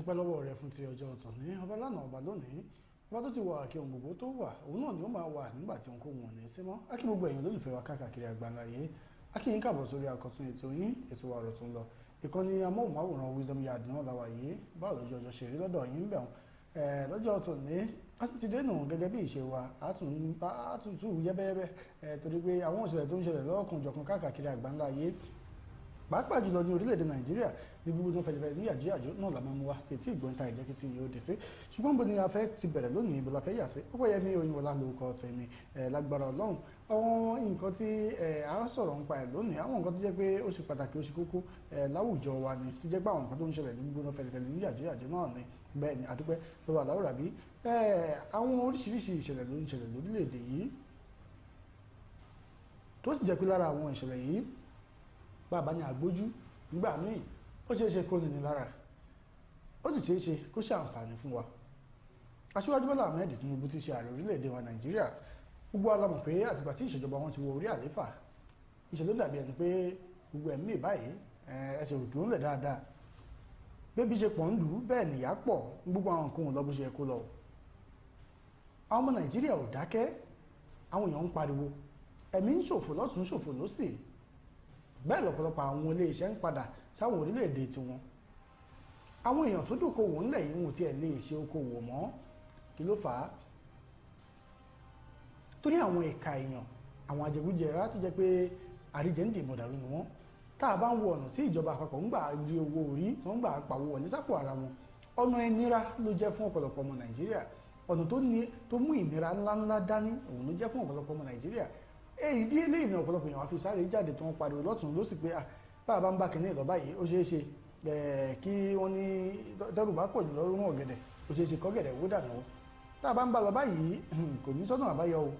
dúpẹ́ lọ́wọ́ rẹ fún ti ọjọ́ ọ̀tọ̀ ní ọba lánàá ọba lónìí ọba tó ti wà kí ohun gbogbo tó wà òun náà ni ó máa wà nígbà tí òun kò wọ̀n ní sí mọ́ akí gbogbo èèyàn lólùfẹ́ wa káàkiri àgbáńláyé akí yín káàbọ̀ sórí àkọ́tún ètò yín ètò wa ọ̀rọ̀ tó ń lọ ìkànnì amóhùnmáwòrán Wisdom Yard náà la wà yìí báwo lọ́jọ́ ọjọ́ ṣe rí lọ́dọ̀ yín bẹ̀ wọ́n lọ́jọ́ ọ̀tọ̀ ní a ti dénú gẹ́gẹ́ bí ìṣe wa àtúntò yẹ́bẹ́yẹ́bẹ́ torí pé àwọn ìṣẹ̀lẹ̀ tó ń ṣẹlẹ̀ lọ́kùnjọ̀kan káàkiri àgbáńláyé pàápàá jùlọ ní orílẹ̀-èdè Nàìjíríà ní gbogbo tó fẹ́lẹ́fẹ́ ní yàjóyàjó náà la máa mú wá sí etí ìgbọ́ntà ìjẹ́kìtì yóò dì sí ṣùgbọ́n bó ni a fẹ́ ti bẹ̀rẹ̀ lónìí ibo la fẹ́ yà sí Ọpẹ́yẹmí Oyinwọlá lórúkọ tèmi lágbára Ọlọ́run àwọn nǹkan tí a sọ̀rọ̀ ń pa ẹ̀ lónìí àwọn nǹkan tó jẹ́ pé ó ṣe pàtàkì ó ṣe kókó láwùjọ wa ni tó jẹ́ pé àwọn nǹkan tó ń ṣẹlẹ̀ ní gbogbo tó fẹ́lẹ́fẹ́ ní yàjóyàjó náà ni bẹ́ẹ̀ ni àdúpẹ́ lọ́wọ́ àláwùrà bí àwọn oríṣiríṣi ìṣẹ̀lẹ̀ ló ń ṣẹlẹ̀ lórílẹ̀-èdè yìí tó sì jẹ́ pé lára àwọn ìṣẹ̀lẹ̀ yìí bàbá ní àgbójú nígbà míì ó ṣeé ṣe kó nìní lára ó sì ṣeé ṣe kó ṣe àǹfààní fún wa Aṣíwájú Bọ́lá Ahmed Tinubu ti ṣe ààrẹ orílẹ̀-èdè wa Nàìjíríà gbogbo alámọ̀ pé àtìgbà tí ìṣèjọba wọn ti wọ orí àléfà ìṣèlú dàbí ẹni pé gbogbo ẹ̀mí báyìí ẹsẹ̀ òdùn ńlẹ̀ dáadáa bébí ṣe pọ̀ ń lù ú bẹ́ẹ̀ nìyá pọ̀ gbogbo àwọn nǹkan lọ bó ṣe yẹ kó lọ àwọn ọmọ Nàìjíríà ò dákẹ́ àwọn èèyàn ń pariwo ẹ̀mí ń ṣòfò lọ́tún ṣòfò lósì bẹ́ẹ̀ lọ́pọ̀lọpọ̀ àwọn ilé iṣẹ́ ń padà sáwọn orílẹ̀-èdè tiwọn àwọn èèyàn tó dókòwò ńlẹ̀ yìí wọn ò tiẹ̀ lè ṣe okòwò mọ́ kí ló fà á torí àwọn ẹ̀ka èèyàn àwọn ajẹgújẹrá tó jẹ́ pé àríjẹ́ǹdì mọ̀dàrú ni wọ́n tá a bá ń wo ọ̀nà tí ìjọba àpapọ̀ ń gbà rí owó orí tó ń gbà pawó wọlé sápò ara wọn ọ̀nà ìnira ló jẹ́ fún ọ̀pọ̀lọpọ̀ ọmọ Nàìjíríà ọ̀nà tó mú ìnira ńláńlá dání òun ló jẹ́ fún ọ̀pọ̀lọpọ̀ ọmọ Nàìjíríà èyí dí eléyìí ní ọ̀pọ̀lọpọ̀ èèyàn wá fi sáré jáde tó ń pariwo lọ́tún ló sì pé báwa bá ń bá kínní lọ báyìí ó ṣeé ṣe kí wọ́n ní tẹ́rù bá pọ̀ jù lọ́rùn ọ̀gẹ̀dẹ̀ ó ṣeé ṣe kọ́gẹ̀dẹ̀ wó dànù ó tá a bá ń bá lọ báyìí kò ní sọ́nà àbáyọ o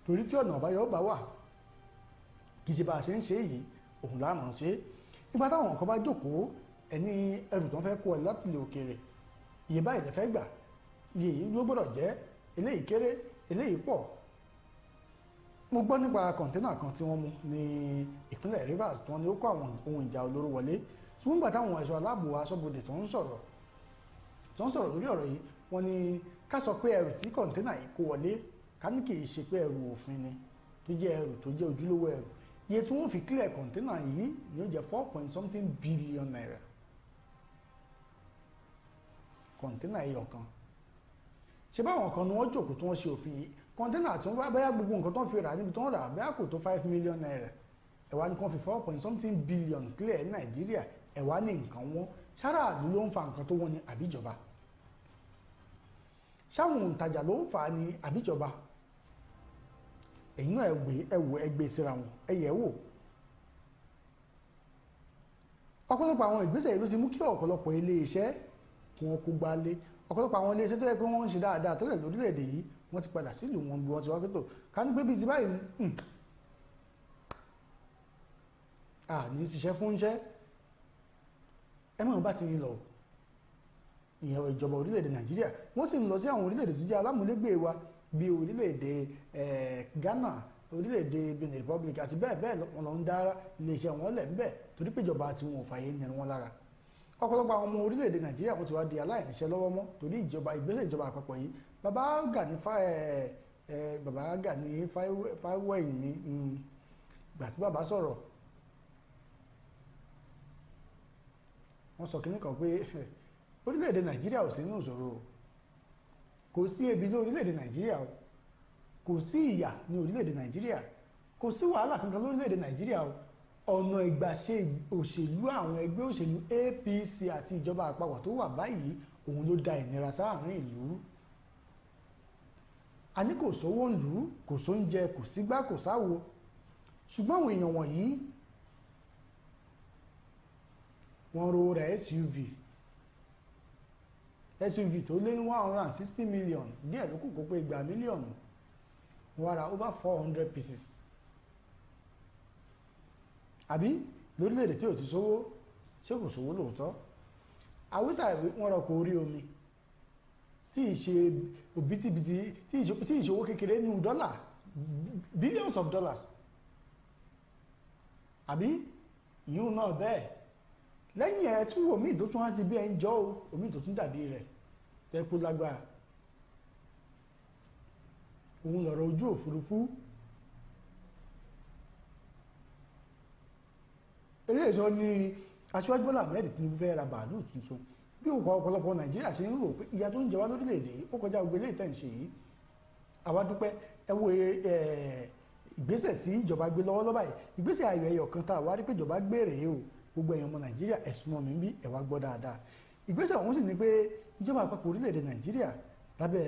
torí tí ọ̀nà àbáyọ bá wà kì í ṣe bá a ṣe ń ṣe yìí òun láàmú ṣe nígbà táwọn kan bá jókòó ẹni ẹrù tó ń fẹ́ kó ẹ láti ilẹ̀ òkèèrè iye báyìí lè fẹ́ gbà iye yìí ló gbọ́dọ̀ jẹ́ eléyìí kéré eléyìí pọ̀ mo gbọ́ nípa kọ̀ńténà kan tí wọ́n mú ní ìpínlẹ̀ Rivers tí wọ́n ní ó kó àwọn ohun ìjà olóró wọlé ṣùgbọ́n nígbà táwọn ẹ̀ṣọ́ aláàbò aṣọ́bodè tó ń sọ̀rọ̀ lórí ọ̀rọ̀ yìí wọ́n ní ká sọ pé ẹrù tí kọ̀ńténà yìí kó wọlé ká ní kì í ṣe pé ẹrù òfin ni tó jẹ́ ẹrù tó jẹ́ ojúlówó ẹrù iye tí wọ́n fi clear kọ̀ńténà yìí ni ó jẹ́ 4.something billion naira kọ̀ńténà ẹyọ kan ṣe báwọn kan ni wọ́n jókòó tí wọ́n ṣe òfin yìí kọ́ńténà tí wọ́n bá báyà gbogbo nǹkan tó ń fi rà níbi tó ń rà báyà kò tó 5 million naira ẹ̀wá ní kan fi 4.something billion clear ní Nàìjíríà ẹ̀wá ní nǹkan wọn ṣáráàlú ló ń fa nǹkan tó wọ́n ní àbíjọba ṣáwọn òǹtajà ló ń fa ní àbíjọba ẹ̀yin náà ẹgbẹ́ síra wọn ẹ̀yẹ̀ wò ọ̀pọ̀lọpọ̀ àwọn ìgbésẹ̀ yìí ló ti mú kí ọ̀pọ̀lọpọ̀ ilé iṣẹ́ kí wọ́n kó gbálé ọ̀pọ̀lọpọ̀ àwọn iléeṣẹ́ tó yẹ pé wọ́n ń ṣe dáadáa tẹ́lẹ̀ lórílẹ̀‐èdè yìí wọ́n ti padà sílùú wọn bí wọ́n ti wá pé tó ká ní pé bíi ti báyìí ní ṣiṣẹ́ fún iṣẹ́ ẹ mọ̀ bá ti ń lọ ìyẹn ìjọba orílẹ̀‐èdè Nàìjíríà wọ́n sì ń lọ sí àwọn orílẹ̀‐èdè tó jẹ́ alámúlégbè wa bíi orílẹ̀‐èdè Ghana orílẹ̀‐èdè Benin Republic àti bẹ́ẹ̀ bẹ́ẹ̀ wọn lọ ń dá iléeṣẹ́ wọn lẹ̀ ńbẹ̀ torí pé ìjọba tí wọn ò fààyè ní wọn lára ọ̀pọ̀lọpọ̀ àwọn ọmọ orílẹ̀-èdè Nàìjíríà wọ́n ti wá di aláìníṣẹ́ lọ́wọ́ mọ́ torí ìgbésẹ̀ ìjọba àpapọ̀ yìí bàbá Gani Fáwẹ́hìn ní ìgbà tí bàbá sọ̀rọ̀ wọ́n sọ kínní kan pé orílẹ̀-èdè Nàìjíríà ò sí nínú ìṣòro kò sí ebi ní orílẹ̀-èdè Nàìjíríà kò sí ìyà ní orílẹ̀-èdè Nàìjíríà kò sí wàhálà kankan lórílẹ̀-èdè Nàìjíríà ọ̀nà ìgbàṣe òṣèlú àwọn ẹgbẹ́ òṣèlú APC àti ìjọba àpapọ̀ tó wà báyìí òun ló da ìnira sáàrin ìlú a ní kò sówó ìlú kò sóúnjẹ kò sígbá kò sáwo ṣùgbọ́n àwọn èèyàn wọ̀nyí wọ́n ro rẹ̀ SUV tó lé ní 160 million díẹ̀ ló kù kó pé igba mílíọ̀nù wọ́n ra over 400 pieces àbí lórílẹ̀-èdè tí ò ti sówó ṣé kò sówó lóòótọ́ àwítà ìwé wọ́n rọ̀kọ̀ orí omi tí ìṣe òbítíbitì tí ìṣe owó kékeré nínú dọ́là billions of dollars àbí ìyún náà bẹ́ẹ̀ lẹ́yìn ẹ̀ tún omi tó tún wá ti bí ẹ ń jọ́ omi tó tún dàbí rẹ̀ tẹ́kù lágbára òun lọ̀rọ̀ ojú òfurufú eléyìí sọ ní Aṣíwájú Bọ́lá Ahmed Tinubu fẹ́ ra bàálù tuntun bí ọ̀pọ̀lọpọ̀ Nàìjíríà ṣe ń rò pé ìyà tó ń jẹ wá lórílẹ̀‐èdè ó kọjá gbogbo eléyìí tẹ̀ ń ṣe yìí àwa dúpẹ́ ẹ wo ìgbésẹ̀ tí ìjọba gbé lọ́wọ́lọ́wọ́ báyìí ìgbésẹ̀ ayọ̀ ẹyọ kan tá a wá rí pé ìjọba gbé rèé o gbogbo èèyàn ọmọ Nàìjíríà ẹ̀sùn mọ́ mi bí ẹ wá gbọ́ dáadáa ìgbésẹ̀ ọ̀hún sì ni pé ìjọba àpapọ̀ orílẹ̀-èdè Nàìjíríà lábẹ́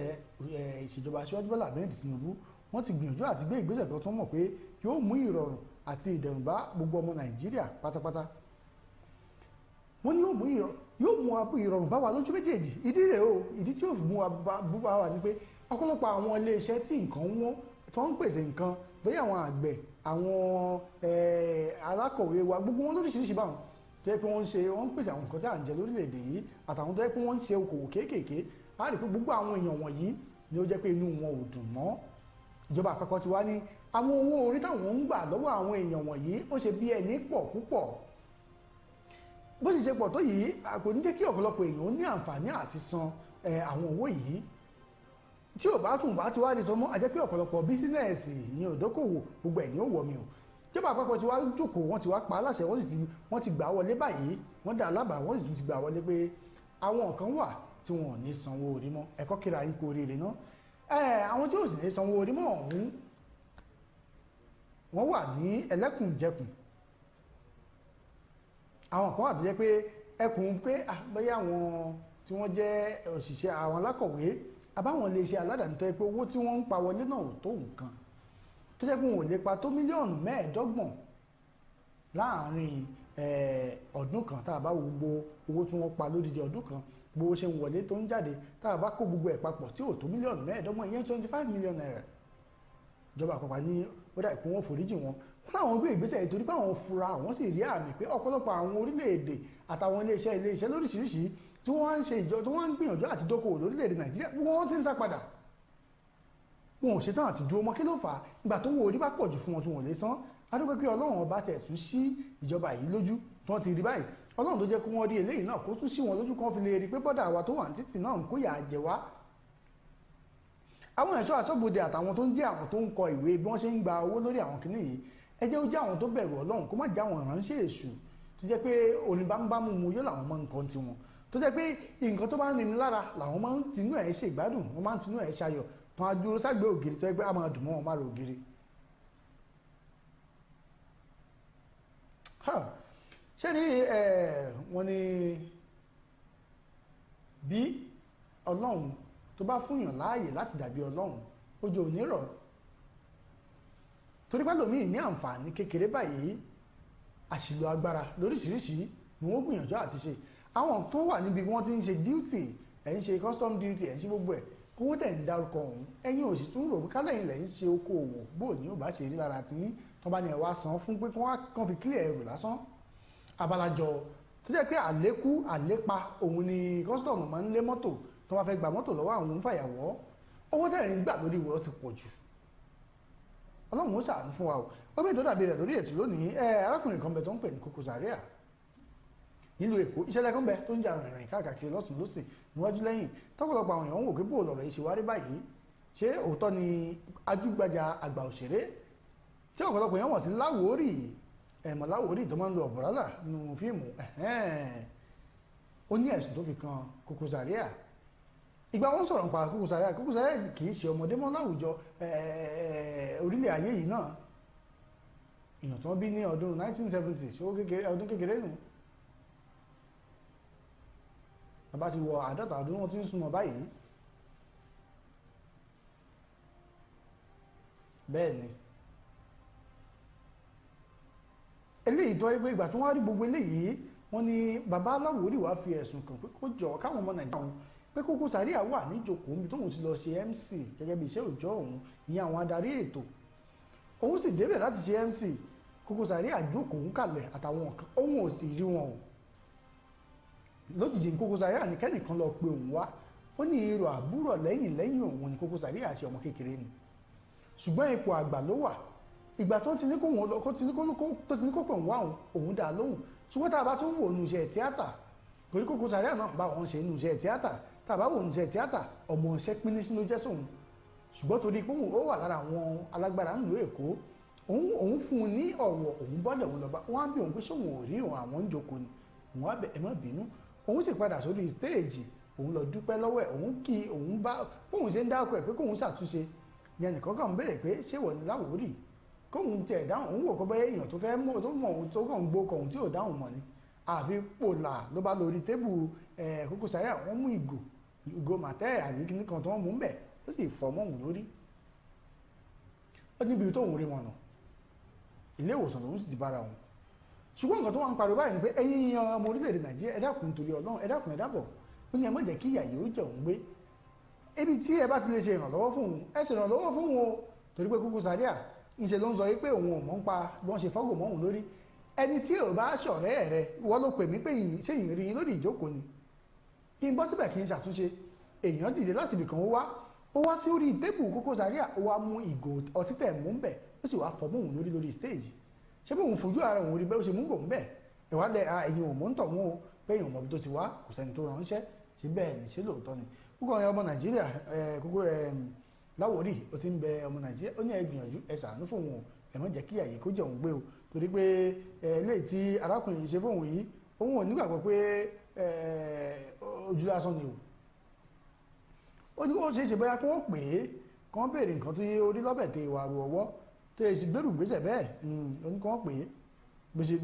ìṣèjọba Aṣíwájú Bọ́lá Ahmed Tinubu wọ́n ti gbìyànjú àti gbé ìgbésẹ̀ kan tó mọ̀ pé yóò mú ìrọ̀rùn àti ìdẹ̀rùn bá gbogbo ọmọ Nàìjíríà pátápátá wọ́n ní yóò mú ìrọ̀rùn bá wa lójú méjèèjì ìdí rẹ̀ o ìdí tí yóò fi mú wa wà ní pé ọ̀pọ̀lọpọ̀ àwọn iléeṣẹ́ tí nǹkan wọ́n tó ń pèsè nǹkan bóyá àwọn àgbẹ̀ àwọn alákọ̀wé wa gbogbo wọn lóríṣiríṣi báwọn tó yẹ pé wọ́n ń pèsè àwọn nǹkan tí à ń jẹ lórílẹ̀‐èdè yìí àtàwọn tó yẹ pé wọ́n ń ṣe okòwò kéékèèké á rí i pé gbogbo àwọn èèyàn wọ̀nyí ni ó jẹ́ pé inú wọn ò dùn mọ́ ìjọba àpapọ̀ ti wá ní àwọn owó orí táwọn ń gbà lọ́wọ́ àwọn èèyàn wọ̀nyí ó ṣe bí ẹni pọ̀ púpọ̀ bó sì ṣe pọ̀ tó yìí kò ní jẹ́ kí ọ̀pọ̀lọpọ̀ èèyàn ní àǹfààní àti san àwọn owó yìí tí ò bá tún bá ti wá rí sọmọ́ àjẹ́ pé ọ̀pọ̀lọpọ̀ bísínẹ́ẹ̀sì ìyẹn òdókòwò gbogbo ẹ̀ ní ó wọ̀ mí o ìjọba àpapọ̀ ti wá jókòó wọ́n ti wá pa á láṣẹ wọ́n ti gbà wọlé báyìí wọ́n dá alábàá wọ́n sì tún ti gbà wọlé pé àwọn kan wà tí wọn ò ní sanwó orí mọ́ ẹ̀kọ́ kíra yín kú oríire náà àwọn tí ò sì ní sanwó orí mọ́ ọ̀hún wọ́n wà ní ẹlẹ́kùnjẹkùn àwọn kan wà tó jẹ́ pé ẹkùn pé bóyá àwọn tí wọ́n jẹ́ òṣìṣẹ́ àwọn alákọ̀wé àbáwọn iléeṣẹ́ aládàáni tó yẹ pé owó tí wọ́n ń pa wọlé náà ò tó nǹkan tó jẹ́ pé wọn ò lè pa tó mílíọ̀nù 25 láàárín ọdún kan tá a bá wo gbogbo owó tí wọ́n pa lódidi ọdún kan gbogbo ṣe ń wọlé tó ń jáde tá a bá kó gbogbo ẹ̀ papọ̀ tí ò tó mílíọ̀nù 25 ìyẹn 25 million naira ìjọba àpapọ̀ ní ó dà pé wọ́n foríjì wọn láwọn gbé ìgbésẹ̀ ìtorí pé àwọn fura àwọn sì rí àmì pé ọ̀pọ̀lọpọ̀ àwọn orílẹ̀-èdè àtàwọn iléeṣẹ́ lóríṣiríṣi tí wọ́n ń ṣe ìjọ tí wọ́n ń gbìyànjú àti dókòwò lórílẹ̀-èdè Nàìjíríà wọ́n ti ń sá padà wọn ò ṣetán àti dúró mọ́ kí ló fà á ìgbà tó wo orí bá pọ̀ jù fún wọn tí wọ́n lè san adúgbò pé Ọlọ́run ọba tẹ̀ tún sí ìjọba yìí lójú tí wọ́n ti rí báyìí Ọlọ́run tó jẹ́ kó wọ́n rí eléyìí náà kó tún sí wọn lójú kan fi lè rí pé bọ́dà wa tó wà ní títì náà ń kó yà á jẹ wá àwọn ẹ̀ṣọ́ aṣọ́bodè àtàwọn tó ń jẹ́ àwọn tó ń kọ ìwé bí wọ́n ṣe ń gba owó lórí àwọn kìnnì yìí ẹ jẹ́ ó jẹ́ àwọn tó bẹ̀rù Ọlọ́run kó má jẹ́ àwọn ìránṣẹ́ èṣù tó jẹ́ pé oníbámúbámú mu yóò làwọn máa ń kọ́ tiwọn tó jẹ́ pé nǹkan tó bá ń rini lára làwọn máa ń tinú ẹ̀ ṣe ìgbádùn wọ́n máa ń tinú ẹ̀ ṣayọ̀ tó máa dúró ságbé ògiri tó jẹ́ pé a máa dùn mọ́ wọn má ro ògiri. ṣé ní wọ́n ní bí Ọlọ́run tó bá fúnyàn láàyè láti dàbí Ọlọ́run ojú ò ní rọ̀ torí pé lómi ní àǹfààní kékeré báyìí àṣìlò agbára lóríṣiríṣi ni wọ́n gbìyànjú àti ṣe àwọn tó wà níbi wọ́n ti ń ṣe duty ẹ̀ ń ṣe custom duty ẹ̀ ń ṣe gbogbo ẹ̀ owó tẹ̀ ń dárúkọ ọ̀hún ẹ̀yin ò sì tún rò pé kálẹ̀yìn lẹ̀ ń ṣe okòòwò bó ní ò bá ṣe rí lára tí tó bá ní ẹ̀ wá san fún pé kán fi clear ẹrù lásán abalajọ tó jẹ́ pé àlépa òun ni custom máa ń lé mọ́tò tó bá fẹ́ gba mọ́tò lọ́wọ́ àwọn onífàyàwọ́ owó tẹ̀ ń gbà lórí ìwọ ti pọ̀ jù Ọlọ́run ó ṣàánú fún wa o ó bẹ́ẹ̀ tó dàbí rẹ̀ lórí ètò lónìí arákùnrin kan bẹ tó ń pè ní Koko Zaria nílùú Èkó ìṣẹ̀lẹ̀ kan bẹ tó ń jà rìnrìn káàkiri lọ́tùn lósì níwájú lẹ́yìn tọ́pọ̀lọpọ̀ àwọn èèyàn ń wò pé bó lọ̀rọ̀ yìí ṣe wá rí báyìí ṣé òótọ́ ni ajúgbajà àgbà òṣèré tí ọ̀pọ̀lọpọ̀ èèyàn wọ̀n sí Láwórì ẹ̀mọ̀ Láwórì tó máa ń lo ọ̀bọ̀rálà nínú fíìmù ó ní ẹ̀sùn tó fi kan Koko Zaria ìgbà wọn sọ̀rọ̀ nípa Koko Zaria kì í ṣe ọmọdé mọ́ láwùjọ orílẹ̀ ayé yìí náà èèyàn tó bí ní ọdún 1970 ọdún kékeré nù bàbá ti wọ 50 ọdún wọn ti ń súnmọ́ báyìí bẹ́ẹ̀ ni eléyìí tó ẹgbẹ́ ìgbà tó wá rí gbogbo eléyìí wọ́n ní bàbá Láwórì wá fi ẹ̀sùn kàn pé kó jọ káwọn ọmọ Nàìjíríà pé Koko Zaria wà níjókòó níbi tóun ti lọ ṣe MC gẹ́gẹ́ bí iṣẹ́ òòjọ́ òun ìyẹn àwọn adarí ètò òun sì débẹ̀ láti ṣe MC Koko Zaria jókòó ń kalẹ̀ àtàwọn kan òun ò sì rí wọn o lójijì Koko Zaria ní kẹ́nìkan lọ pé òun wá ó ní irú àbúrò lẹ́yìn òun ni Koko Zaria ṣe ọmọ kékeré ni ṣùgbọ́n ipò àgbà ló wà ìgbà tó ti ní kó wọn lọ tó ti ní kó pè òun wá òun dá lóhùn ṣùgbọ́n tá a bá tún wò nù iṣẹ́ tíátà torí Koko Zaria náà bá wọn ṣe nù iṣẹ́ tíátà tá a bá wò nù iṣẹ́ tíátà ọmọ iṣẹ́ pínísí ló jẹ́ sóhun ṣùgbọ́n torí pé ó wà lára àwọn alágbára ńlò Èkó òun fún un ní ọ̀wọ̀ òun bọ́dọ̀ òun lọ́ba wọ́n á bí òun pé ṣé òun ò rí òun àwọn ń jókòó ni òun á bẹ ẹ má bínú òun sì padà sórí stéèjì òun lọ dúpẹ́ lọ́wọ́ ẹ̀ òun kí òun bá bóun ṣe ń dákọ̀ ẹ̀ pé kóun ṣàtúnṣe yẹn nìkan kàn ń béèrè pé ṣé wọ́n ní Láwórì kóun tẹ̀ dáhùn òun wò kó bẹ́ẹ̀ èèyàn tó fẹ́ mọ̀ tó mọ̀ òun tó kàn ń gbó kọ̀ òun tí ò dáhùn mọ̀ ni àfi pòlà ló bá lórí tébù Koko Zaria wọ́n mú ìgò màtẹ́ àbí kíní kan tó wọ́n mú bẹ̀ ó sì fọ́ mọ́ òun lórí ó níbi tóun rí wọn nà ilé ìwòsàn lòun sì ti bára wọn ṣùgbọ́n nǹkan tó wà ń pariwo báyìí ni pé ẹ̀yin ọmọ orílẹ̀-èdè Nàìjíríà ẹ dákun torí Ọlọ́run ẹ dákun ẹ dábọ̀ ó ní ẹ má jẹ́ kí ìyà yìí ó jẹ òun gbé ibi tí ẹ bá ti lè ṣe ìrànlọ́wọ́ fún òun ẹ ṣe ìrànlọ́wọ́ fún òun o torí pé Koko Zaria ńṣe ló ń sọ pé òun ò mọ̀ ń pa bí wọ́n ṣe fọ́gò mọ́ òun lórí ẹni tí ò bá ṣọ̀rẹ́ rẹ wọ́n ló pè mí pé ṣé yìí rí lórí ìjókòó ni kí n bọ́ síbẹ̀ kí n ṣàtúnṣe èèyàn dìde láti ibìkan ó wá sí orí tébù Koko Zaria ó wá mú ìgò ọtí tẹ̀ mú ń bẹ̀ ó sì wá fọ́ mọ́ òun lórí stage ṣé bí òun fojú ara òun rí bẹ́ẹ̀ ó ṣe mú gò ń bẹ̀ ìwádìí ẹ̀yin ò mọ̀ ń tọ̀ wọn o pé èèyàn mọ̀ bí tó ti wá kò sẹ́ni tó ránṣẹ́ ṣé bẹ́ẹ̀ ni ṣé lóòótọ́ ni púpọ̀ ọ̀yàn ọmọ Nàìjíríà Koko Láwórì ó ti ń bẹ ọmọ Nàìjíríà ó ní ẹ gbìyànjú ẹ ṣàánú fún òun ẹ má jẹ́ kí àyè kó jẹ òun gbé o torí pé eléyìí tí arákùnrin yìí ṣe fóun yìí òun ò nígbàgbọ́ pé ojú lásán ni o ó ṣeé ṣe bóyá kí wọ́n pè é kí wọ́n béèrè nǹkan tó yé orí lọ́bẹ̀ tẹ ìwà àrò ọwọ́ tó yẹ sí gbèrú gbèsè bẹ́ẹ̀ ó ní kí wọ́n pè é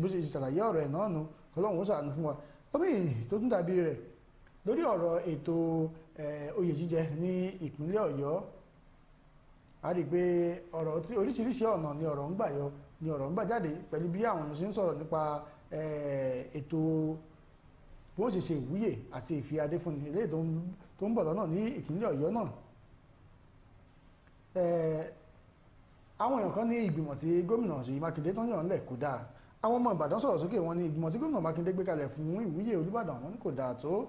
bó ṣe ṣàlàyé ọ̀rọ̀ ẹ̀ náà nu Ọlọ́run ó ṣàánú fún wa omi tó tún dàbí rẹ̀ lórí ọ̀rọ̀ ètò oyè jíjẹ ní ìpínlẹ̀ Ọ̀yọ́ a rí i pé ọ̀rọ̀ tí oríṣiríṣi ọ̀nà ni ọ̀rọ̀ ń gbà yọ ni ọ̀rọ̀ ń gbà jáde pẹ̀lú bí àwọn èèyàn ṣe ń sọ̀rọ̀ nípa ètò bó ṣe ṣe ìwúyè àti ìfi adé fún ilé tó ń bọ̀ lọ́nà ní ìpínlẹ̀ Ọ̀yọ́ náà àwọn èèyàn kan ní ìgbìmọ̀ tí gómìnà Ṣèyí Mákindé tó ń yàn lẹ̀ kò dáa àwọn ọmọ Ìbàdàn sọ̀rọ̀ sókè wọn ní ìgbìmọ̀ tí gómìnà Mákindé gbé kalẹ̀ fún ìwúyè Olúbàdàn wọn kò dáa tó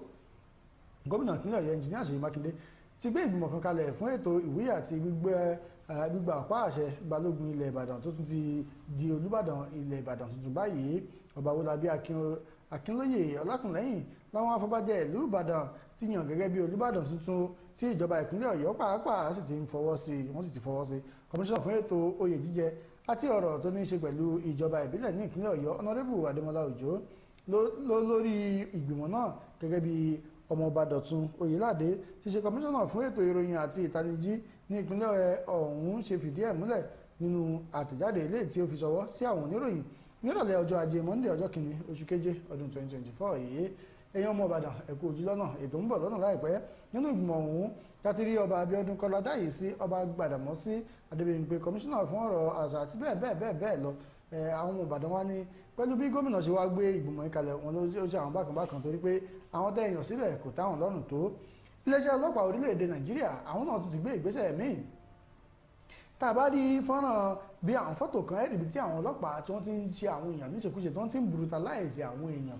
gómìnà ìpínlẹ̀ Ọ̀yọ́ ẹnjìníà Ṣèyí Mákindé ti gbé ìgbìmọ̀ kan kalẹ̀ fún ètò ìwúyè àti gbígba ọ̀pá àṣẹ balógun ilẹ̀ Ìbàdàn tó tún ti di Olúbàdàn ilẹ̀ Ìbàdàn tuntun báyìí ọba Owólabí Akínlóyè Ọlákùnlẹ́yìn láwọn afọbajẹ ìlú Ìbàdàn ti yàn gẹ́gẹ́ bí Olúbàdàn tuntun tí ìjọba ìpínlẹ̀ Ọ̀yọ́ pàápàá sì ti fọwọ́ sí kọmíṣánná fún ètò oyè jíjẹ àti ọ̀rọ̀ tó ní í ṣe pẹ̀lú ìjọba ìbílẹ̀ ní ìpínlẹ̀ Ọ̀yọ́ ọ̀nàrẹ́bù Adémọlá Òjó lórí ìgbìmọ̀ náà gẹ́gẹ́ bí ọmọọba Dọ̀tun Oyèládé ti ṣe kọmíṣánná fún ètò ìròyìn àti ìtanijí ní ìpínlẹ̀ ọ̀hún ṣe fìdí ẹ̀ múlẹ̀ nínú àtẹ̀jáde ilé tí ó fi ṣọwọ́ sí àwọn oníròyìn nírọ̀lẹ́ ọjọ́ ajé Monday ọjọ́ kìíní oṣù keje ọdún 2024 yìí ẹ̀yin ọmọ Ìbàdàn ẹ̀kú ojú lọ́nà ètò ń bọ̀ lọ́nà láìpẹ́ nínú ìgbìmọ̀ ọ̀hún láti rí ọba Abíọ́dún Kọ́ládàyìísí ọba Gbàdàmọ́sí Adébíyìnpé kọmíṣánná fún ọ̀rọ̀ àṣà àti bẹ́ẹ̀ lọ àwọn ọmọ Ìbàdàn wá ní pẹ̀lú bí gómìnà ṣe wá gbé ìgbìmọ̀ ìkalẹ̀ wọn ló ṣe àwọn bákan torí pé àwọn tẹ́ èèyàn síbẹ̀ kò táwọn lọ́rùn tó iléeṣẹ́ ọlọ́pàá orílẹ̀-èdè Nàìjíríà àwọn náà tún ti gbé ìgbésẹ̀ míì tá a bá rí fọ́nrán bí àwọn fọ́tò kan ẹ̀rì bí tí àwọn ọlọ́pàá tí wọ́n ti ń ṣe àwọn èèyàn níṣekúṣe tí wọ́n ti ń brutalize àwọn èèyàn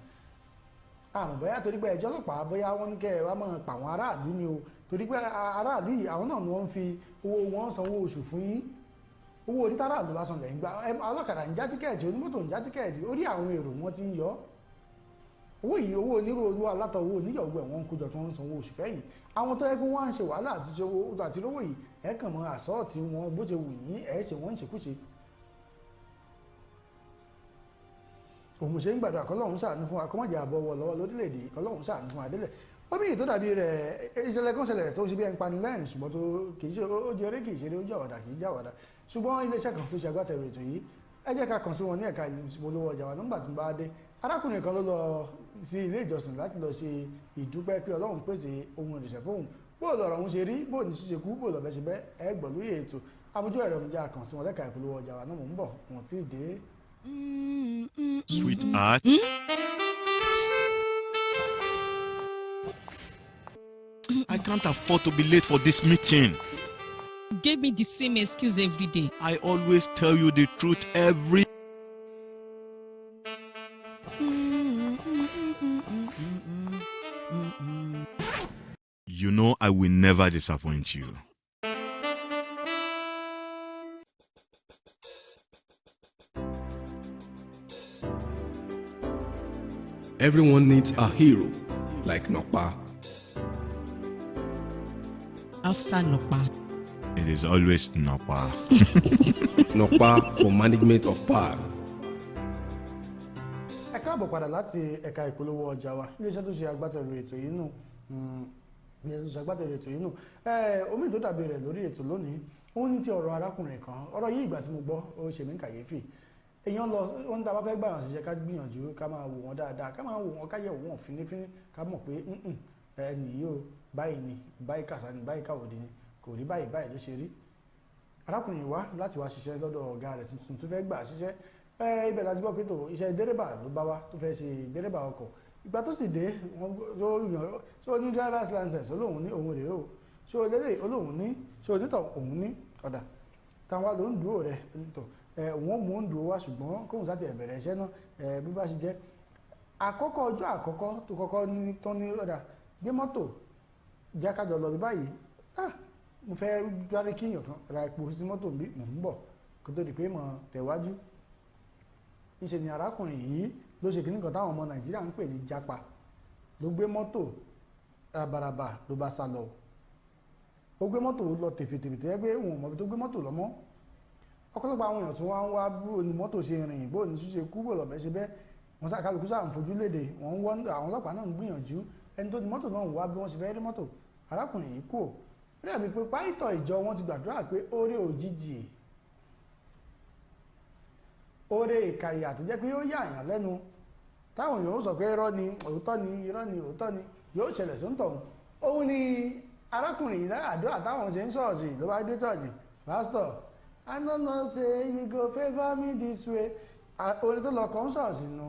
àmọ́ bóyá torí pé ẹjọ́ ọlọ́pàá bóyá wọ́n ní kẹ́ ẹ wá máa pa àwọn aráàlú ni o torí pé aráàlú yìí àwọn náà ni wọ́n ń fi owó wọn sanwó oṣù fún yín owó orí táráàlú lásán lẹ́yìn gba ọlọ́kadà ń já tíkẹ́ẹ̀tì onímọ́tò ń já tíkẹ́ẹ̀tì orí àwọn èrò wọn ti ń yọ owó yìí owó onírú olú alátọ̀ owó oníyàwó ẹ̀ wọ́n ń kójọ tó ń sanwó oṣù fẹ́yìn àwọn tó yẹ kí wọ́n á ń ṣe wàhálà àti rówó yìí ẹ̀ kàn mọ́ àsọ́ọ̀tì wọn bó ṣe wù yín ẹ̀ ṣe wọ́n ń ṣekúṣe òun ṣe ń gbàdúrà kọ́lọ́hún ṣàánú fún wa kọ́mọ̀jà àbọ̀wọ̀ lọ́wọ́ lórílẹ̀‐èdè kọ́lọ́hún ṣàánú fún adélẹ̀ ó bí ìtò dàbí rẹ̀ ìṣẹ̀lẹ̀ kan ṣẹlẹ̀ tó ṣe bí ẹni panilẹ́rìn ṣùgbọ́n tó kì í ṣe ó di eré kì í ṣeré ó jàwàdà kì í jàwàdà ṣùgbọ́n iléeṣẹ́ kan tó ṣe agbátẹrù ètò yìí ẹ jẹ́ ká kàn sí wọn ní ẹ̀ka ìpolówó ọjà wa nígbà tó bá dé arákùnrin kan ló lọ sí ilé ìjọsìn láti lọ ṣe ìdúpẹ́ pé Ọlọ́run pèsè ohun ìrìnsẹ̀ fóun bó lọ̀rọ̀ òun ṣe rí bó ní ṣíṣe kú bó lọ̀bẹ ṣe bẹ́ ẹ gbọ́ lórí ètò àbújọ ẹ̀rọ ìjà kàn sí wọn lẹ́ka ìpolówó ọjà wa náà mò ń bọ̀ wọn tí ì dé. Sweetheart. I can't afford to be late for this meeting. Give me the same excuse every day. I always tell you the truth every. You know I will never disappoint you. Everyone needs a hero like Nokpa. After Nokpa. It is always Napa. Nokpa for management of power. Ẹ káàbọ̀ padà láti ẹ̀ka ìpolówó ọjà wa iléeṣẹ́ tó ṣe agbátẹrù ètò yìí nù iléeṣẹ́ tó ṣe agbátẹrù ètò yìí nù omi tó dàbí rẹ̀ lórí ètò lónìí òun ní ti ọ̀rọ̀ arákùnrin kan ọ̀rọ̀ yìí ìgbà tí mo gbọ́ ó ṣe mí kàyéfì èèyàn lọ wọn tá a bá fẹ́ gbà wọn ṣiṣẹ́ ká gbìyànjú ká máa wò wọn dáadáa ká máa wò wọn ká yẹ̀ wò wọn fínífíní ká mọ̀ pé ẹnì yìí ó báyìí ni báyìí kàṣà ni báyìí káwòdì ni kò rí báyìí báyìí ló ṣe rí arákùnrin wá láti wá ṣiṣẹ́ lọ́dọ̀ ọ̀gá rẹ̀ tuntun tó fẹ́ gbà ṣiṣẹ́ ibẹ̀ láti gbọ́ pé tó iṣẹ́ dẹ́rẹ́bà ló bá wá tó fẹ́ ṣe dẹ́rẹ́bà ọkọ̀ ìgbà tó sì dé wọ́n tó ní driver's license olóhùn ní òun rèé o ṣé o lélẹ̀ olóhùn ní ṣé o nítọ̀ òun ní ọ̀dà táwọn ló ń dúró rẹ̀ nítọ̀ òun mú ń dúró wá ṣùgbọ́n kóhùn sáti ẹ̀bẹ̀rẹ̀ iṣẹ́ náà bí bá ṣe jẹ́ àkọ́kọ́ ọjọ́ àkọ́kọ́ tó kọ́kọ́ ní tán ní ọ̀dà gbé mọ́tò jákàjọ lọ bí báyìí mo fẹ́ dárí kíyàn kan ra epo sí mọ́tò bí mò ń bọ̀ kó tó di pé mọ̀ tẹ̀wájú níṣẹ́ ni arákùnrin yìí ló ṣe kìnnìkan táwọn ọmọ Nàìjíríà ń pè ní jápa ló gbé mọ́tò rabaraba ló bá sá lọ ó gbé mọ́tò lọ tèfètèfè tó yẹ pé òun mọ̀ bí tó gbé mọ́tò lọ mọ́ ọ̀pọ̀lọpọ̀ àwọn èèyàn tí wọ́n ń wá búrò ní mọ́tò ṣe rìn bó ní ṣíṣe kú bò lọ́bẹ̀ ṣe bẹ́ẹ̀ wọ́n sá kálukú sáà ń fojú léde wọ́n ń wọ́n àwọn ọlọ́pàá náà ń gbìyànjú ẹni tó ní mọ́tò náà ń wá bí wọ́n ṣe fẹ́ rí mọ́tò arákùnrin yìí kú rí àbí pé páìtọ̀ ìjọ wọn ti gbàdúrà pé oore òjijì oore ìkàyà tó jẹ́ pé yóò yà àyàn lẹ́nu táwọn èèyàn ó sọ pé irọ́ ni òótọ́ ni irọ́ ni òótọ́ ni yóò ṣẹlẹ̀ sóńtọ̀ òun ni arákùnrin yìí àdúrà táwọn ṣe ń ṣọ́ọ̀ṣì ló bá dé ṣọ́ọ̀ṣì pásítọ̀ I don't know say you go favour me this way orin tó lọ kọ́ ń ṣọ́ọ̀ṣì nu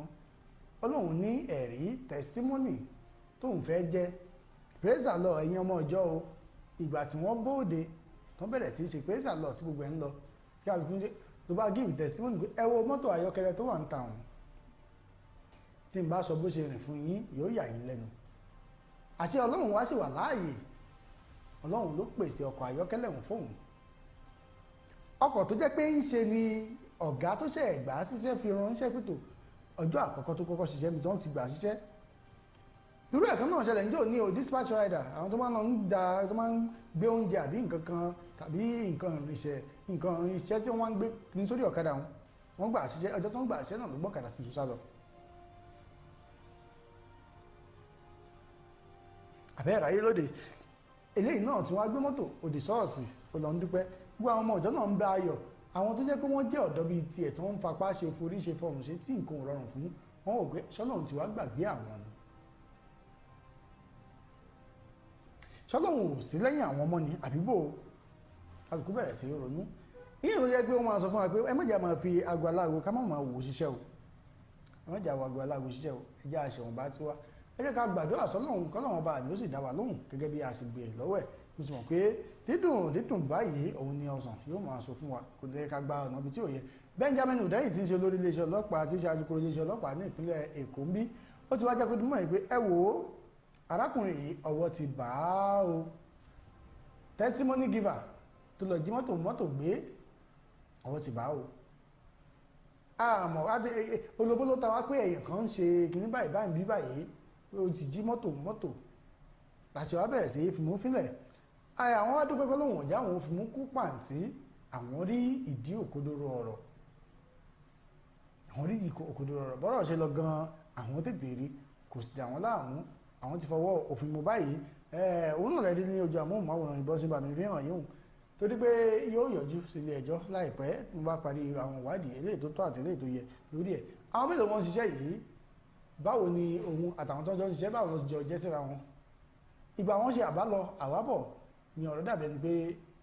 Ọlọ́hun ní ẹ̀rí testimony tóun fẹ́ jẹ́ praise the Lord ẹ̀yin ọmọ ìjọ o ìgbà tí wọ́n bóde tó bẹ̀rẹ̀ sí í ṣe praise the Lord tí gbogbo ẹ̀ ń lọ sí àbíkú tó bá give testimony pé ẹ wo mọ́tò ayọ́kẹ́lẹ́ tó wà ń ta òun tí n bá sọ bó ṣe rìn fún yín yóò yà yín lẹ́nu àti Ọlọ́run wá sì wà láàyè Ọlọ́run ló pèsè ọkọ̀ ayọ́kẹ́lẹ́ òun fóun ọkọ̀ tó jẹ́ pé ń ṣe ni ọ̀gá tó ṣe ẹ̀gbá ṣiṣẹ́ fi ránṣẹ́ pẹ̀tò ọjọ́ àkọ́kọ́ tó kọ́kọ́ ṣiṣẹ́ mi tó ń ti gbà ṣiṣẹ́ irú ẹ̀kan náà ṣẹlẹ̀ níjọ́ ní o dispatch rider àwọn tó máa ń gbé oúnjẹ àbí nǹkan kan tàbí nǹkan iṣẹ́ tí wọ́n ń gbé ní sórí ọ̀kadà wọn gbà ṣiṣẹ́ ọjọ́ tó ń gbà ṣiṣẹ́ náà ló gbọ́kadà tuntun sá lọ. àbẹ́ẹ̀rẹ̀ ayé lóde eléyìí náà tí wọ́n á gbé mọ́tò òdì ṣọ́ọ̀ṣì ó lọ ń dúpẹ́ gbogbo àwọn ọmọ ìjọ náà ń bẹ ayọ̀ àwọn tó jẹ́ pé wọ́n jẹ́ ọ̀dọ́ bíi tiẹ̀ tó ń fapá ṣe forí ṣe fọrùn ṣe tí nǹkan ò rọrùn fún wọn ò gbé ṣọ́lọ́run tí wàá gbàgbé àwọn ni ṣọ́lọ́run ò sí lẹ́yìn àwọn ọmọ ni àbíbò kálukú bẹ̀rẹ̀ sí ronú ìyẹn ló jẹ́ pé wọ́n máa sọ fún wa pé ẹ má jà máa fi aago aláàgó ká má máa wò ó ṣiṣẹ́ o ẹ má jà wọ aago aláàgó ṣiṣẹ́ o ẹ jẹ́ àṣẹwọ̀n bá ti wá ẹ jẹ́ ká gbàdúrà sọ́lọ́run kọ́lọ́run bá àdúró sì dá wa lóhùn gẹ́gẹ́ bí a ṣe béèrè lọ́wọ́ ẹ̀ mo sì mọ̀ pé dídùn báyìí òun ni ọsàn yóò máa sọ fún wa kò lè ká gba ọ̀nà ibi tí ò yẹ Benjamin Hundeyin tí ń ṣe olórí iléeṣẹ́ ọlọ́pàá tí ń ṣe alukoro iléeṣẹ́ ọlọ́pàá ní ìpínlẹ̀ Èkó ń bí ó ti wá jẹ́ kó dúnmọ́ yìí pé ẹ wò ó arákùnrin yìí ọwọ́ ti bà á o testimony giver tó lọ jí mọ́tò gbé ọwọ́ ti bà á o àmọ́ olóbó ló ta wá pé èèyàn kan ń ṣe kìnní báyìí bí báyìí ó ti jí mọ́tò láti wá bẹ̀rẹ̀ sí fìmú fílẹ̀ àwọn wá dúpẹ́ pé lóhùn ọ̀já àwọn fìmú kú pàǹtí àwọn rí ìdí òkodoro ọ̀rọ̀ bọ́rọ̀ ṣe lọ gan àwọn tètè rí kò sì dà wọ́n láàmú àwọn ti fọwọ́ òfin mú báyìí òun náà lẹ́rí ní ojú àmóhùnmáwòrán ìbọn sí bàmí fi hàn yíhùn torí pé yóò yọjú sílé ẹjọ́ láìpẹ́ tó bá parí àwọn ìwádìí eléyìí tó tọ́ àti eléyìí tó yẹ lórí ẹ̀ àwọn mélòó wọn ṣiṣẹ́ yìí báwo ni òun àtàwọn tó ń jọ ń ṣiṣẹ́ báwo ló ti jọ jẹ́ síra wọn ìgbà wọn ṣe àbálọ àwábọ̀ ni ọ̀rọ̀ dàbí ẹni pé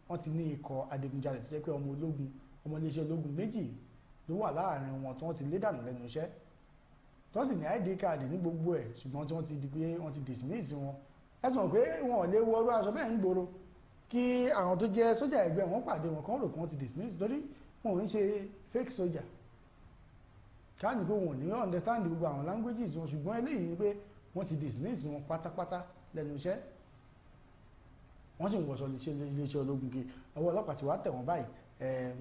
wọ́n ti ní ikọ̀ adigunjalè tó jẹ́ pé ọmọ iléeṣẹ́ ológun méjì ló wà láàrin wọn tí wọ́n ti lé dànù lẹ́nu iṣẹ́ tí wọ́n sì ní ID card ní gbogbo ẹ̀ ṣùgbọ́n tí wọ́n ti di pé wọ́n ti dismiss wọn ẹ̀sùn mọ̀ pé wọn ò lè wọ ọrọ̀ aṣọ bẹ́ẹ̀ ń gbòòrò kí àwọn tó jẹ́ sójà ẹgbẹ́ wọn pàdé wọn kàn rò pé wọ́n ti dismiss torí wọn ò ń ṣe fake sójà káàní pé wọn ò ní understand gbogbo àwọn languages wọn ṣùgbọ́n eléyìí ni pé wọ́n ti dismiss wọn pátápátá lẹ́nu iṣẹ́ wọ́n sì ń wọṣọ iléeṣẹ́ ológun kí ọwọ́ ọlọ́pàá ti wá tẹ̀ wọ́n báyìí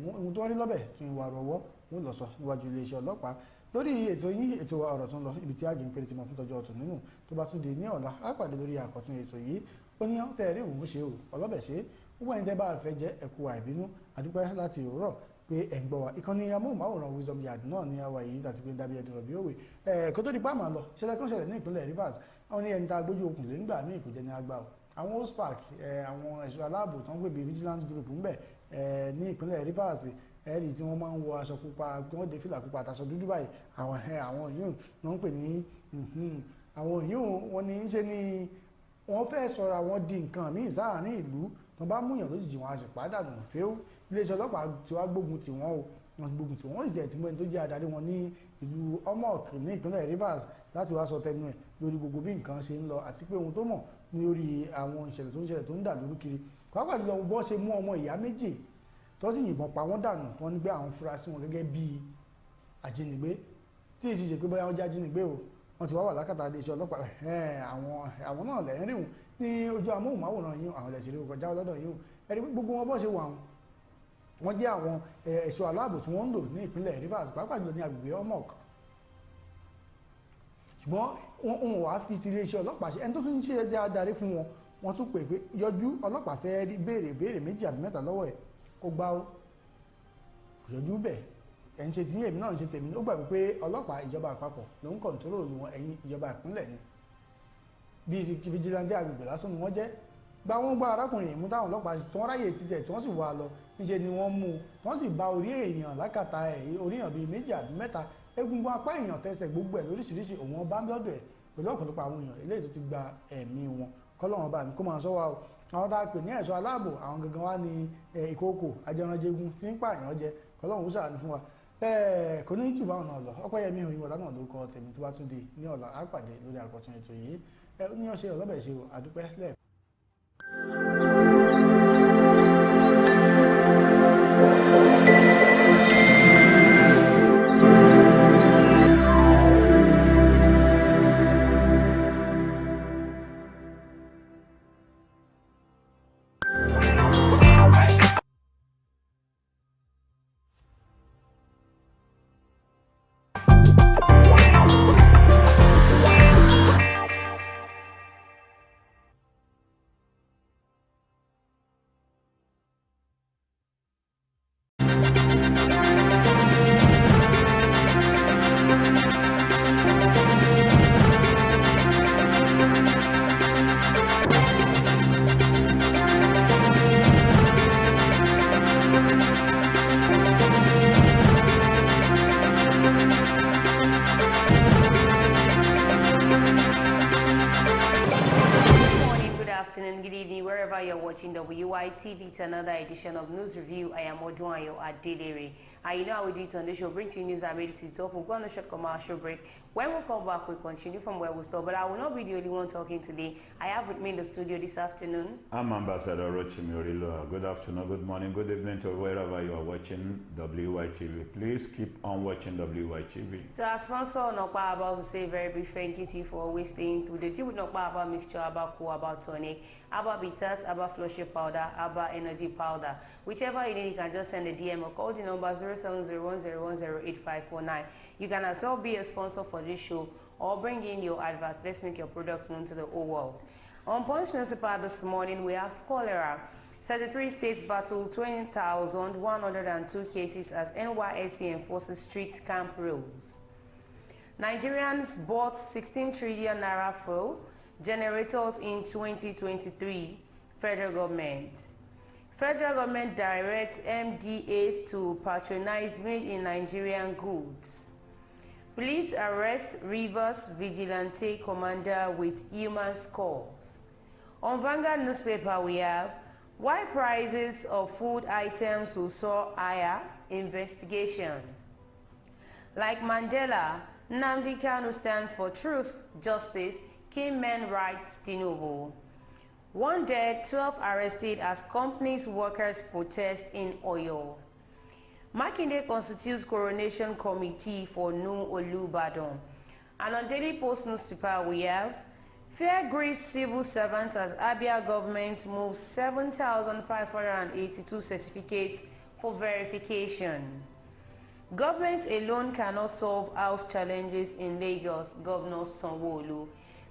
ohun tó rí lọ́bẹ̀ tún ìwà rọwọ́ wọn lọ sọ níwájú iléeṣẹ́ ọlọ́pàá lórí ètò yín ètò ọ̀rọ̀ tó ń lọ ibi tí àgbè ń pèrè tí mo fún tọ́jú ọ̀tún nínú tó bá tún di ní ọ̀la á pàdé lórí àkọ́tún ètò yìí ó ní tẹ̀rí òun bó ṣe o ọlọ́bẹ̀ ṣe gbogbo ẹni tẹ́ bá fẹ́ jẹ́ ẹ̀kú àìbínú àdúpẹ́ láti òwúrọ̀ pé ẹ̀ ń gbọ́ wa ìkànnì amóhùnmáwòrán Wisdom Yard náà ní àwa yìí láti gbé dábìí ẹ̀dùn rọ̀bì òwe kó tó di pàmò lọ ṣẹlẹ̀ kan ṣẹlẹ̀ ní ìpínlẹ̀ Rivers àwọn ní ẹni tá a gbójú okùn lé nígbà míì kò jẹ́ ní agbá o àwọn ospark àwọn ẹ̀ṣọ́ aláàbò tó ń gbé bíi vigilance group ń bẹ̀ ní ìpínlẹ̀ Rivers ẹ̀rí tí wọ́n máa ń wọ aṣọ pupa tí wọ́n dé fìlà pupa àtàṣọ dúdú báyìí àwọn yìí ni wọ́n ń pè ní àwọn yìí wọ́n ní í ṣe ni wọ́n fẹ́ sọ̀rọ̀ àwọn di nǹkan míì sáàárín ìlú tó bá múyàn lójijì wọn a sì pàdánù fẹ́ẹ́ iléeṣẹ́ ọlọ́pàá tí wọ́n gbógun tì wọ́n o wọ́n gbógun tì wọ́n sì jẹ́ ìtìmọ́ ẹni tó jẹ́ adarí wọn ní ìlú Omok ní ìpínlẹ̀ Rivers láti wá sọ tẹnu ẹ̀ lórí gbogbo bí nǹkan ṣe ń lọ àti pé ohun tó mọ̀ ní orí àwọn ìṣẹ̀lẹ̀ tó ń ṣẹlẹ̀ tó ń dà lóru kiri pàápàá jùlọ bọ́ ṣe mú ọmọ ìyá méjì tó sì yìnbọn pa wọ́n dànù tó ní gbé àwọn furasí wọn gẹ́gẹ́ bí ajínigbé tí èsì ṣe pé bóyá wọ́n jẹ́ ajínigbé o wọ́n ti wá wà lákàtà iléeṣẹ́ ọlọ́pàá àwọn náà lẹ́yìn rí wọn ní ojú amóhùnmáwòrán yìí àwọn ẹ̀sìn rí kọjá lọ́dọ̀ yìí ẹ̀rí gbogbo wọn bọ́ ṣe wà wọ́n jẹ́ àwọn ẹ̀ṣọ́ aláàbò tí wọ́n ń lò ní ìpínlẹ̀ Rivers pàápàá jùlọ ní agbègbè Omok ṣùgbọ́n wọn wàá fi ti iléeṣẹ́ ọlọ́pàá ṣe ẹni tó tún ń ṣe ẹjẹ́ adarí fún wọn wọ́n tún pè pé yọjú ọlọ́pàá fẹ́ rí béèrè méjì àbí mẹ́ta lọ́wọ́ ẹ̀ kó gbá ó yọjú bẹ̀ ẹ̀ ń ṣe tí èmi náà ń ṣe tèmi ó gbà pé ọlọ́pàá ìjọba àpapọ̀ ló ń kọ̀ǹtóròlù wọn ẹ̀yìn ìjọba ìpínlẹ̀ ni bí vigilante agbègbè lásán ni wọ́n jẹ́ gba wọn gba arákùnrin yìí mú táwọn ọlọ́pàá tí wọ́n ráyè títẹ̀ tí wọ́n sì wá lọ níṣẹ́ ni wọ́n mú wọ́n sì bá orí èèyàn lákàtà ẹ̀ orí èèyàn bíi méjì àbí mẹ́ta egungun apá èèyàn tẹsẹ̀ gbogbo ẹ̀ lóríṣiríṣi òun bá ń lọ́dọ̀ ẹ̀ pẹ̀lú ọ̀pọ̀lọpọ̀ àwọn èèyàn eléyìí tó ti gba ẹ̀mí wọn kọ́lọ́wọ́n bá mi kó máa sọ wa o àwọn tá a pè ní ẹ̀ṣọ́ aláàbò àwọn gangan wá ní ìkókò ajẹranjẹgun tí ń pààyàn jẹ kọ́lọ́wọ́n ó ṣàánú fún wa kò ní jù báwọn náà lọ Ọpẹ́yẹmí Òyìnbọ̀lá náà ló kọ tèmi tó bá tún di ní ọ̀la á pàdé lórí àkọ́tún ètò yìí ní ọ̀ṣẹ́ ọlọ́bẹ̀ ṣe o àdúpẹ́ lẹ́ẹ̀kan. Watching WYTv to another edition of News Review. I am Odunayo Adelere. And you know how we do it on the show. Bring to you news that made it to the top. We'll go on a short commercial break. When we come back, we'll continue from where we stop. But I will not be the only one talking today. I have with me in the studio this afternoon. I'm Ambassador Rochimi Orilo. Good afternoon, good morning, good evening to wherever you are watching WYTv. Please keep on watching WYTv. So our sponsor, Nokpa About, to say a very brief thank you to you for always staying through the deal with Nokpa About mixture, about cool, about tonic, about bitters, about flushy powder, about energy powder. Whichever you need, you can just send a DM or call the number 0701010859. You can as well be a sponsor for this show or bring in your advert. Let's make your products known to the whole world. On Punch Newspaper this morning, we have cholera. 33 states battle 20,102 cases as NYSC enforces strict camp rules. Nigerians bought 16 trillion naira fuel generators in 2023. Federal government. Federal government directs MDAs to patronize made in Nigerian goods. Police arrest Rivers vigilante commander with human scores. On Vanguard newspaper we have why prices of food items will soar higher, investigation. Like Mandela, Nnamdi Kanu stands for truth, justice, King Men Rights Tinubu. 1 dead, 12 arrested as companies workers protest in Oyo. Makinde constitutes coronation committee for New Olubadan. And on Daily Post newspaper we have fear grief civil servants as Abia government moves 7,582 certificates for verification. Government alone cannot solve house challenges in Lagos, Governor Sanwo-Olu.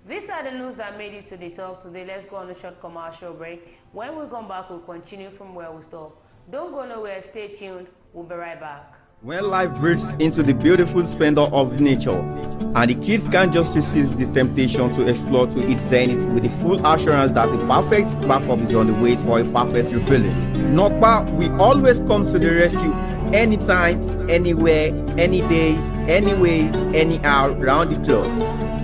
These are the news that made it to the talk today. Let's go on a short commercial break. When we come back, we'll continue from where we stop. Don't go nowhere, stay tuned. We'll be right back. When life breaks into the beautiful splendor of nature, and the kids can't just resist the temptation to explore to its zenith with the full assurance that the perfect backup is on the way for a perfect refilling. Nokpa, we always come to the rescue anytime, anywhere, any day, anyway, anyhow, round the clock.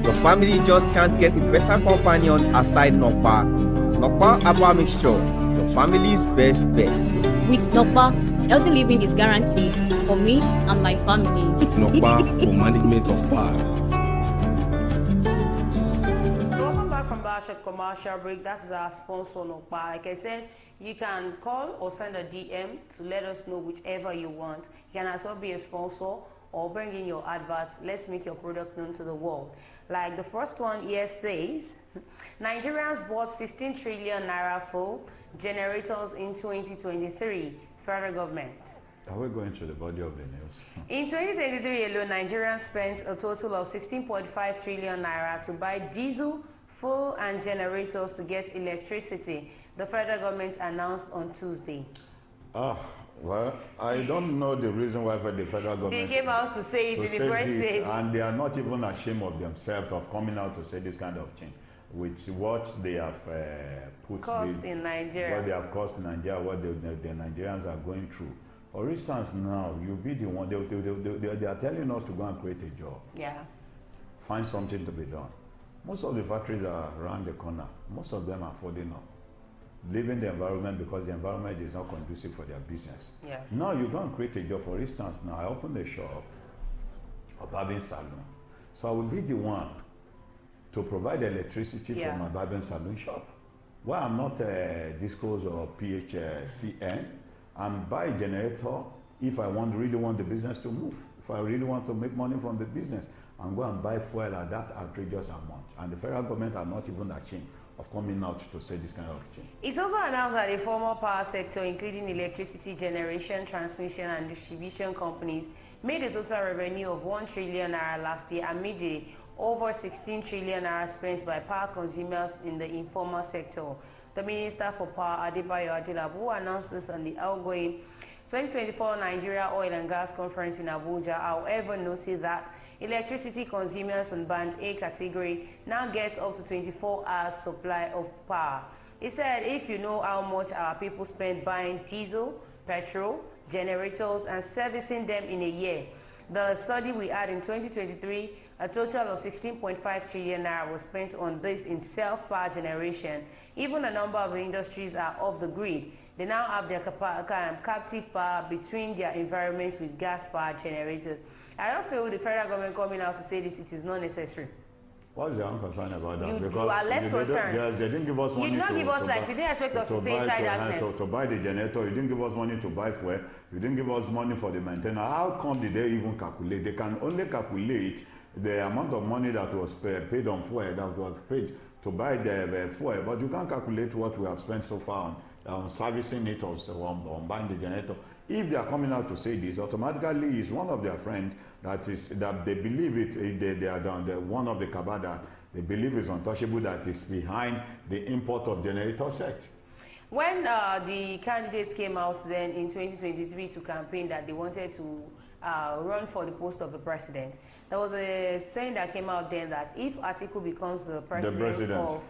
Your family just can't get a better companion aside Nokpa. Nokpa Herbal Mixture, your family's best bet. With Nokpa, healthy living is guaranteed for me and my family. Nokpa for management of power. Welcome back from that short commercial break. That is our sponsor, Nokpa. Like I said, you can call or send a DM to let us know whichever you want. You can as well be a sponsor or bring in your adverts. Let's make your product known to the world. Like the first one here says, Nigerians bought 16 trillion naira full generators in 2023. Federal government. Are we going to the body of the news? In 2023 alone, Nigerians spent a total of 16.5 trillion naira to buy diesel, fuel, and generators to get electricity, the federal government announced on Tuesday. Well, I don't know the reason why the federal government... They came out to say it in the first place. And they are not even ashamed of themselves of coming out to say this kind of thing. With what they have cost in Nigeria. What they have cost in Nigeria, what the Nigerians are going through. For instance, now, you'll be the one, they are telling us to go and create a job. Yeah. Find something to be done. Most of the factories are around the corner. Most of them are folding up. Leaving the environment because the environment is not conducive for their business. Yeah. Now you go and create a job. For instance, now I opened a shop, a barbering salon. So I will be the one to provide electricity for my barbering salon shop. Why I'm not Discos or PHCN, and buy a generator if I really want the business to move. If I really want to make money from the business, and go and buy fuel at that outrageous amount. And the federal government are not even ashamed of coming out to say this kind of thing. It's also announced that the former power sector, including electricity generation, transmission, and distribution companies, made a total revenue of 1 trillion naira last year amid the over 16 trillion naira spent by power consumers in the informal sector. The Minister for Power, Adebayo Adelabu, announced this on the outgoing 2024 Nigeria Oil and Gas Conference in Abuja. However, noted that electricity consumers in Band A category now get up to 24 hours supply of power. He said, if you know how much our people spend buying diesel, petrol, generators, and servicing them in a year, the study we had in 2023, a total of 16.5 trillion naira was spent on this in self-power generation. Even a number of the industries are off the grid. They now have their captive power between their environments with gas-powered generators. I just feel with the federal government coming out to say this, it is not necessary. What's your own concern about that? Because you are less concerned. They didn't give us money. You did not give us lights. You didn't expect us to stay inside darkness. To buy the generator, you didn't give us money to buy fuel. You didn't give us money for the maintenance. How come did they even calculate? They can only calculate the amount of money that was paid on fuel, that was paid to buy the fuel, but you can't calculate what we have spent so far on servicing it or on buying the generator. If they are coming out to say this, automatically is one of their friends that they believe they are one of the cabal that they believe is untouchable, that is behind the import of generator set. When the candidates came out then in 2023 to campaign that they wanted to run for the post of the president, there was a saying that came out then that if Atiku becomes the president of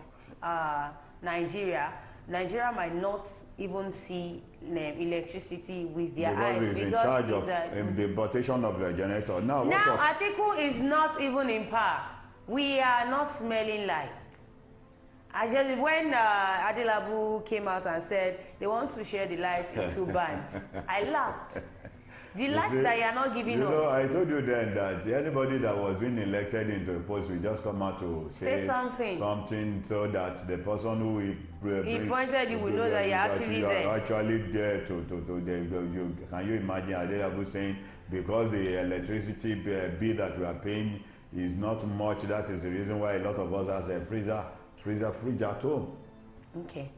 Nigeria, Nigeria might not even see electricity with their eyes. Because he's in charge of the importation of the generator. Now Atiku is not even in power. We are not smelling light. When Adelabu came out and said they want to share the light in 2 bands, I laughed. The light that you are not giving us. I told you then that anybody that was being elected into a post will just come out to say something so that the person who he pointed you will know that you're actually there. Are actually there can you imagine Adelabu saying because the electricity bill that we are paying is not much, that is the reason why a lot of us has a fridge at home. Okay.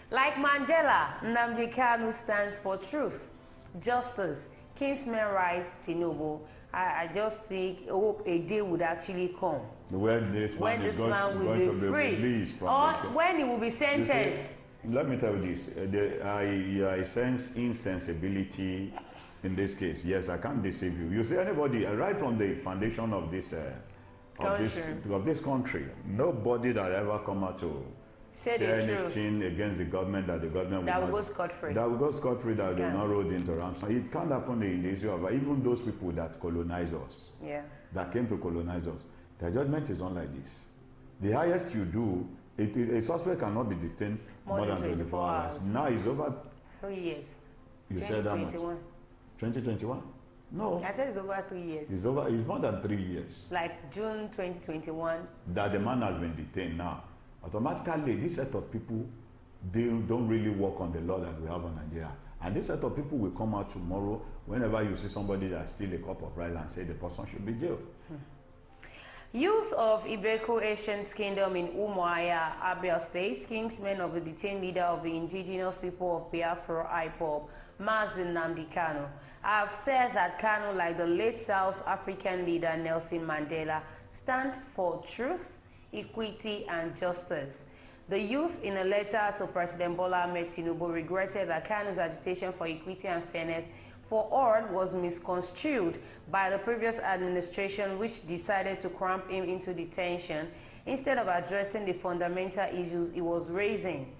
Like Mandela, Nnamdi Kanu stands for truth, justice, Kingsman Rise Tinubu. I just think hope a day would actually come when this man is going to be free, released from or when he will be sentenced. Let me tell you this: I sense insensibility in this case. Yes, I can't deceive you. You see, anybody right from the foundation of this country, nobody that ever come out to say anything against the government that the government will go scot-free. That will go scot-free, that will not roll into ransom. It can't happen in the issue of even those people that colonize us, that came to colonize us. Their judgment is not like this. The highest you do, a suspect cannot be detained more than 24 hours. Now it's over 3 years. You said that much? 2021? No. I said it's over 3 years. It's more than 3 years. Like June 2021. That the man has been detained now. Automatically, this set of people, they don't really work on the law that we have in Nigeria. And this set of people will come out tomorrow whenever you see somebody that steal a cup of rice and say the person should be jailed. Youth of Ibeko Ancient Kingdom in Umuahia, Abia State, kingsmen of the detained leader of the indigenous people of Biafra, IPOB, Mazi Nnamdi Kanu, have said that Kanu, like the late South African leader Nelson Mandela, stands for truth, equity, and justice. The youth, in a letter to President Bola Ahmed Tinubu, regretted that Kanu's agitation for equity and fairness for all was misconstrued by the previous administration, which decided to cramp him into detention instead of addressing the fundamental issues he was raising.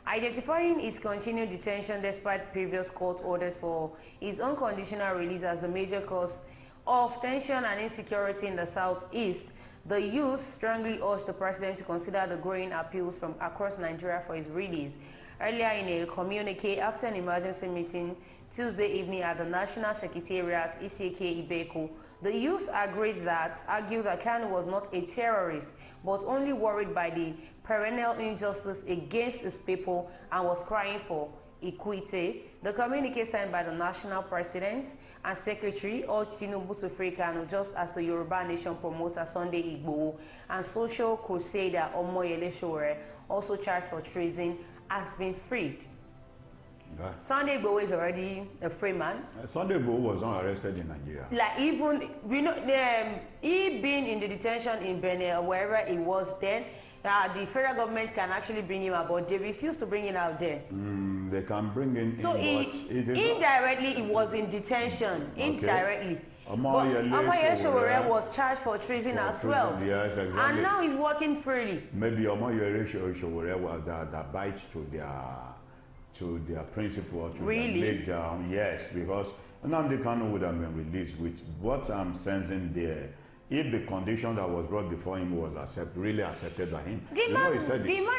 Identifying his continued detention despite previous court orders for his unconditional release as the major cause of tension and insecurity in the southeast, the youth strongly urged the president to consider the growing appeals from across Nigeria for his release. Earlier in a communique after an emergency meeting Tuesday evening at the National Secretariat, Iseke Ibeko, the youth argued that Kanu was not a terrorist, but only worried by the perennial injustice against his people and was crying for equity. The communique signed by the national president and secretary urged Tinubu to free Kanu, just as the Yoruba Nation promoter Sunday Igboho and social crusader Omoyele Sowore, also charged for treason, has been freed. Sunday Igboho is already a free man. Sunday Igboho was not arrested in Nigeria. Like even he being in the detention in Benin or wherever he was then, the federal government can actually bring him out, but they refuse to bring him out there. They can bring him so indirectly he was in detention. Okay. Indirectly. Omoyele Sowore was charged for treason as well. Yes, exactly. And now he's working freely. Maybe Omoyele Sowore was that bites to their principle, to really? their laid yes, because Nnamdi Kanu would have been released with what I'm sensing there. If the condition that was brought before him was really accepted by him, the man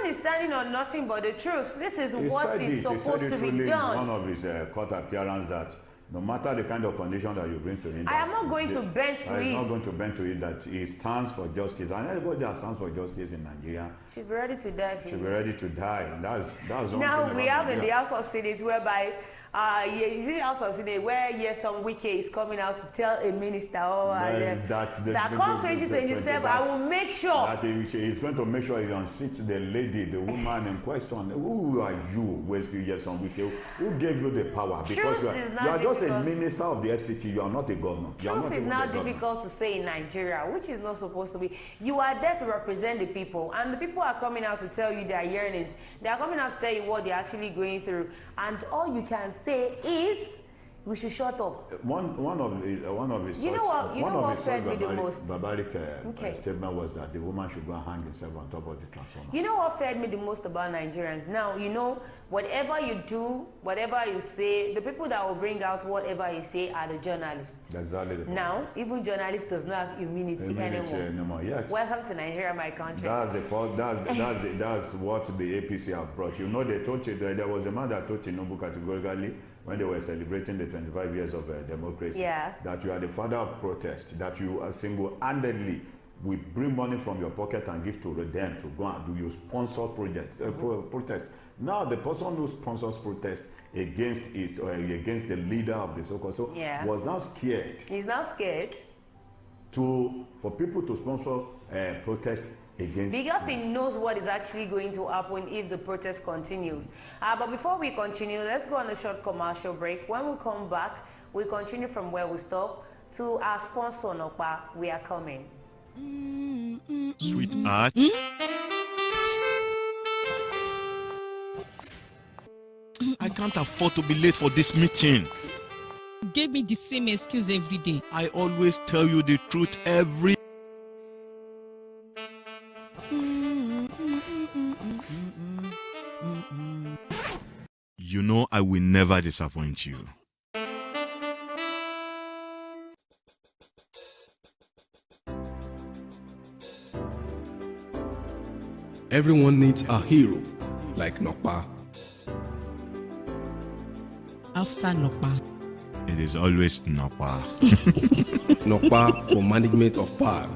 is standing on nothing but the truth. This is what is supposed to be done. One of his court appearance that no matter the kind of condition that you bring to him, I am not going to bend to it. I'm not going to bend to it. That he stands for justice, and anybody that stands for justice in Nigeria should be ready to die. Should be ready to die. That's now we have in the House of Senate whereby. Is it House of Senate where some Wike is coming out to tell a minister that come 2027 I will make sure that he's going to make sure he unseats the lady, the woman in question. Who are you, Yesom Wike? Who gave you the power? Because you are just a minister of the FCT. You are not a governor. Truth is now difficult to say in Nigeria, which is not supposed to be. You are there to represent the people, and the people are coming out to tell you their yearnings. They are coming out to tell you what they're actually going through, and all you can say is we should shut up. One of his barbaric statement was that the woman should go and hang herself on top of the transformer. You know what fed me the most about Nigerians? Now, you know, whatever you do, whatever you say, the people that will bring out whatever you say are the journalists. Exactly. Now, even journalists does not have immunity anymore. Yes. Welcome to Nigeria, my country. That's the fault. That's what the APC have brought. You know, they told you, there was a man that told Tinubu categorically when they were celebrating the 25 years of democracy, that you are the father of protest, that you are single-handedly will bring money from your pocket and give to them to go and do your sponsor protest. Now the person who sponsors protest against it against the leader of the so-called was now scared. He's now scared for people to sponsor protest against because he knows what is actually going to happen if the protest continues. But before we continue, let's go on a short commercial break. When we come back, We continue from where we stop to our sponsor, Nokpa. We are coming. Sweetheart. I can't afford to be late for this meeting. Give me the same excuse every day. I always tell you the truth every. You know I will never disappoint you. Everyone needs a hero like Nokpa. After Nokpa. It is always Napa. Nokpa for management of power.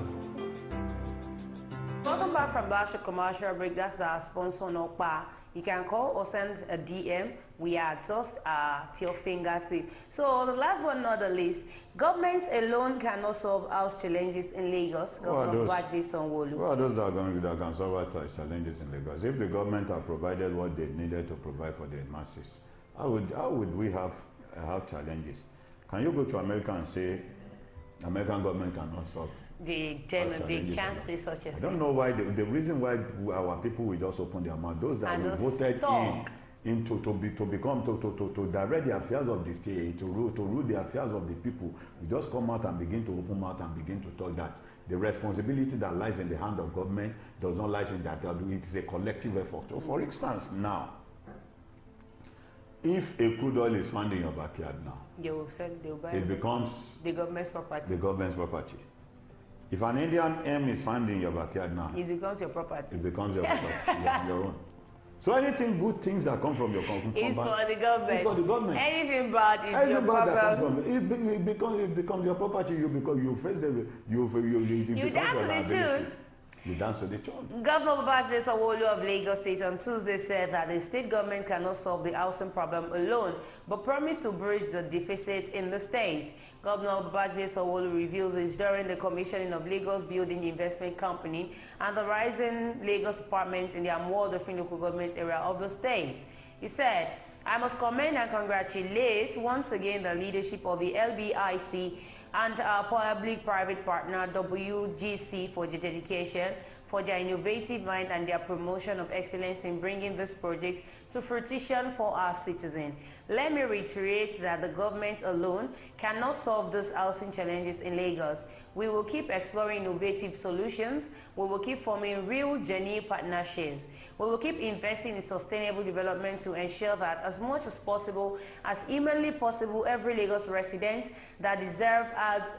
Welcome back from the commercial break. That's our sponsor, Nokpa. You can call or send a DM. We are just at your fingertip. So the last but not the least, government alone cannot solve house challenges in Lagos. Governor Babajide Sanwo-Olu. Who are those that are going to be that can solve house challenges in Lagos? If the government have provided what they needed to provide for the masses, how would we have challenges? Can you go to America and say American government cannot solve? They can't say such a thing. I don't know why. The reason why our people will just open their mouth, those that we voted to direct the affairs of the state, to rule the affairs of the people, we just come out and begin to open mouth and begin to talk that the responsibility that lies in the hand of government does not lie in that. It is a collective effort. So for instance, now, if a crude oil is found in your backyard now, it becomes the government's property. The government's property. If an Indian M is found in your backyard now, it becomes your property. It becomes your property, your own. So anything good things that come from your company, it's for the government. It's for the government. Anything bad is your property. It becomes your property. You face it. You dance to the tune. You dance to the tune. Governor Babajide Sanwo-Olu of Lagos State on Tuesday said that the state government cannot solve the housing problem alone, but promised to bridge the deficit in the state. Governor Babajide Sanwo-Olu revealed this during the commissioning of Lagos Building Investment Company and the Rising Lagos Apartment in the Amuwo-Odofin local government area of the state. He said, "I must commend and congratulate once again the leadership of the LBIC and our public-private partner WGC for their dedication, for their innovative mind and their promotion of excellence in bringing this project to fruition for our citizens. Let me reiterate that the government alone cannot solve these housing challenges in Lagos. We will keep exploring innovative solutions. We will keep forming real, genuine partnerships. We will keep investing in sustainable development to ensure that as much as possible, as humanly possible, every Lagos resident that deserves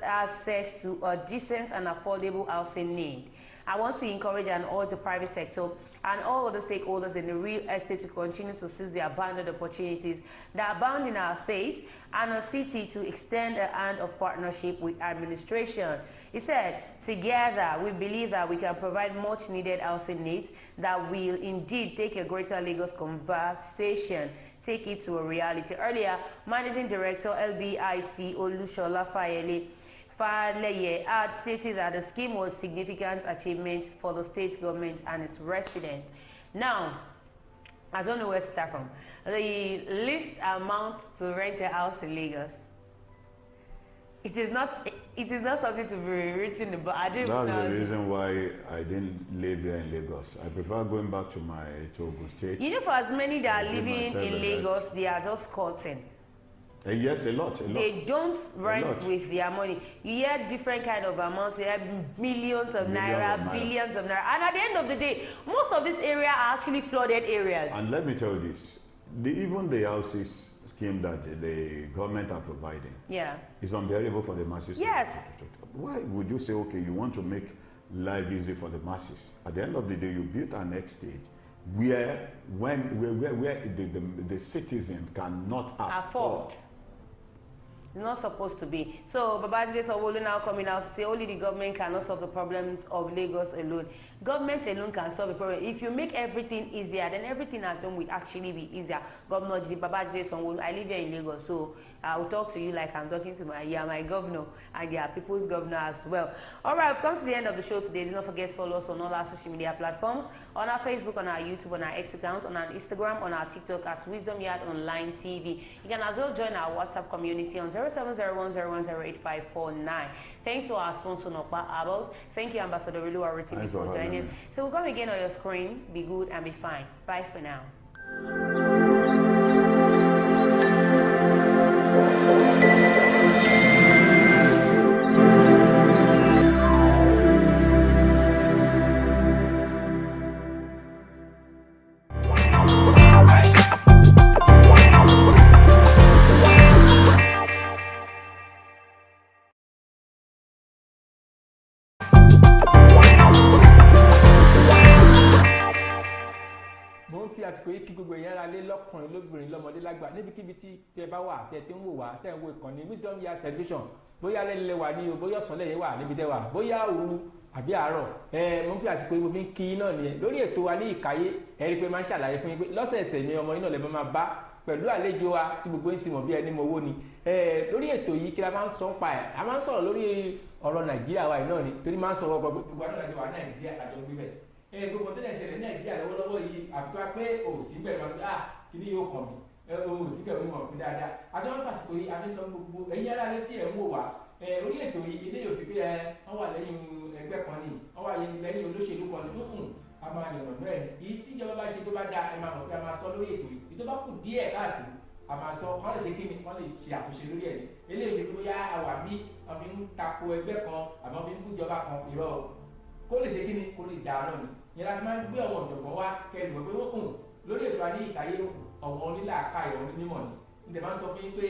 access to a decent and affordable housing need. I want to encourage and urge the private sector and all other stakeholders in the real estate to continue to seize the abundant opportunities that abound in our state and our city to extend a hand of partnership with administration." He said, "Together, we believe that we can provide much needed housing needs that will indeed take a greater Lagos conversation, take it to a reality." Earlier, Managing Director LBIC Olushola Faleye had stated that the scheme was a significant achievement for the state government and its residents. Now, I don't know where to start from. The least amount to rent a house in Lagos. It is not something to be written about. I didn't know. That's the reason why I didn't live here in Lagos. I prefer going back to my Ogun State. You know, for as many that are living in Lagos, they are just courting. Yes, a lot. They don't rent with their money. You hear different kind of amounts. You have millions of naira, billions of naira. And at the end of the day, most of this area are actually flooded areas. And let me tell you this. Even the houses scheme that the government are providing is unbearable for the masses. Yes. Why would you say, okay, you want to make life easy for the masses? At the end of the day, you built an estate where the citizen cannot afford. It's not supposed to be. So Babajide Sanwo-Olu now coming out to say only the government cannot solve the problems of Lagos alone. Government alone can solve the problem. If you make everything easier, then everything at home will actually be easier. Governor Babajide Sanwo-Olu, I live here in Lagos, so I will talk to you like I'm talking to my governor, and they are people's governor as well. All right, we've come to the end of the show today. Do not forget to follow us on all our social media platforms, on our Facebook, on our YouTube, on our X account, on our Instagram, on our TikTok at Wisdom Yard Online TV. You can as well join our WhatsApp community on 0 0701010859. Thanks to our sponsor, Nopa Abels. Thank you, Ambassador Oluwa Rotimi, for joining. So we'll come again on your screen. Be good and be fine. Bye for now. àsìkò yìí kí gbogbo èèyàn ra lé lọ́kùnrin lóbìnrin lọ́mọdé lágbà níbikíbi tí tẹ bá wà tẹ ti ń wò wá tẹ ń wo ìkànnì Wisdom Yard television bóyá lẹ́lẹ́ wà ní o bóyá ọ̀sán lẹ́yìn wà níbi tẹ wà bóyá òru àbí àárọ̀ mo fi àsìkò yìí mo fi ń kí náà nìyẹn lórí ètò wa ní ìkáyé ẹ rí pé máa ń ṣàlàyé fún yín pé lọ́sẹ̀ẹ̀sẹ̀ ni ọmọ yín náà lè máa bá pẹ̀lú àlejò wa tí gbogbo yín ti mọ̀ bí ẹni mọ owó ni lórí ètò yìí kí la máa ń sọ ń pa ẹ̀ a máa ń sọ̀rọ̀ lórí ọ̀rọ̀ Nàìjíríà wa yìí náà ni torí máa ń sọ̀rọ̀ gbogbo àdúrà wa Nàìjíríà àjọ gbé bẹ́ẹ̀ gbogbo tó dẹ̀ ṣẹlẹ̀ ní Nàìjíríà lọ́wọ́lọ́wọ́ yìí àfikún pé òsì bẹ̀rẹ̀ máa fi kí ni yóò kàn mí òsì bẹ̀rẹ̀ mi mọ̀ pé dáadáa àjọ wọn pàṣípò yìí àfi sọ gbogbo ẹ̀yin ará létí ẹ̀ ń wò wá orí ètò yìí ilé yóò sì pé wọ́n wà lẹ́yìn ẹgbẹ́ kan ní wọ́n wà lẹ́yìn olóṣèlú kan ní a máa yọ̀nà náà ẹ̀ èyí tí ìjọba bá ṣe tó bá dáa ẹ máa mọ̀ pé a máa sọ lórí ètò yìí ìjọba kù díẹ̀ káàkiri a máa sọ wọ́n lè ṣe kí ni wọ́n lè ṣe àkóso lórí ẹ̀ eléyìí tó yá àwà bí wọ́n fi ń tako ẹgbẹ́ kan àbọ̀ fi ń kú ìjọba kan irọ́ kó lè ṣe kí ni kó lè dáa náà ni yẹn láti máa ń gbé ọ̀wọ̀n ọ̀jọ̀gbọ́n wá kẹlùmọ̀ pé wọ́n kùn lórí ètò àní ìkàyé ọ̀wọ̀n onílà ká ìwọ̀n onímọ̀ ni níta máa ń sọ fún yín pé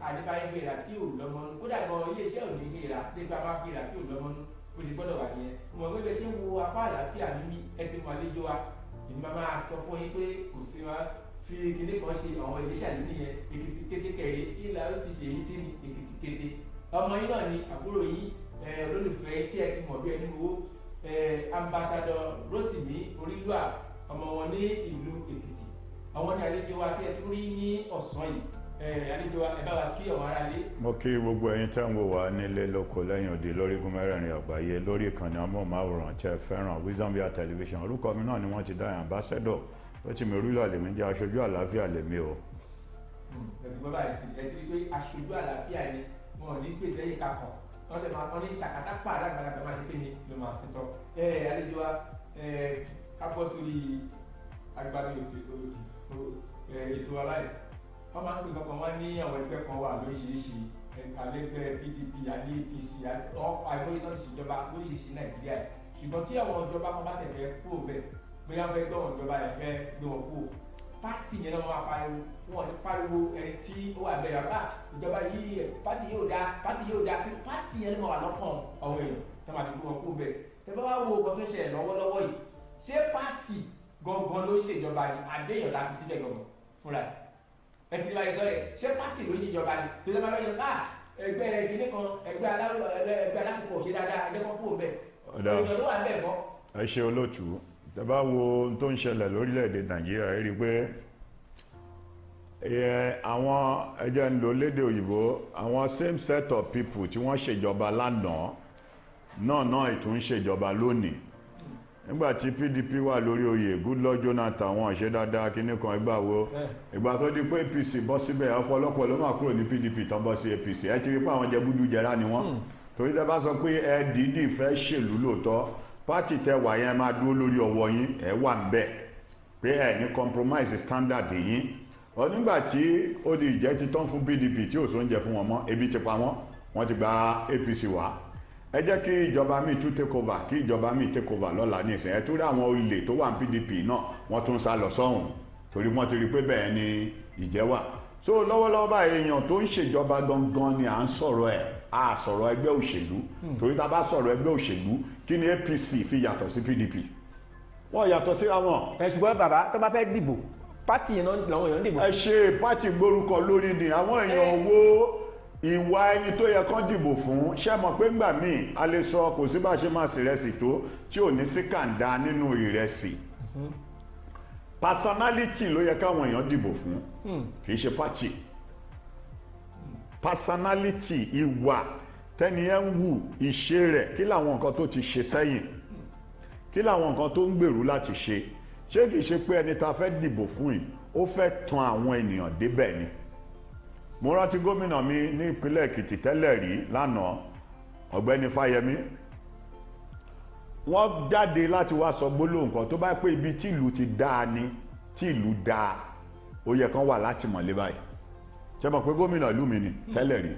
àdébáyé gbéra tí ò lọ́mọ nú kódà gan iléeṣẹ́ ò ní gbéra nígbà máa gbéra tí ò lọ́mọ nú ó ti gbọ́dọ̀ wà nìyẹn mọ̀ pé bẹ́ẹ̀ ṣe ń wo apá àlàáfíà mímí ẹ ti mọ àlejò wa èmi máa sọ fún yín pé kò sí wa fi kíní kan ṣe àwọn ìléṣà lónìí yẹn Èkìtì kété kẹrẹ kí la ó ti ṣe yín sí ní Èkìtì kété ọmọ yín náà ni àbúrò yín olólùfẹ́ tí ẹ ti mọ̀ bí ẹni wo Ambassador Rotimi Orílùwà ọmọ wọn ní ìlú Èkìtì àwọn ní àlejò wa tí ẹ tún rí ní ọ̀sán yìí àlejò wa ẹ bá wa kí ọ̀wọ́n ara lé. mo kí gbogbo ẹ̀yin tẹ́ ń wò wá nílé lóko lẹ́yìn òde lórígun mẹ́rẹ̀ẹ̀rin àgbáyé lórí ìkànnì amóhùnmáwòrán tí ẹ fẹ́ràn Wisdom Yard television orúkọ mi náà ni wọ́n ti dá yàn Ambassador Rotimi Orílùwà lèmi jẹ́ aṣojú àlàáfíà lèmi o. ẹ ti gbọ́ báyìí sí ẹ ti rí pé aṣojú àlàáfíà ni wọn ò ní gbèsè ẹ̀yìn kakọ̀ wọ́n lè máa ní ṣàkátà pàdé àgbàlagbà máa ṣe pé ní ló máa ṣe tọ́ àlejò wa kápọ́ sórí agbábí ètò aláì wọ́n máa ń pè kankan wọ́n ní àwọn ẹgbẹ́ kan wà lóríṣiríṣi alẹ́gbẹ́ PDP àní APC àìmọye tó ti ṣèjọba lóríṣiríṣi Nàìjíríà ṣùgbọ́n tí àwọn ìjọba kan bá tẹ̀lé kúrò bẹ́ẹ̀ bóyá wọ́n fẹ́ gbọ́ wọn ìjọba yẹn fẹ́ gbé wọn kúrò pátì yẹn náà wọ́n pariwo wọn ti pariwo ẹni tí ó wà bẹ́ẹ̀ yàrá ìjọba yìí pátì yóò dá pátì yẹn ló wà lọ́kàn àwọn èèyàn tó máa ti gbé wọn kúrò bẹ́ẹ̀ tẹ́ bá wá wo ọkọ̀ tó ń ṣẹlẹ̀ lọ́wọ́lọ́wọ́ yìí ṣé pátì gangan ló ń ṣèjọba ni àdéhùn láti síbẹ̀ gangan fúnra ẹ ti láyé sọ́yẹ̀ ṣé pátì ló ń ṣèjọba ni tó lè máa bá yẹn ẹgbẹ́ kìnnì kan ẹgbẹ́ alákòókò ṣe dáadáa ẹgbẹ́ kan kúrò bẹ́ẹ̀ èèyàn ló wà bẹ́ẹ̀ bọ́. ẹ ṣe olóòtú tẹ́ bá wo ohun tó ń ṣẹlẹ̀ lórílẹ̀‐èdè Nàìjíríà ẹ rí i pé àwọn ẹjẹ́ ń lò lédè òyìnbó àwọn same set of people tí wọ́n ṣèjọba lánàá náà ìtún ṣèjọba lónìí nígbàtí PDP wà lórí oyè Goodluck Jonathan wọn ṣe dáadáa kíní kan ẹgbà wo ìgbà tó di pé APC bọ́ síbẹ̀ ọ̀pọ̀lọpọ̀ ló máa kúrò ní PDP tán bọ́ sí APC ẹ ti rí pé àwọn jẹgúdú jẹrá ni wọ́n torí tẹ́ bá sọ pé ẹ dìídì fẹ́ ṣèlú lóòótọ́ pátì tẹ wà yẹn máa dúró lórí ọwọ́ yín ẹ wà ń bẹ̀ pé ẹ ní compromise standard yín ọ nígbàtí ó di ìjẹ́ ti tán fún PDP tí ò sóúnjẹ fún wọn mọ́ ebi ti pa wọ́n ti gba APC wá ẹ jẹ́ kí ìjọba míì tún take over kí ìjọba míì take over lọ́la ní ìsìn ẹ tún rí àwọn olè tó wà ní PDP náà wọ́n tún sá lọ sọ́hùn torí wọ́n ti rí pé bẹ́ẹ̀ ni ìjẹ́ wà so lọ́wọ́lọ́wọ́ báyìí èèyàn tó ń ṣèjọba gangan ni à ń sọ̀rọ̀ ẹ̀ a sọ̀rọ̀ ẹgbẹ́ òṣèlú torí tá a bá sọ̀rọ̀ ẹgbẹ́ òṣèlú kí ni APC fi yàtọ̀ sí PDP wọ́n yàtọ̀ síra wọn. ẹ ṣùgbọ́n bàbá tó bá fẹ́ dìbò pátì yẹn náà làwọn èèyàn dìbò. ẹ ṣe pátì gbórúkọ lórí ni àwọn èèyàn wo ìwà ẹni tó yẹ kán dìbò fún ṣé mọ̀ pé ńgbà míì a lè sọ kò sí bá ṣe máa ṣèrẹsì tó tí ò ní sí kàńdá nínú ìrẹsì personality ló yẹ káwọn èèyàn dìbò fún kì í ṣe party personality ìwà tẹ́ni ẹ̀ ń wù ìṣe rẹ̀ kí làwọn nǹkan tó ti ṣe sẹ́yìn kí làwọn nǹkan tó ń gbèrú láti ṣe ṣé kìí ṣe pé ẹni tá a fẹ́ dìbò fún yìí ó fẹ́ tan àwọn ènìyàn débẹ̀ ni mo rántí gómìnà mi ní ìpínlẹ̀ Èkìtì tẹ́lẹ̀ rí lánàá ọ̀gbẹ́ni Fáyẹmí wọ́n jáde láti wá sọ gbólóhùn kan tó bá pé ibi tí ìlú ti dáa ni tí ìlú dáa ó yẹ kán wà láti mọ̀lé báyìí ṣe mọ̀ pé gómìnà ìlú mi ni tẹ́lẹ̀ rí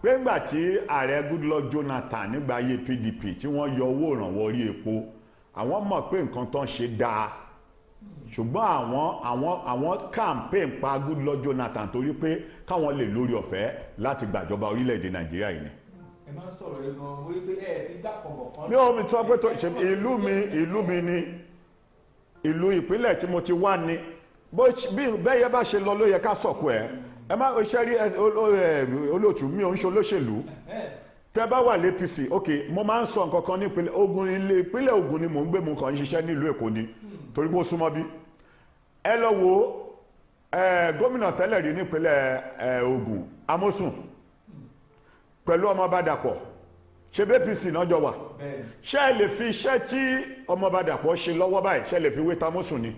pé ńgbà tí ààrẹ Goodluck Jonathan nígbà ayé PDP tí wọ́n yọ owó ìrànwọ́ orí epo àwọn mọ̀ pé nǹkan tán ṣe dáa ṣùgbọ́n àwọn campaign pa Goodluck Jonathan torí pé káwọn lè lórí ọ̀fẹ́ láti gbàjọba orílẹ̀-èdè Nàìjíríà yìí ni. ẹ máa ń sọ̀rọ̀ yìí gan-an mo rí pé ẹ fi gbà kọ̀ọ̀kan kan. mi ò mi sọ pé ìlú mi ni ìlú ìpínlẹ̀ tí mo ti wá ni bí bẹ́ẹ̀ bá ṣe lọ ló yẹ ká sọ̀kù ẹ̀ ẹ má ṣe rí olóòtú mi ò ń ṣe olóṣèlú tẹ bá wà l'APC ok mo máa ń sọ nǹkan kan ní ìpínlẹ̀ Ògùn ni mò ń gbé mu kàn ń ṣiṣẹ́ nílùú Èkó ni torí pé ó súnmọ́ bí ẹ lọ wo gómìnà tẹ́lẹ̀ rí nípínlẹ̀ Ògùn Amosun pẹ̀lú Ọmọọba Dàpọ̀ ṣe bí APC náà jọ wà ṣé ẹ lè fi iṣẹ́ tí Ọmọọba Dàpọ̀ ṣe lọ́wọ́ báyìí ṣé ẹ lè fi wé Amosun ni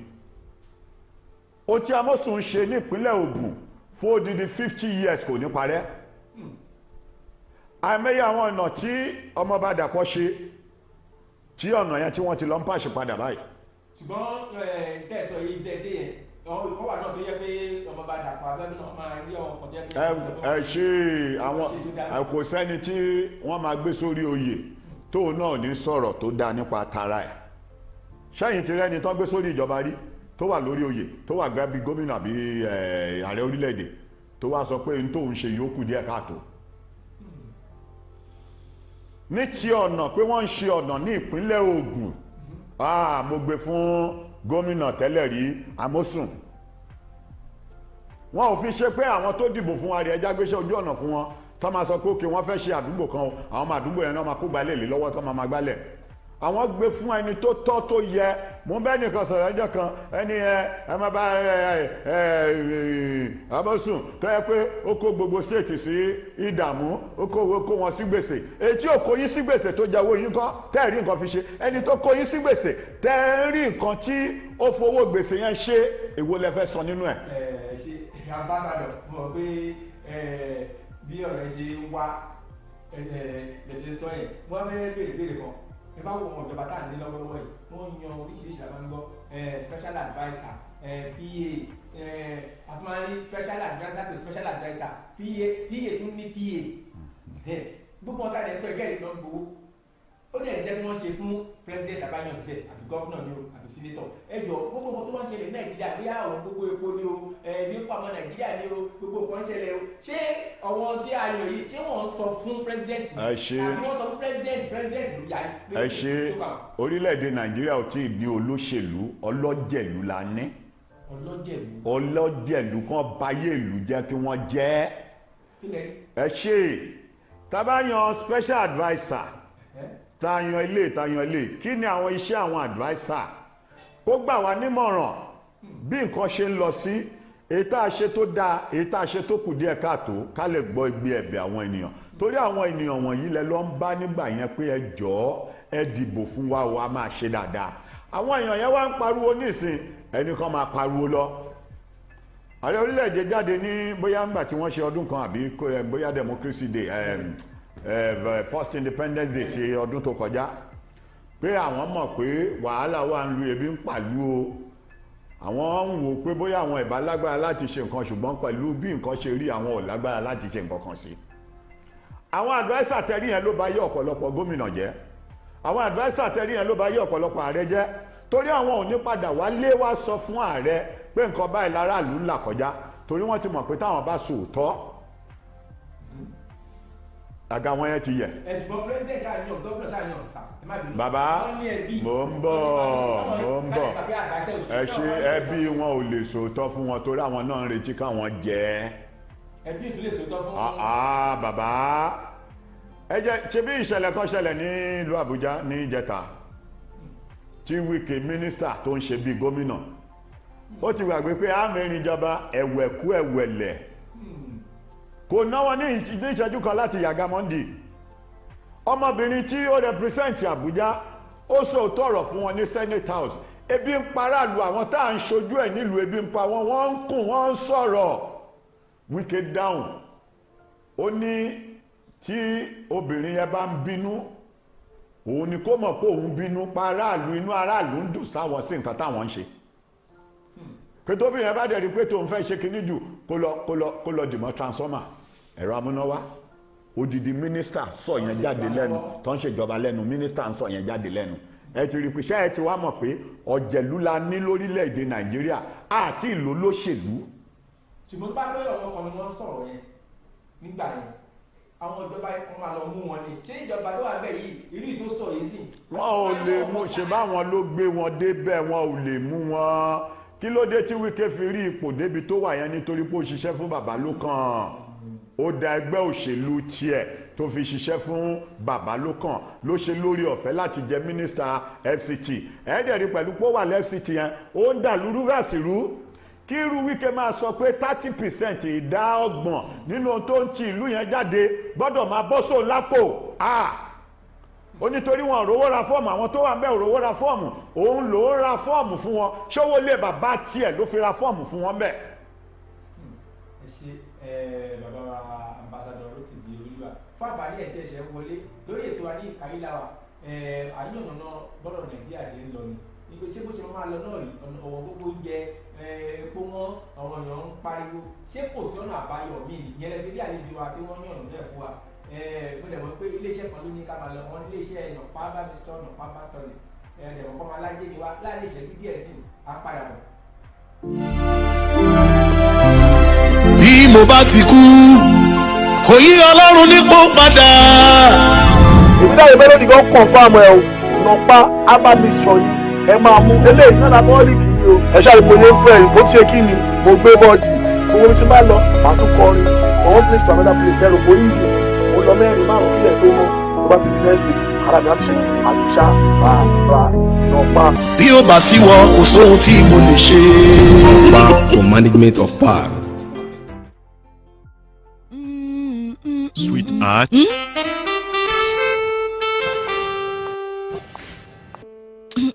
ó tí Amosun ṣe nípínlẹ̀ Ògùn fún odidi 50 years kò ní parẹ́ àìmọye àwọn ọ̀nà tí Ọmọọba Dàpọ̀ ṣe tí ọ̀nà yẹn tí wọ́n ti lọ ń pàṣẹ padà báyìí. ṣùgbọ́n tẹ̀sán yìí dẹ́dẹ́ yẹn ìkọ́ wà náà tó yẹ pé Ọmọọba Dàpọ̀ Abíọ́dún náà máa rí ọmọ kan jẹ́ pé. ẹ ṣe àwọn kò sẹ́ni tí wọ́n máa gbé sórí oyè tóun náà ní sọ̀rọ̀ tó dáa nípa tara ẹ̀ ṣẹ́yìn ti rẹ́ni tán gbé sórí ìjọba rí tó wà lórí oyè tó wà gẹ́gẹ́ bí gómìnà bí ààrẹ orílẹ̀-èdè tó wá sọ pé n tóun ṣe yòókù díẹ̀ káàtó ní ti ọ̀nà pé wọ́n ń ṣe ọ̀nà ní ìpínlẹ̀ Ògùn mo gbé fún gómìnà tẹ́lẹ̀ rí Amosun wọn ò fi ṣe pé àwọn tó dìbò fún wa rí ẹjá gbéṣẹ́ ojú ọ̀nà fún wọn tó máa sọ pé òkè wọ́n fẹ́ ṣe àdúgbò kan àwọn ọmọ àdúgbò yẹn náà máa kó gbalẹ̀ lé lọ́wọ́ tó máa gbálẹ̀ àwọn gbé fún ẹni tó tọ́ tó yẹ mo bẹ́ẹ̀ nìkan sọ̀rọ̀ ẹjọ́ kan ẹni ẹ máa bá Amosun tó yẹ pé ó kó gbogbo stéètì sí ìdààmú ó kó wọn sí gbèsè èyí tí ò kó yín sí gbèsè tó jẹ́ owó yín kọ́ tẹ́ ẹ̀ rí nǹkan fi ṣe ẹni tó kó yín sí gbèsè tẹ́ ẹ̀ rí nǹkan tí ó fowó gbèsè yẹn ṣe èwo lẹ fẹ́ sọ nínú ẹ̀. ṣe ambassador mọ̀ pé bí ọ̀rẹ́ ṣe ń wá lè ṣe sọ yẹn wọ́n fẹ́ béèrè kan ẹ bá wo ọmọ ìjọba tá à ń lé lọ́wọ́lọ́wọ́ yìí wọ́n yan oríṣiríṣi àbá ń gbọ́ special adviser PA àtúmọ̀rí special adviser to special adviser PA tún ní PA gbogbo ọ̀tá ẹ̀ sọ ẹ̀gẹ́ ìlú náà gbowó ó dẹ̀ jẹ́ kí wọ́n ṣe fún president àbáyọ̀ síbẹ̀ àbí gọ́fúnà ni o àbí senator ẹ jọ gbogbo nǹkan tó wọ́n ṣẹlẹ̀ ní Nàìjíríà bóyá àwọn gbogbo epo ni o ẹ̀mí pàmò Nàìjíríà ni o gbogbo nǹkan ṣẹlẹ̀ o ṣé àwọn tí a yàn yìí ṣé wọ́n sọ fún president àbí wọ́n sọ fún president ló yarí. ẹ ṣe orílẹ̀-èdè Nàìjíríà ò tí ì ní olóṣèlú ọlọ́jẹ̀lú la ní ọlọ́jẹ̀lú kan báyé ìlú jẹ́ kí wọ́n jẹ́ ẹ ṣe tabayan special adviser tayan ilé kí ni àwọn iṣẹ́ àwọn adviser kó gbà wá nímọ̀ràn bí nǹkan ṣe ń lọ sí èyí tá a ṣe tó dáa èyí tá a ṣe tó kù díẹ̀ káàtó ká lè gbọ́ igbe ẹ̀bẹ̀ àwọn ènìyàn torí àwọn ènìyàn wọ̀nyí lẹ lọ ń bá nígbà yẹn pé ẹ jọ̀ọ́ ẹ dìbò fún wa o a máa ṣe dáadáa àwọn èèyàn yẹn wá ń pariwo nísìn ẹnì kan máa pariwo lọ ààrẹ orílẹ̀-èdè jáde ní bóyá ńgbà tí wọ́n ṣe ọdún kan àbí bóyá democracy day first independence day ti ọdún tó kọjá pé àwọn mọ̀ pé wàhálà wà ń lu ebi ń pàlú o àwọn ń wò pé bóyá àwọn ìbá lágbára láti ṣe nǹkan ṣùgbọ́n pẹ̀lú bí nǹkan ṣe rí àwọn ò lágbára láti ṣe nǹkan kan sí àwọn adviser tẹ́rí yẹn ló bá yé ọ̀pọ̀lọpọ̀ gómìnà jẹ́ àwọn adviser tẹ́rí yẹn ló bá yé ọ̀pọ̀lọpọ̀ ààrẹ jẹ́ torí àwọn ò ní padà wálé wá sọ fún ààrẹ pé nǹkan báyìí láràlú ńlá kọjá torí wọ́n ti mọ̀ pé táwọn bá sòótọ́ àga wọn yẹn ti yẹ. ẹ̀sùn president ká yan gómìnà ká yan ọ̀sà. bàbá mò ń bọ̀ ẹ ṣe ẹbí wọn ò lè sòótọ́ fún wọn torí àwọn náà ń retí káwọn jẹ. ẹbí ìtú lè sòótọ́ fún wọn. bàbá ẹ jẹ́ ṣe bí ìṣẹ̀lẹ̀ kan ṣẹlẹ̀ ní ìlú Àbújá ní ìjẹta tí Wike mínísítà tó ń ṣe bí gómìnà ó ti gbàgbé pé àmẹ́rin ìjọba ẹ̀wẹ̀kú ẹ̀wẹ̀lẹ̀ kò náwó ní ìṣẹ́jú kan láti yàgá Monday ọmọbìnrin tí ó represent Àbújá ó sòótọ́ ọ̀rọ̀ fún wọn ní Senate House ebi ń paráàlú àwọn tá à ń ṣojú ẹ̀ nílùú ebi ń pa wọn wọ́n ń kùn wọ́n ń sọ̀rọ̀ Wike dáhùn ó ní tí obìnrin yẹn bá ń bínú òun ni kó mọ̀ pé òun bínú pa aráàlú, inú aráàlú ń dùn sáwọn sí nǹkan táwọn ń ṣe, pé tóbìnrin yẹn bá dẹ̀ rí pé tóun fẹ́ ṣe kinní jù kó lọ dìmọ̀ transformer ẹ̀rọ amúnáwá. Odidi mínísítà sọ yẹn jáde lẹ́nu tó ń ṣèjọba lẹ́nu, mínísítà ń sọ yẹn jáde lẹ́nu. Ẹ ti rí pé ṣé ẹ ti wá mọ̀ pé ọ̀jẹ̀lú la ní lórílẹ̀‐èdè Nàìjíríà àti ìlú lóṣèlú. Ṣùgbọ́n bá lóyè ọ̀rọ̀ kan ni wọ́n sọ̀rọ̀ yẹn nígbà yẹn àwọn ìjọba kan máa lọ mú wọn ni, ṣé ìjọba tó wà bẹ́ẹ̀ yìí ìlú tó sọ yìí sì. wọn ò lè mú, ṣe báwọn ló gbé wọn débẹ̀, wọn ò lè mú wọn. Kí ló dé tí Wike fi rí ipò débi tó wà yẹn? Nítorí pé ó ṣiṣẹ́ fún bàbá lókàn, ó da ẹgbẹ́ òṣèlú tiẹ̀ tó fi ṣiṣẹ́ fún bàbá lókàn ló ṣe lórí ọ̀fẹ́ láti jẹ mínísítà FCT. ẹ̀ẹ́dẹ̀rí pẹ̀lú pé ó wà lFCT yẹn ó ń dà lúrú ràsìrú. Kí irú Wike máa sọ pé 30% ìdá ọgbọ̀n nínú ohun tó ń ti ìlú yẹn jáde gbọ́dọ̀ máa bọ́ sóun lápò. Ó nítorí wọn rówó ra fọ́ọ̀mù, àwọn tó wà ń bẹ̀ rówó ra fọ́ọ̀mù, òun ló ń ra fọ́ọ̀mù fún wọn. ṣówó lé bàbá tiẹ̀ ló fi ra fọ́ọ̀mù fún wọn bẹ́ẹ̀. Bàbá wa ambassador Rotimi Olúwa fún àǹfààní ẹ̀ tí ẹ ṣe ń wọlé lórí ètò wa ní ìkàríláwà àyànnà bọ́dọ̀ Nàìjíríà ṣe ń lọ ni nígbà ṣé bó ṣe máa lọ náà rí ọ̀wọ́n gbogbo oúnjẹ epo wọn àwọn èèyàn ń pariwo, ṣé kò sí ọ̀nà àbáyọ míì ìyẹn lẹ́bi bí àlejò wa tí wọ́n yànnà náà fún wa. Mo dẹ̀ mọ̀ pé iléeṣẹ́ kan ló ní ká máa lọ, wọn iléeṣẹ́ nọ̀pá bá mi sọ nọ̀pá bá tọ̀lẹ̀ ẹ̀ẹ́dẹ̀mọ̀ kọ́ máa lájẹ́ ni wa láàrin ìṣẹ́jú díẹ̀ sí apáyà bọ̀. Bí mo bá ti kú kò yí Ọlọ́run nípò padà. Ìbílẹ̀ ìbẹ́lẹ́dì kan confirm ẹ̀ o, nọ̀pá abámisọ̀ yìí ẹ máa mú eléyìí náà lábọ́ ọ́lìkì yìí o. Ẹ ṣáà mo yé ń fẹ́ ìbò tí ṣe kí ni mo gbé bọ́ọ̀dì gbogbo mi ti máa lọ màá tún kọrin from one place to another place ẹ̀rọ kò yíṣe mo lọ mẹ́rin márùn-ún kílẹ̀ tó mọ́ tó bá fi di nẹ́ẹ̀sì ara mi á ṣe àlùṣà bàbá nọ̀pá. Bí ó bá sí wọ kò sóhun tí mo lè ṣe. Nọ̀pá for management of power. Sweetheart.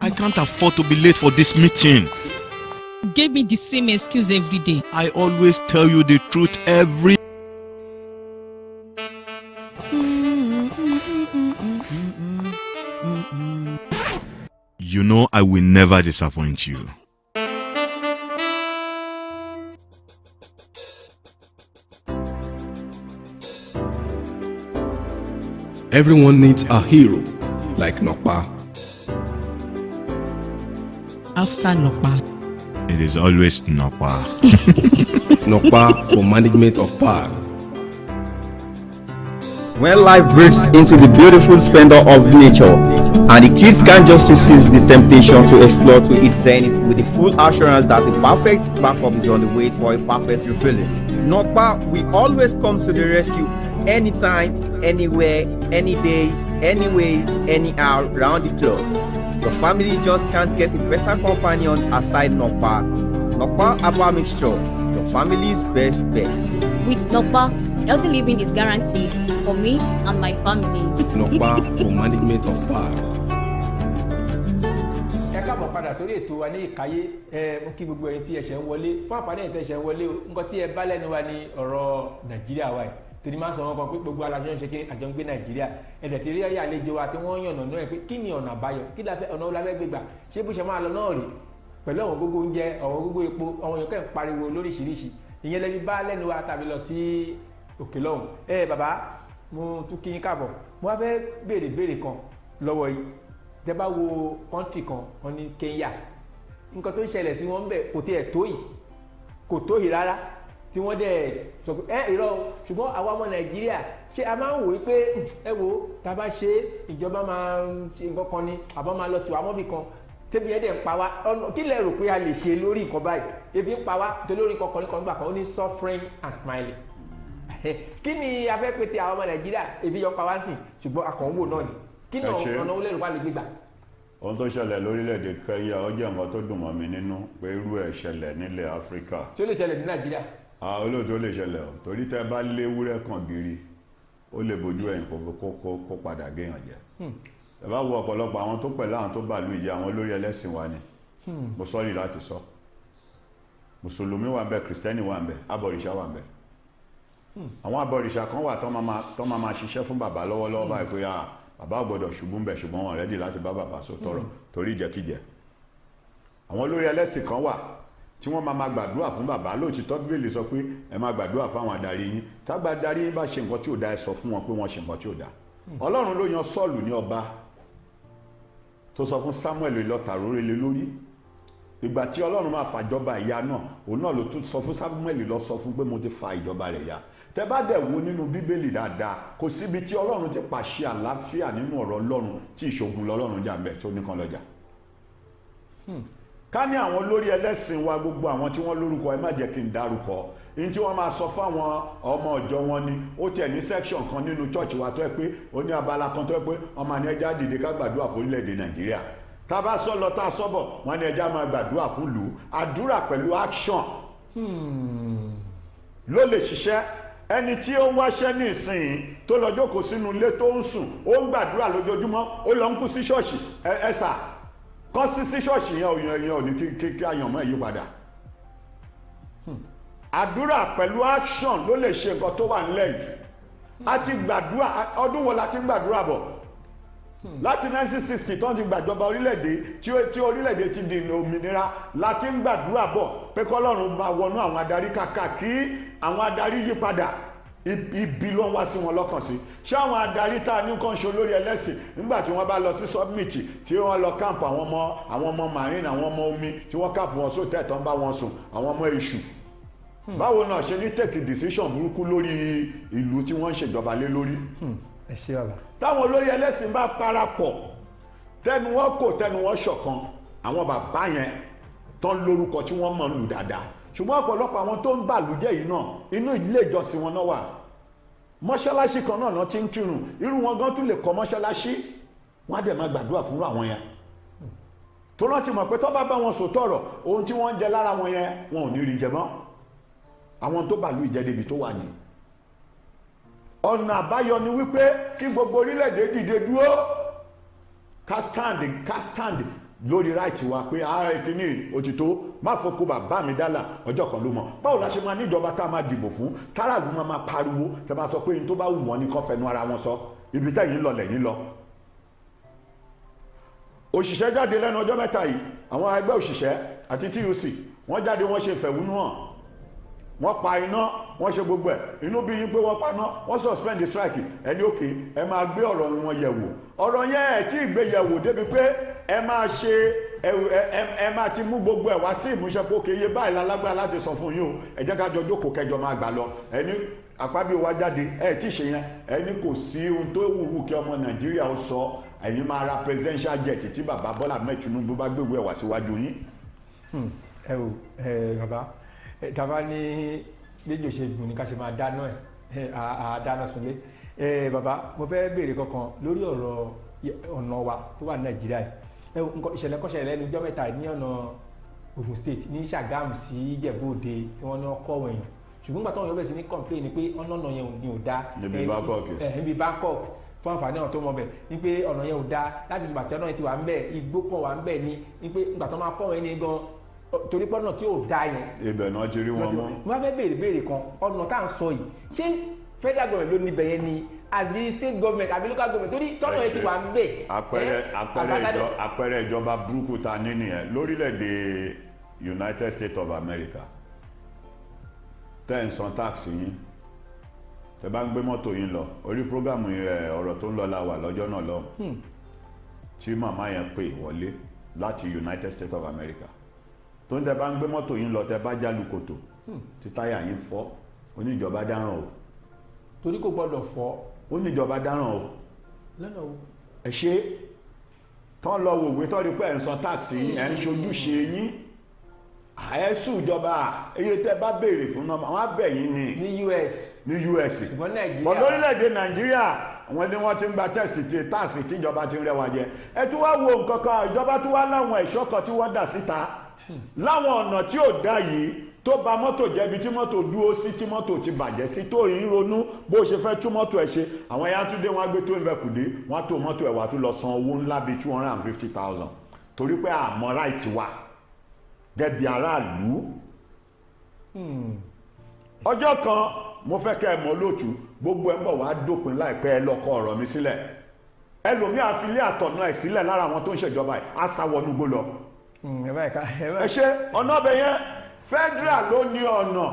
I can't afford to be late for this meeting. Give me the same excuse every day. I always tell you the truth every. You know I will never disappoint you. Everyone needs a hero like Nọ̀pá. After Nọ̀pá, It is always Nọ̀pá. Nọ̀pá for management of power. When life breaks into the beautiful splendor of nature, and the kids can't just resist the temptation to explore to its zenith with the full assurance that the perfect backup is on the way for a perfect refilling. Nọ̀pá will always come to the rescue anytime, anywhere, any day, anyway, anyhow, round the clock. Your family just can't get a better companion aside Nọ̀pá. Nọ̀pá Herbal Mixture, your family's best bet. With Nọ̀pá, healthy living is guaranteed for me and my family. Nọ̀pá for management of power. Ẹ káàbọ̀ padà sórí ètò wa ní ìkáyé mú kí gbogbo ẹ̀yin tí ẹ ṣẹ̀ ń wọlé fún àǹfààní ẹ̀yin tí ẹ ṣẹ̀ ń wọlé nǹkan tí ẹ bá lẹ́nu wa ní ọ̀rọ̀ Nàìjíríà wa yìí torí máa ń sọ wọn kan pé gbogbo aláṣọ ń ṣe kí àjọ ń gbé Nàìjíríà ẹ̀dẹ̀ tí rí ẹ̀yà àlejò wa tí wọ́n yànnà náà pé kí ni ọ̀nà àbáyọ kí ọ̀nà ọ̀làfẹ́ gbégbà ṣé bó ṣe máa lọ náà rèé pẹ̀lú àwọn gbogbo oúnjẹ àwọn gbogbo epo àwọn èèyàn kẹ́ ń pariwo lóríṣiríṣi ìyẹn lẹ́bi bá lẹ́nu wa tàbí lọ sí òkè lọ́hùn. Bàbá mo tún kí yín káàbọ̀ mo wá fẹ́ béèrè kan lọ́wọ́ yìí tẹ́ bá wo kọ́ńtì kan wọn ní Kenya nǹkan tó ń ṣẹlẹ̀ sí wọn bẹ̀ kò tiẹ̀ tó yìí kò tó yìí rárá tí wọ́n dẹ̀ sọ pé irọ́ o ṣùgbọ́n àwa ọmọ Nàìjíríà ṣé a máa ń wòye pé ẹ wo tá a bá ṣe ìjọba máa ń ṣe nǹkan kan ni àbá máa lọ tiwa mọ́bì kan tẹ́bi ẹ̀dẹ̀ ń pa wá kí lẹ rò pé a lè ṣe lórí nǹkan báyìí ebi ń pa wá tó lórí nǹkan kan nígbà kan ó ní suffering and smiling kí ni a fẹ́ pé ti àwọn ọmọ Nàìjíríà ebi yọ pa wá sí ṣùgbọ́n akọ̀wò náà ni kí ni ọ̀nà ó lẹ́rù wá lè gbégbà. ohun tó ṣẹlẹ̀ lórílẹ̀‐èdè Kenya ó jẹ́ nǹkan tó dùn mọ́ mi nínú pé irú ẹ̀ ṣẹlẹ̀ nílẹ̀ Áfíríkà. tí ó lè ṣẹlẹ̀ ní Nàìjíríà. olóòtú ó lè ṣẹlẹ̀ o torí tẹ́ bá léwúrẹ́ kan gírí ó lè bójú ẹ̀yìn kó padà géèyàn jẹ. ẹ bá wo ọ̀pọ̀lọpọ̀ àwọn tó pẹ̀lú àwọn tó bàlú ìjẹ àwọn olórí ẹlẹ́sìn wa ni mo sọ́rí láti sọ mùsùlùmí wà ń bẹ kìrìsìtẹ́nì wà ń bẹ abọ̀rìṣà wà ń bẹ àwọn abọ̀rìṣà kan wà tán máa ṣiṣẹ́ fún bàbá lọ́wọ́lọ́wọ́ báyìí pé bàbá gbọ́dọ̀ ṣubú ń bẹ̀ ṣùgbọ́n wọn rẹ́dì láti bá bàbá sọ tọrọ torí ìjẹkíjẹ. àwọn olórí ẹlẹ́sìn kan wà tí wọ́n máa gbàdúrà fún bàbá lóòtítọ́ Bíbélì sọ pé ẹ máa gbàdúrà fún àwọn adarí yín tágbà adarí yín bá ṣe nǹkan tí ò dá ẹ sọ fún wọn pé wọ́n ṣe nǹkan tí ò dá. Ọlọ́run ló yan Sọ́ọ̀lù ní ọba tó sọ fún Sámúẹ́lì lọ́ta rórele lórí ìgbà tí Ọlọ́run máa fàjọba ìyá náà òun náà ló tún sọ fún Sámúẹ́lì lọ sọ fún pé mo ti fa ìjọba rẹ̀ ya. Tẹ́ bá dẹ̀ wo nínú Bíbélì dáadáa kò síbi tí Ọlọ́run ti pàṣẹ àlàáfíà nínú ọ̀rọ̀ Ọlọ́run tí ìṣògùn lọ́lọ́run jà bẹ́ẹ̀ tó nìkan lọ́jà. Ká ní àwọn olórí ẹlẹ́sìn wa gbogbo àwọn tí wọ́n lórúkọ ẹ má jẹ́ kí n dárúkọ in tí wọ́n máa sọ fáwọn ọmọ ọ̀jọ́ wọn ni ó tiẹ̀ ní section kan nínú church wa tó yẹ pé ó ní abala kan tó yẹ pé ọmọ àni ẹja dìde ká gbàdúrà fún orílẹ̀-èdè Nàìjíríà tá a bá sọ lọ tá a sọ bọ̀ wọ́n ní ẹja máa gbàdúrà fún lù ú àdúrà pẹ̀lú action ló lè ṣiṣẹ́. Ẹni tí ó ń wáṣẹ́ ní ìsìn tó lọ jókòó sínú ilé tó ń sùn ó ń gbàdúrà lójoojúmọ́ ó lọ ń kú sí ṣọ́ọ̀ṣì ẹ̀sà kọ́ sí ṣọ́ọ̀ṣì yẹn ò ní kí àyànmọ́ yí padà. Àdúrà pẹ̀lú action ló lè ṣe nǹkan tó wà nílẹ̀ yìí. A ti gbàdúrà ọdún wo la ti ń gbàdúrà bọ̀ láti 1960 tó ń ti gbàjọba orílẹ̀-èdè tí orílẹ̀-èdè ti di òmìnira la ti ń gbàdúrà bọ̀ pé kọ́lọ́run máa wọnú àwọn adarí kàkà kí àwọn adarí yí padà ibi ló ń wá sí wọn lọ́kàn sí. Ṣé àwọn adarí tá a ní kàn ṣe olórí ẹlẹ́sìn nígbà tí wọ́n bá lọ sí summit tí wọ́n lọ camp àwọn ọmọ marine àwọn ọmọ omi tí wọ́n camp wọn sóòtẹ́ tó ń bá wọn sùn àwọn ọmọ èṣù báwo náà ṣe ní take decision burúkú lórí ìlú tí wọ́n ń ṣèjọba lé lórí. ẹ ṣé bàbá. Táwọn olórí ẹlẹ́sìn bá parapọ̀ tẹnu wọn kò tẹnu wọn ṣọ̀kan àwọn bàbá yẹn tán lórúkọ tí wọ́n mọ̀ ń lù dáadáa ṣùgbọ́n ọ̀pọ̀lọpọ̀ àwọn tó ń bàlújẹ́ yìí náà inú ilé ìjọsìn wọn náà wà mọ́ṣáláṣí kan náà ti ń kírun irú wọn gan tún lè kọ́ mọ́ṣáláṣí wọ́n á dẹ̀ máa gbàdúrà fún àwọn yẹn tó rántí mọ̀ pé tó bá bá wọn sòótọ́ ọ̀rọ̀ ohun tí wọ́n ń jẹ lára wọn yẹn wọn ò ní rí jẹ mọ́ àwọn tó bàlú ìjẹ́débi tó wà ní. Ọ̀nà àbáyọ ni wípé kí gbogbo orílẹ̀-èdè dìde dúró ká stand lórí right wa pé kíní òtítọ́ má fọkó bàbá mi dálà ọjọ́ kan ló mọ̀ báwo la ṣe máa níjọba tá a máa dìbò fún táràlú máa pariwo tẹ́ máa sọ pé ní tó bá wù wọ́n ní kó fẹnu ara wọn sọ ibi tẹ́yìn lọ lẹ́yìn lọ. Òṣìṣẹ́ jáde lẹ́nu ọjọ́ mẹ́ta yìí àwọn ẹgbẹ́ òṣìṣẹ́ àti TUC wọ́n jáde wọ́n ṣe ìfẹ̀hónú hàn wọ́n pa iná wọ́n ṣe gbogbo ẹ̀ inú bí yín pé wọ́n paná wọ́n suspend the strike ẹni òkè ẹ máa gbé ọ̀rọ̀ wọn yẹ̀wò ọ̀rọ̀ yẹn ẹ̀ tí ì gbé yẹ̀wò débi pé ẹ máa ṣe ẹ máa ti mú gbogbo ẹ̀ wá sí ìmúṣẹ pé òkè iye báyìí lálágbára láti sọ fún yín o ẹ jẹ́ ká jọ jókòó kẹjọ máa gbà lọ ẹni Akpabio wá jáde ẹ tí ì ṣe yẹn ẹni kò sí ohun tó wù kí ọmọ Nàìjíríà ó sọ ẹ̀yin máa ra presidential jet tí bàbá Bọ́lá Ahmed Tinubu bá gbéwèé wá síwájú yín. ẹ o bàbá tàbá ní méjì ṣe gùn ní ká ṣe máa dáná àdáná sunlé bàbá mo fẹ́ béèrè kankan lórí ọ̀rọ̀ ọ̀nà wa tó wà ní Nàìjíríà yìí ìṣẹ̀lẹ̀ kan ṣẹlẹ̀ lẹ́nu ọjọ́ mẹ́ta ní ọ̀nà Ògùn state ní Ṣàgámù sí Ìjẹ̀bú Òde tí wọ́n ní ọkọ̀ wọ̀nyí ṣùgbọ́n gbàtọ́ wọn yóò bẹ̀rẹ̀ sí ní complain ni pé ọ̀nà yẹn ò dá níbi Bangkok fún àǹfààní àwọn tó mọ bẹ̀ ní pé ọ̀nà yẹn ò dá láti ìgbà tí ọ̀nà yẹn ti wà ń bẹ̀ igbó kan wà ń bẹ̀ ní pé ìgbà tó máa kọ́ wọn ní gan torí pọ́nà tí ò dá yẹn. ibẹ̀ náà ti rí wọn mọ́. wọ́n fẹ́ béèrè kan ọ̀nà tá à ń sọ yìí ṣé federal government ló níbẹ̀ yẹn ni àbí state government àbí local government torí tọ́nà yẹn ti wà ń bẹ̀. àpẹẹrẹ ìjọba burúkú ta ní nìyẹn lórílẹ̀‐èdè United States of America tẹ́ ń san tax yín tẹ́ bá ń gbé mọ́tò yín lọ orí prógámù ọ̀rọ̀ tó ń lọ la wà lọ́jọ́ náà lọ tí màmá yẹn pè wọlé láti United States of America tó ń tẹ́ bá ń gbé mọ́tò yín lọ tẹ́ bá jálù kòtò tí táyà yín fọ́ oníjọba dáràn o torí kò gbọ́dọ̀ fọ́ oníjọba dáràn o lọ́nà o ẹ ṣe tán lọ wò wé tọ́rí pé ẹ̀ ń san táàsì yín ẹ̀ ń ṣojúṣe yín àẹ́sù ìjọba iye tẹ́ bá béèrè fún náà wọ́n á bẹ̀ yín ní US ṣùgbọ́n lórílẹ̀‐èdè Nàìjíríà wọ́n ní wọ́n ti ń gba tẹ́sì tí táàsì tí ìjọba ti ń rẹwà jẹ ẹ tún wá wo nǹkan kan ìjọba tún wá láwọn ẹ̀ṣọ́ kan tí wọ́n dà síta láwọn ọ̀nà tí ò dá yìí tó ba mọ́tò jẹ́bi tí mọ́tò dúró sí tí mọ́tò ti bàjẹ́ sí tó yìí ń ronú bó ṣe fẹ́ tún mọ́tò ẹ̀ ṣe àwọn ẹ̀yà tún dé wọ́n á gbé tó ń bẹ kùdé wọ́n á tó mọ́tò ẹ̀ wá tún lọ san owó ńlá bíi 250,000 torí pé àmọ́ ráìtì wà gẹ́bí aráàlú. ọjọ́ kan mo fẹ́ kẹ́ ẹ mọ̀ lóòtú gbogbo ẹ̀ ń bọ̀ wá dópin láìpẹ́ ẹ lọ́kọ ọ̀rọ̀ mi sílẹ̀ ẹlòmí àfilé àtọ̀nà ẹ̀ sílẹ̀ lára àwọn tó ń ṣèjọba ẹ̀ á sáwọnú gbó lọ. ẹ ṣe ọ̀nà ọbẹ̀ yẹn federal ló ní ọ̀nà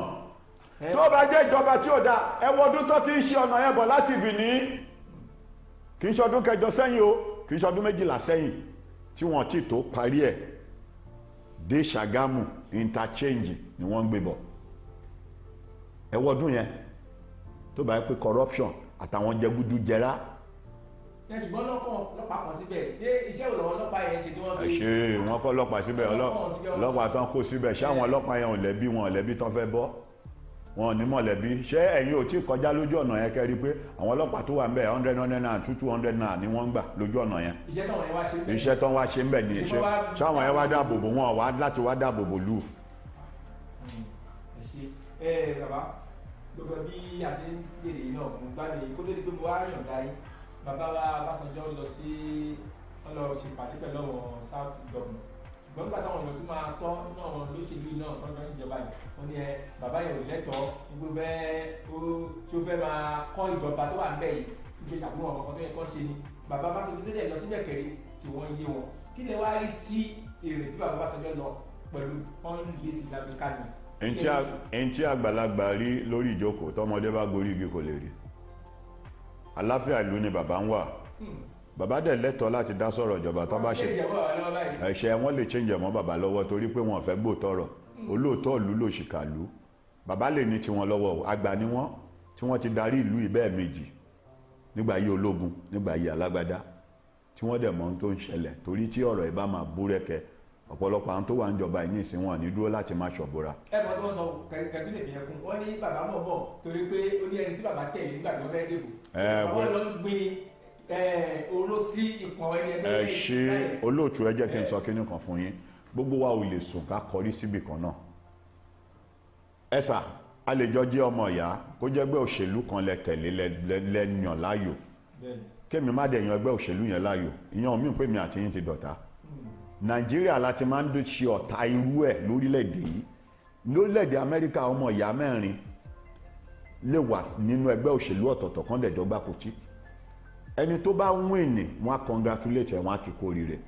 tó bá jẹ́ ìjọba tí ò da ẹ wo ọdún tó ti ń ṣe ọ̀nà yẹn bọ̀ láti Benin kì í ṣọdún kẹjọ sẹ́yìn o kì í ṣọdún 12 sẹ́yìn tí wọ́n ti tó parí ẹ̀ dé Ṣàgámù interchange ni wọ́n ń gbé bọ̀ ẹ wo ọdún yẹn tó bá yẹ pé corruption àtàwọn jẹgúdú jẹrá. ṣùgbọ́n lọ́pàá kan síbẹ̀ ṣé iṣẹ́ òlọ́wọ́ ọlọ́pàá yẹn ṣe tí wọ́n fi. ṣé wọ́n kọ́ ọlọ́pàá síbẹ̀ ọlọ́pàá tán kó síbẹ̀ ṣé àwọn ọlọ́pàá yẹn ò lẹ́bí wọn ò lẹ́bí tán fẹ́ bọ́ wọn ò ní mọ̀lẹ́bí ṣé ẹ̀yin ò tí kọjá lójú ọ̀nà yẹn kẹ́rí pé àwọn ọlọ́pàá tó wà ń bẹ̀ 100 naira 200 naira ni wọ́n ń gbà lójú ọ̀nà yẹn. iṣẹ́ tán wá ṣe ń bẹ̀ ní iṣẹ́ ṣáwọn yẹn wá dáàbò bò wọn wá láti wá dáàbò bò lù. bàbá gbogbo bí a ṣe ń gbèrè náà mo gbàgbé kó tó di pé mo wá yọ̀ǹda yín bàbá wa Ọbásanjọ́ lọ sí ọlọ́ ṣèpàdé pẹ̀lú àwọn south governor ṣùgbọ́n nígbà táwọn èèyàn tún máa sọ nínú àwọn olóṣèlú náà tó ń jọ ṣèjọba yìí wọ́n ní bàbá yẹn ò lẹ́tọ̀ọ́ gbogbo bẹ́ẹ̀ tí ó fẹ́ máa kọ́ ìjọba tó wà ń bẹ̀ yìí nígbà ìṣàkóso àwọn ọkọ̀ tó yẹ kọ́ ṣe ni bàbá Ọbásanjọ́ tó dẹ̀ lọ síbẹ̀ kẹ̀rí tí wọ́n yé wọn kí lè wá rí sí èrè tí bàbá Ọbásanjọ́ lọ pẹ̀lú ọ́n lè sí lábẹ́ká ni. ẹni tí àgbàlagbà rí lórí ìjókòó tọmọdé bá gorí igi kò lè rí àlàáfíà ìlú ni bàbá ń wà bàbá dẹ̀ lẹ́tọ̀ọ́ láti dá sọ̀rọ̀ ìjọba tó bá ṣe ẹ̀ṣẹ̀ wọn lè change mọ́ bàbá lọ́wọ́ torí pé wọn ò fẹ́ gbòòtọ̀rọ̀ olóòótọ́ ìlú ló ṣìkàlú bàbá lè ní tiwọn lọ́wọ́ àgbà ni wọ́n tí wọ́n ti darí ìlú ìbẹ́ẹ̀ méjì nígbà yí ológun nígbà yí alágbádá tí wọ́n dẹ̀ mọ̀ ohun tó ń ṣẹlẹ̀ torí tí ọ̀rọ̀ ìbá máa búrẹ́kẹ́ ọ̀pọ̀lọpọ̀ àwọn tó wà ń jọba ìní ìsìn wọn ní dúró láti má ṣọ̀bùra. ẹ mọ̀ tí wọ́n sọ kẹtù lè fi yẹn kún wọ́n ní bàbá mọ̀ bọ̀ torí pé ó ní ẹni tí bàbá tẹ̀lé nígbà tó fẹ́ dìbò àwọn lọ ń gbin oró sí ìpọ̀n ẹni ẹgbẹ́ ẹ ṣe olóòtú ẹ jẹ́ kí n sọ kíní kan fún yín gbogbo wa ò lè sùn ká kọrí síbì kan náà ẹ sà a lè jọ jẹ́ ọmọ ìyá kó jẹ́ ẹgbẹ́ òṣèlú kan lẹ tẹ̀lé lẹ́yàn láàyò kémi má dẹ̀ yan ẹgbẹ́ òṣèlú yẹn láàyò ìyẹn mi pé mi àti yín ti dọ̀tá nàìjíríà láti máa ń ṣe ọ̀tá irú ẹ̀ lórílẹ̀‐èdè yìí lórílẹ̀‐èdè amẹ́ríkà ọmọ ìyá mẹ́rin lè wà nínú ẹgbẹ́ òṣèlú ọ̀tọ̀ọ̀tọ̀ kan dẹ̀jọ́ gbà kò tí ẹni tó bá ń wìn ní wọn á congratulate wọn á kí kó rí rẹ̀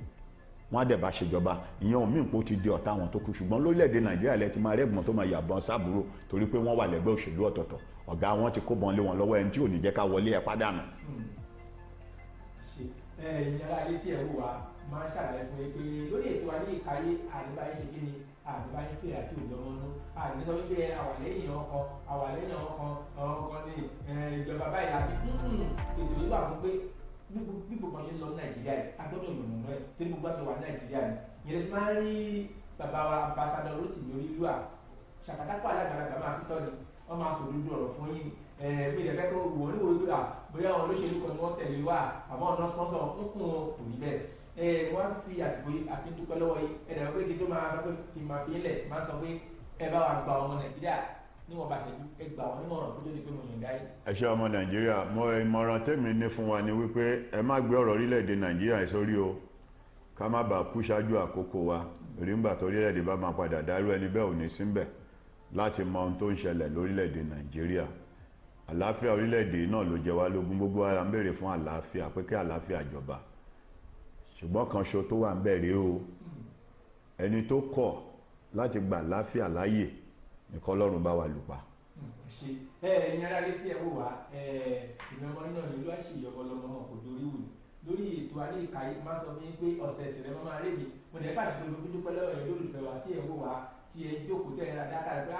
wọn á dẹ̀ bá ṣèjọba ìyẹn omi ìpò ti di ọ̀tá àwọn tó kù ṣùgbọ́n lórílẹ̀‐èdè nàìjíríà lẹ ti máa rẹ́gbọ̀n tó máa yàbọn sábúrò torí pé wọ́n wà lẹ́gbẹ́ òṣèlú ọ̀tọ̀ọ̀tọ̀ ọ̀gá wọn ti kó bọn lé wọn lọ́wọ́ ẹni tí ò ní jẹ́ ká wọlé ẹ̀ pádànù. ìyára ayé tí ẹ wò wá máa ń ṣàlàyé fún yín pé lórí ètò ayé ìkáyé àdébáyé ṣe kí ni àdébáyé pé àti òjò ọmọ náà àdébáyé sọ wípé àwàlẹ́yìn ọkàn ní ìjọba báyìí láti ètò yìí wà fún pé bí gbogbo ṣe ń lọ nàìjíríà yìí agbọ́dọ̀ yòòmù náà tí gbogbo àti wà nàìjíríà ni ìyẹn ti máa ń rí bàbá wa ambassador Rotimi Orílùwà ṣàkàtàkọ alágbàlagbà máa sí tọ́ni wọ́n máa sọ̀rọ̀ dúdú ọ̀rọ̀ fún yín bí ìdẹ́fẹ́ tó wọ́n ní wọ́n gbà bóyá àwọn olóṣèlú kan ni wọ́n tẹ̀lé wá àmọ́ ọ̀nà sponsor ń kún wọn kò ní bẹ́ẹ̀ wọ́n fi àsìkò yìí àfi dúpẹ́ lọ́wọ́ yìí ẹ̀dá pé kí tó máa sọ pé kí n máa fi ilẹ̀ máa sọ pé ẹ bá wa gba ọmọ nàìjíríà níwọ̀n bá ṣẹ́jú ẹ gbà wọ́n nímọ̀ràn tó tó di pé mo yàn dáyé. ẹ ṣe ọmọ nàìjíríà mo ìmọ̀ràn tèmi ní fún wa ni wípé ẹ má gbé ọ̀rọ̀ orílẹ̀-èdè nàìjíríà sórí o ká má bàa kú ṣáájú àkókò wa rígbà tó orílẹ̀-èdè bá máa padà dárú ẹni bẹ́ẹ̀ ò ní síbẹ̀ láti mọ ohun tó ń ṣẹlẹ̀ lórílẹ̀-èdè nàìjíríà àlàáfíà orílẹ̀-èdè náà ló jẹ wá lógún gbogbo wa ń béèrè fún àlàáfíà pé kí àlàáfíà jọba ṣùgbọ́n kan ṣo tó wà ń bẹ̀rẹ̀ o ẹni tó kọ̀ láti gba àlàáfíà láàyè nìkan Ọlọ́run bá wà lùpa. ẹ̀yin ará létí ẹ̀ wò wá ìmọ̀ọ́mọ́ náà nílò àṣeyọ̀bọ lọ́mọ náà kò dórí wù lórí ètò alẹ́ ìkàyé máa sọ fún yín pé ọ̀sẹ̀ ẹ̀sẹ̀ rẹ̀ máa rèé mi mo dẹ̀ pàṣẹ pé gbogbo dúpẹ́ lọ́wọ́ ẹ̀ lólùfẹ́ wa tí ẹ̀ wò wá tí ẹ̀ jókòó tẹ̀ ẹ̀ dáká rẹ̀ pé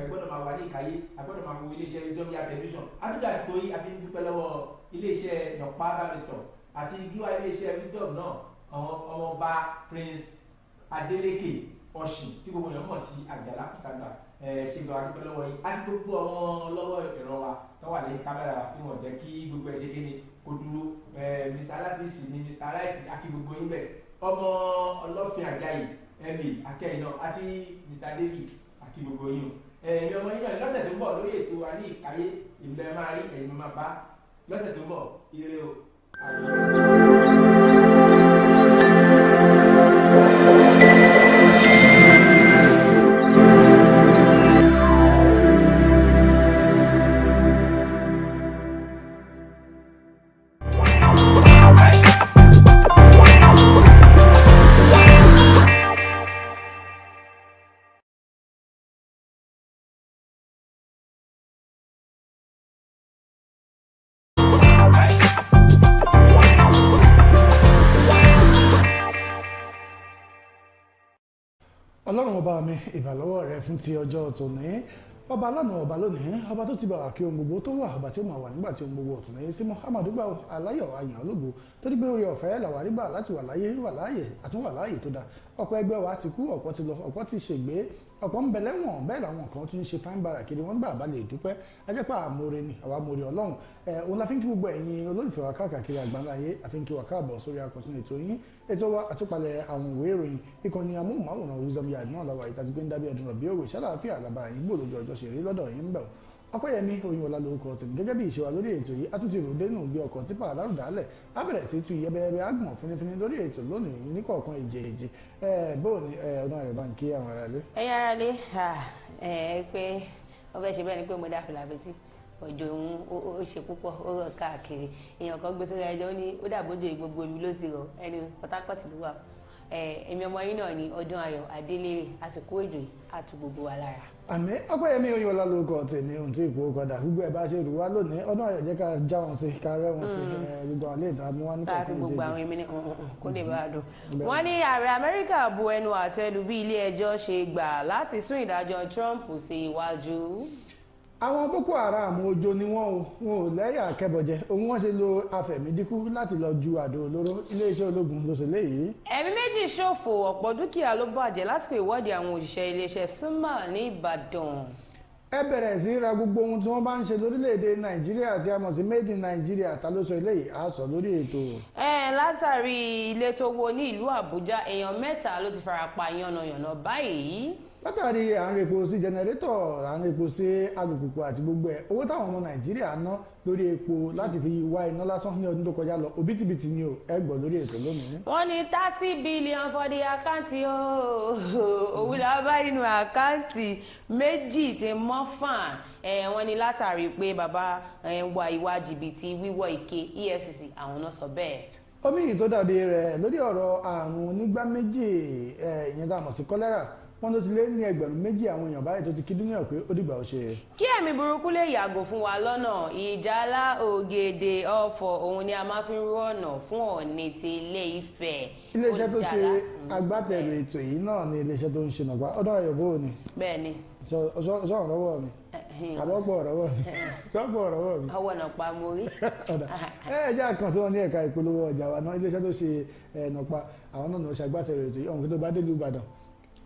ẹ gbọ́dọ̀ máa wà ní ìkàyé a gbọ́dọ̀ máa wo iléeṣẹ́ Wisdom television àtúntò àsìkò yìí a fi ń dúpẹ́ lọ́wọ́ iléeṣẹ́ nọ̀pá bámistọ̀ àti gíwá iléeṣẹ́ Wisdom náà àwọn ọmọọba Prince Adeleke Ọ̀ṣìn tí gbogbo èèyàn mọ̀ sí Àjàlá Kùsàgbà ṣe gba adúpẹ́ lọ́wọ́ yìí àti gbogbo àwọn lọ́wọ́ ẹ̀rọ wa tó wà ní kámẹ́rà wa tí wọ́n jẹ́ kí gbogbo ẹ̀ ṣe kéde kó dúró Mr. alatisi ni Mr. right àti gbogbo yín bẹ̀ ọmọ ọlọ́fin Àjàyí ẹ̀mí akẹ́yìn náà àti Mr. David àti gbogbo yín ẹ̀mí ọmọ yín náà lọ́sẹ̀ tó ń bọ̀ lórí ètò wa ní ìkáyé ìbílẹ̀ máa rí ẹ̀yìn máa bá lọ́sẹ̀ tó ń bọ̀ ire o. ọlọ́run ọba mi ìbàlọ́wọ́ rẹ fún ti ọjọ́ tòní ọba lánàá ọba lónìí ọba tó ti bá wa kí ohun gbogbo tó wà ọba tí ó máa wà nígbà tí ohun gbogbo ọ̀tún lẹ́yìn símọ́ amadugba aláyọ̀ àyàn ológo torí pé orí ọ̀fẹ́ làwárí gbà láti wà láàyè àtúnwà láàyè tó dáa ọ̀pọ̀ ẹgbẹ́ wa ti kú ọ̀pọ̀ ti lọ ọ̀pọ̀ ti ṣègbé ọ̀pọ̀ ń bẹ lẹ́wọ̀n bẹ́ẹ̀ làwọn kan tún ń ṣe fáin bára kiri wọ́n gbà bá lè dúpẹ́ ajẹ́pà àmóore ni àwa àmóore ọlọ́run òun la fi ń kí gbogbo ẹ̀yin olólùfẹ́ wa káàkiri àgbáńláyé àfi ń kí wa káàbọ̀ sórí akọ̀tún ètò yín ètò wa àtúpalẹ̀ àwọn ìwé ìròyìn ìkànnì amóhùnmáwòrán Wisdom Yard náà làwà ìtàjú pé ń dábí ẹ̀dùn rọ̀bì òwe ṣàlàáfíà làbà yín gbòòlójú ọjọ́ ṣeré lọ́dọ̀ yín ń bẹ̀ ọpẹ́yẹmí oyinwọlá lórúkọ tèmi gẹ́gẹ́ bí ìṣèwà lórí ètò yìí àtúntì ròdé nù bí ọkọ̀ tipa alárùdálẹ̀ á bẹ̀rẹ̀ sí tu yẹbẹyẹbẹ àgbọ̀n fínífíní lórí ètò lónìí níkọ̀ọ̀kan ìjèèjì bóò ni ọ̀nà ẹ̀rọ bá ń kí àwọn aráalé. ẹ̀yin aráalé pé wọ́n fẹ́ ṣe bẹ́ẹ̀ ni pé mo dá fìlà fetí òjò òun ó ṣe púpọ̀ ó rọ̀ káàkiri èèyàn kan gbé sórí ẹjọ́ ó ní ó dàbójú gbogbo ibi ló ti rọ̀ ẹni Port Harcourt ló wà èmi ọmọ yín náà ní ọdún ayọ̀ adélèrè àsìkò òjò àti gbogbo wa lára. àmì ọpẹ́yẹmí oyinwọlá lórúkọ tèmi ohun tí ìpò kọdà gbogbo ẹ̀ bá ṣe rù wá lónìí ọdún ayọ̀ jẹ́ ká já wọn sí ká rẹ́ wọn sí gbogbo àwọn ilé ìdààmú wa ní kọ̀ọ̀kan gbogbo àwọn èmi ní kó lè bá a dùn. wọ́n ní ààrẹ Amẹ́ríkà bu ẹnu àtẹ́lù bí ilé ẹjọ́ ṣe gbà láti sún ìdájọ́ Trump sí iwájú. àwọn Boko Haram ojo ni wọn ò lẹ́yà kẹbọ̀jẹ òun wọ́n ṣe lo afẹ̀mídínkù láti lọ ju àdó olóró iléeṣẹ́ ológun ló ṣe léyìí. ẹ̀mí méjì ṣòfò ọ̀pọ̀ dúkìá ló bàjẹ́ lásìkò ìwọ́de àwọn òṣìṣẹ́ iléeṣẹ́ SUMA ní Ìbàdàn. ẹ bẹ̀rẹ̀ sí ra gbogbo ohun tí wọ́n bá ń ṣe lórílẹ̀‐èdè Nàìjíríà tí a mọ̀ sí made in Nigeria ta ló sọ eléyìí á sọ lórí ètò. látàrí ilé tó wó ní ìlú Àbújá èèyàn 3 ló ti farapa yánnayànna báyìí. látàrí à ń repo sí jẹnẹrétọ̀ à ń repo sí alùpùpù àti gbogbo ẹ̀ owó táwọn ọmọ Nàìjíríà ná lórí epo láti fi wá iná lásán ní ọdún tó kọjá lọ òbítíbitì ni o ẹ gbọ́ lórí ètò lónìí. wọ́n ní 30 billion for the àkáǹtì òun là bá nínú àkáǹtì méjì tí mọ́fàn wọ́n ní látàrí pé bàbá wà ìwà jìbìtì wíwọ́ ike EFCC àwọn náà sọ bẹ́ẹ̀. omi yìí tó dàbí rẹ̀ lórí ọ̀rọ̀ àrùn onígbá méjì ìyẹn tá a mọ̀ sí kọ́lẹ́rà wọ́n tó ti lé ní ẹgbẹ̀rún méjì àwọn èèyàn báyìí tó ti kí dúnìyàn pé ó dìgbà ó ṣe. kí ẹ̀mí burúkú lè yàgò fún wa lọ́nà ìjálá ògèdè ọ̀fọ̀ òun ni a máa fi ń rú ọ̀nà fún Ọ̀ọ̀ni ti Ilé Ifẹ̀. iléeṣẹ́ tó ṣe agbátẹrù ètò yìí náà ni iléeṣẹ́ tó ń ṣe nàgbà ọdún ayọ̀bó ni. bẹ́ẹ̀ni. sọ̀rọ̀ rọ́wọ́ mi àbọ̀pọ̀ rọ́wọ́ mi sọ́pọ̀ rọ́wọ́ mi. ọwọ́ náà pa mo rí. jẹ́ àkànṣe wọn ní ẹ̀ka ìpolówó ọjà wa náà iléeṣẹ́ tó ṣe nàpa àwọn náà ló ṣe agbátẹrù ètò yìí ọ̀hún tó bá dé ìlú Ìbàdàn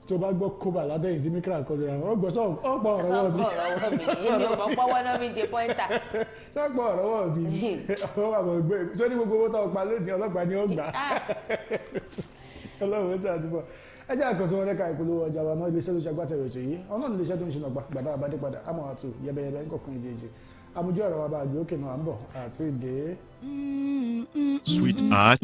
tó bá gbọ́ kóbà ládẹ́yìn tí mikra kọlu ra wọn gbọ́ ọ̀pọ̀ ọ̀rọ̀wọ́ mi. ọ̀rọ̀wọ́ mi èmi ò mọ̀ pọ́wọ́ náà mi di pọ́ńtà. sọ́pọ̀ ọ̀rọ̀wọ́ mi ọ̀rọ̀ àbọ̀ gbé sóní gbogbo owó tó pa lónìí ọlọ́pàá ni ó gbà ọlọ́run ó ṣàdúbọ̀ ẹ jẹ́ àkànṣe wọn lẹ́ka ìpolówó ọjà wa náà iléeṣẹ́ tó ṣe agbátẹrù ètò yìí ọ̀nà iléeṣẹ́ tó ń ṣe nàgbà gbàdá àbádé padà àmọ́ àtò yẹbẹyẹbẹ ńkọ̀kan ìdíje amójú ọ̀rọ̀ wa bá gbé òkè náà à ń bọ̀ àti ìdè. Sweetheart.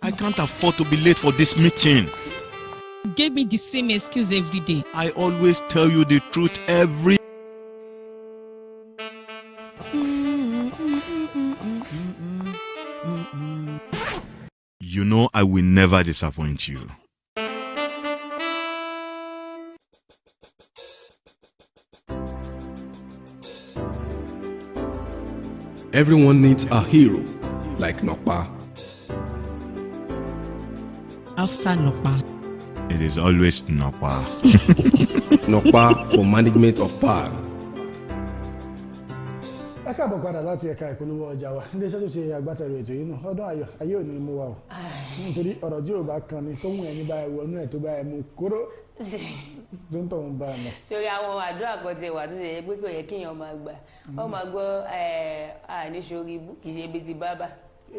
I can't afford to be late for this meeting. Give me the same excuse every day. I always tell you the truth every. You know I will never disappoint you. Everyone needs a hero like Nokpa. After Nokpa. It is always Nokpa. Nokpa for management of power. ẹ káàbọ̀ padà láti ẹ̀ka ìpolówó ọjà wa iléeṣẹ́ tó ṣe agbátẹrù ètò yìí nù ọdún ayọ̀ ayé òní mú wa o nítorí ọ̀rọ̀ tí yóò bá kan ni tó mú ẹni bá ẹ wọnú ẹ̀ tó bá ẹ mú kóró tó ń tọ̀hún bá a mọ̀. sórí àwọn àdúrà kan ti wà tó ṣe pé kò yẹ kéèyàn máa gbà wọ́n máa gbọ́ àníṣorí kì í ṣe ibi ti bábà.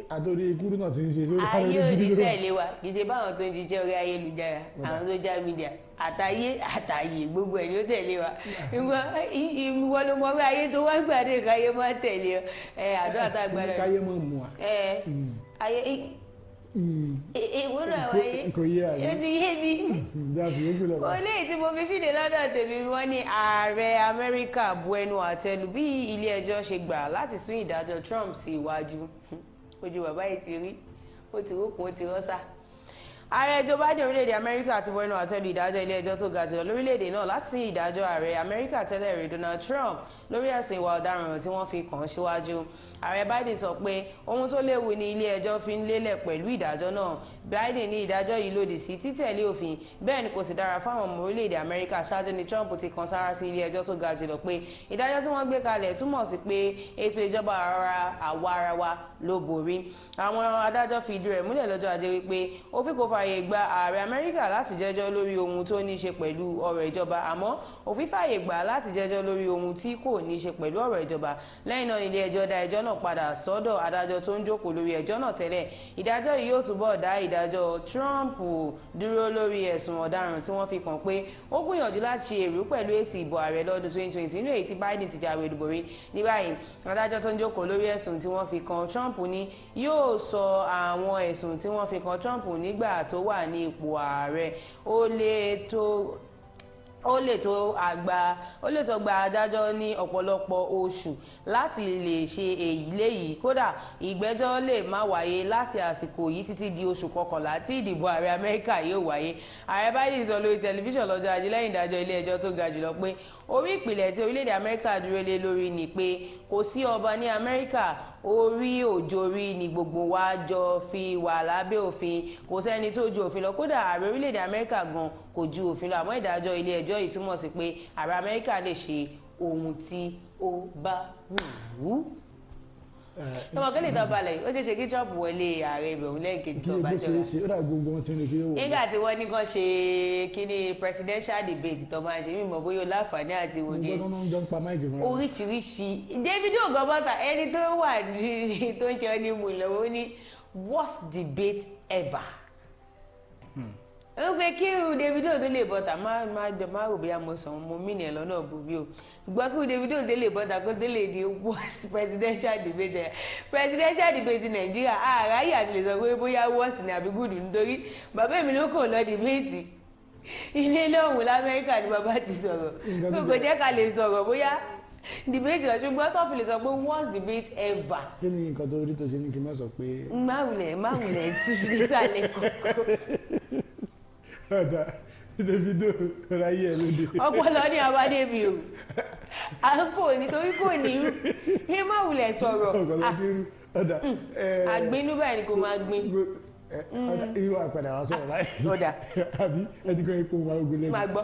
àtòrí ikú náà ti ń ṣe sórí ayé òní tẹ̀lé wa kì í ṣe báwọn tó ń ṣiṣẹ́ orí ayélujára àwọn social media àtàyè gbogbo ẹ̀ ni ó tẹ̀lé wa ìwọ ló mọ orí ayé tó wá gbàdé káyé máa tẹ̀lé àdúrà tá a gbà lọ. káyé máa mú wa. ayé ìwúrọ̀ àwọn ayé yóò ti yé mi. olè tí mo fi síde lọ́dọ̀ tèmi wọ́n ní ààrẹ Amẹ́ríkà bu ẹnu àtẹ́lù bí ilé ẹjọ́ ṣe gbà láti sún ìdájọ́ Trump sí iwájú ojú bàbá yìí ti rí ó ti rókun ó ti rọ́ṣà ààrẹ Joe Biden orílẹ̀-èdè Amẹ́ríkà ti wọnú àtẹ́lu ìdájọ́ ilé ẹjọ́ tó ga jùlọ lórílẹ̀-èdè náà láti ìdájọ́ ààrẹ Amẹ́ríkà tẹ́lẹ̀ rí Donald Trump lórí ẹ̀sùn ìwà ọ̀daràn tí wọ́n fi kàn án síwájú. ààrẹ Biden sọ pé ohun tó léwu ni ilé ẹjọ́ fi ń lélẹ̀ pẹ̀lú ìdájọ́ náà. Biden ní ìdájọ́ yìí lòdì sí títẹ̀lé òfin bẹ́ẹ̀ ni kò sì dára fáwọn ọmọ orílẹ̀-èdè Amẹ́ríkà. ṣáájú ni Trump ti kan sára sí ilé ẹjọ́ tó ga jùlọ pé ìdájọ́ tí wọ́n gbé kalẹ̀ túmọ̀ sí pé ètò ìjọba àwa ara wa ló borí. àwọn adájọ́ fi ìdí rẹ̀ múlẹ̀ lọ́jọ́ Ajé wípé òfin kò fààyè gba ààrẹ Amẹ́ríkà láti jẹ́jọ́ lórí ohun tó ní ṣe pẹ̀lú ọ̀rọ̀ ìjọba àmọ́ òfin fààyè gbà láti jẹ́jọ́ lórí ohun tí kò ní ṣe pẹ̀lú ọ̀rọ̀ ìjọba. lẹ́yìn náà ilé ẹjọ́ dá ẹjọ́ náà padà sọ́dọ̀ adájọ́ tó ń jókòó lórí ẹjọ́ náà tẹ́lẹ̀. ìdájọ́ yìí yóò túbọ̀ dá ìdájọ́ Trump dúró lórí ẹ̀sùn ọ̀daràn tí wọ́n fi kàn pé ó gbìyànjú láti ṣe èrú pẹ̀lú èsì ìbò ààrẹ lọ́dún 2020 nínú èyí tí Biden ti jáwé olúborí. ní báyìí adájọ́ tó ń jókòó lórí ẹ̀sùn tí wọ́n fi kan Trump ní yóò sọ àwọn ẹ̀sùn tí wọ́n fi kan Trump nígbà tó wà ní ipò ààrẹ ó lè tó gba adájọ́ ní ọ̀pọ̀lọpọ̀ oṣù láti lè ṣe èyí léyìí. kódà ìgbẹ́jọ́ lè má wáyé láti àsìkò yìí títí di oṣù kọkànlá tí ìdìbò ààrẹ Amẹ́ríkà yóò wáyé. ààrẹ Biden sọ lórí tẹlifíṣàn lọ́jọ́ Ajé lẹ́yìn ìdájọ́ ilé ẹjọ́ tó ga jùlọ pé orí ìpìlẹ̀ tí orílẹ̀-èdè Amẹ́ríkà dúró lé lórí ni pé kò sí ọba ní Amẹ́ríkà orí òjòrí ni gbogbo wa jọ fi wà lábẹ́ òfin kò sẹ́ni tó ju òfin lọ. kódà ààrẹ orílẹ̀-èdè Amẹ́ríkà gan kò ju òfin lọ àmọ́ ìdájọ́ ilé ẹjọ́ yìí túmọ̀ sí pé ààrẹ Amẹ́ríkà lè ṣe ohun tí ó bá wù ú. ọmọ kẹ́lẹ́ tó balẹ̀ ó ṣeé ṣe kí Trump wọlé ààrẹ ìbẹ̀rù lẹ́ẹ̀kejì tó bá ṣọ́ra. nígbà tí wọ́n ní kàn ṣe kíní presidential debate tó máa ṣe mímọ́ bóyá o láǹfààní àti wòye oríṣiríṣi. Davido gọ́bọ́tà ẹni tó wà tó ń ṣe ọ́ ní mú lọ́wọ́ ní worst debate ever. ó pé kí Davido tó lè bọ́tà má rò bóyá mo sàn mo mí nìyẹn lọ́nà òbí o gbọ́ kí Davido tó lè bọ́tà kó tó lè di worst presidential debate Nàìjíríà àráyè àti lè sọ pé bóyá worst ni àbí good nítorí bàbá mi ló kàn lọ debate ilé lọ́hùn l'Amẹ́ríkà ni bàbá ti sọ̀rọ̀ tó kò jẹ́ ká lè sọ̀rọ̀ bóyá debate ọ̀ṣun gbọ́ tó fi lè sọ pé worst debate ever. kí ni nǹkan tó rí tó ṣe ní kí n má sọ pé. máwùlẹ̀ túṣu nísàlẹ̀ kọ̀ọ̀kan. ọ̀dà Davido ráyè ẹ̀ lóde. ọpọlọ ní abádé mi o à ń fò nítorí kò ní í máwùlẹ̀ sọ̀rọ̀. ọ̀dà àgbínú báyìí ni kò máa gbin. irú àpàdé àwọn sọ̀rọ̀ láì. ọ̀dà àbí ẹni kan ipò wa ogun lẹ́nu. máa gbọ́.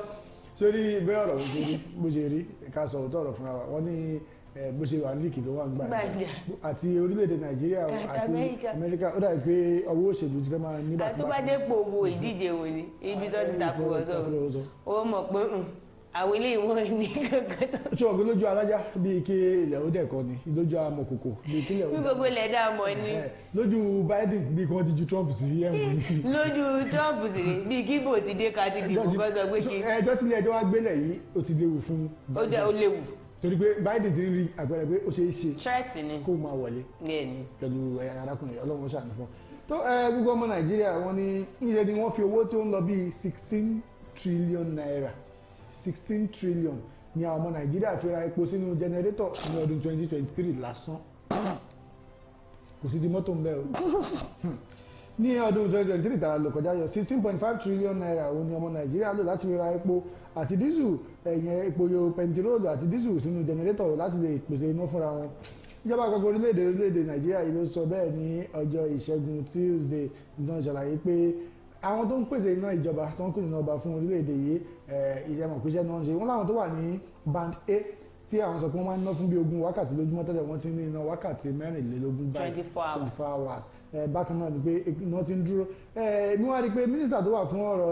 sórí bẹ́ẹ̀ ọ̀rọ̀ bó ṣe rí ká sọ òótọ́ ọ̀rọ̀ fúnra wa wọ́n ní bó ṣe wà líìkì tó wà ń gbà àti orílẹ̀-èdè Nàìjíríà àti Amẹ́ríkà ó dàbí pé ọwọ́ òṣèlú ti fẹ́ máa ní bàtà. tó bá dé pò wo ìdíje wò ni ibi tó ti tàkùrọ̀sọ ó mọ̀ pé àwọn ilé ìwọ̀n ní kankan tó. ṣé ọ̀gbìn lójú alájá bíi kí ilẹ̀ ó dẹ̀ kọ́ ni lójú amọ̀kòkò bíi kí ilẹ̀ ó dẹ̀. bí gbogbo ilẹ̀ dá mọ́ ni. lójú Biden bíi kí wọ́n ti ju Trump sí ẹ̀wọ̀n ni. lójú Trump sí bíi kí bò ti dé ká ti dìbò kọ́ sọ pé kí. ẹjọ́ tí ilé ẹjọ́ wá gbélé yìí ó ti léwu fún Biden. ó léwu. torí pé Biden ti ń rí àpẹẹrẹ pé ó ṣe é ṣe. threat ni kó máa wọlé. pẹ̀lú arákùnrin Ọlọ́run ṣàánú fún. tó gbogbo ọmọ Nàìjíríà wọn ní níṣẹ́ ni wọ́n fi owó tí ó ń lọ bíi 16 trillion naira 16 trillion ni àwọn ọmọ Nàìjíríà fi ra epo sínú jẹnẹrétọ̀ ní ọdún 2023 lásán kò sí ti mọ́tò ń bẹ o ní ọdún 2023 tààrà ló kọjá yọ 16.5 trillion naira òun ni ọmọ Nàìjíríà lò láti fi ra epo àti dísù ẹ̀yẹn epo yo pẹntiróòlù àti dísù sínú jẹnẹrétọ̀ láti lè pèsè iná fúnra wọn. ìjọba àpapọ̀ orílẹ̀-èdè Nàìjíríà yìí ló sọ bẹ́ẹ̀ ní ọjọ́ Ìṣẹ́gun Tuesday náà ṣàlàyé pé àwọn tó ń pèsè iná ìjọba tó ń kùnà ọba fún orílẹ̀-èdè yìí ìṣẹ́mọ̀kúṣẹ́ náà ń ṣe wọ́n láwọn tó wà ní band A tí àwọn sọ pé wọ́n máa ń ná fún bí 20 wákàtí lójúmọ́ tẹ́lẹ̀ wọ́n ti ní iná wákàtí 24 báyìí 24 hours bákan náà ni pé iná ti ń dúró ní wọ́n á rí i pé mínísítà tó wà fún ọ̀rọ̀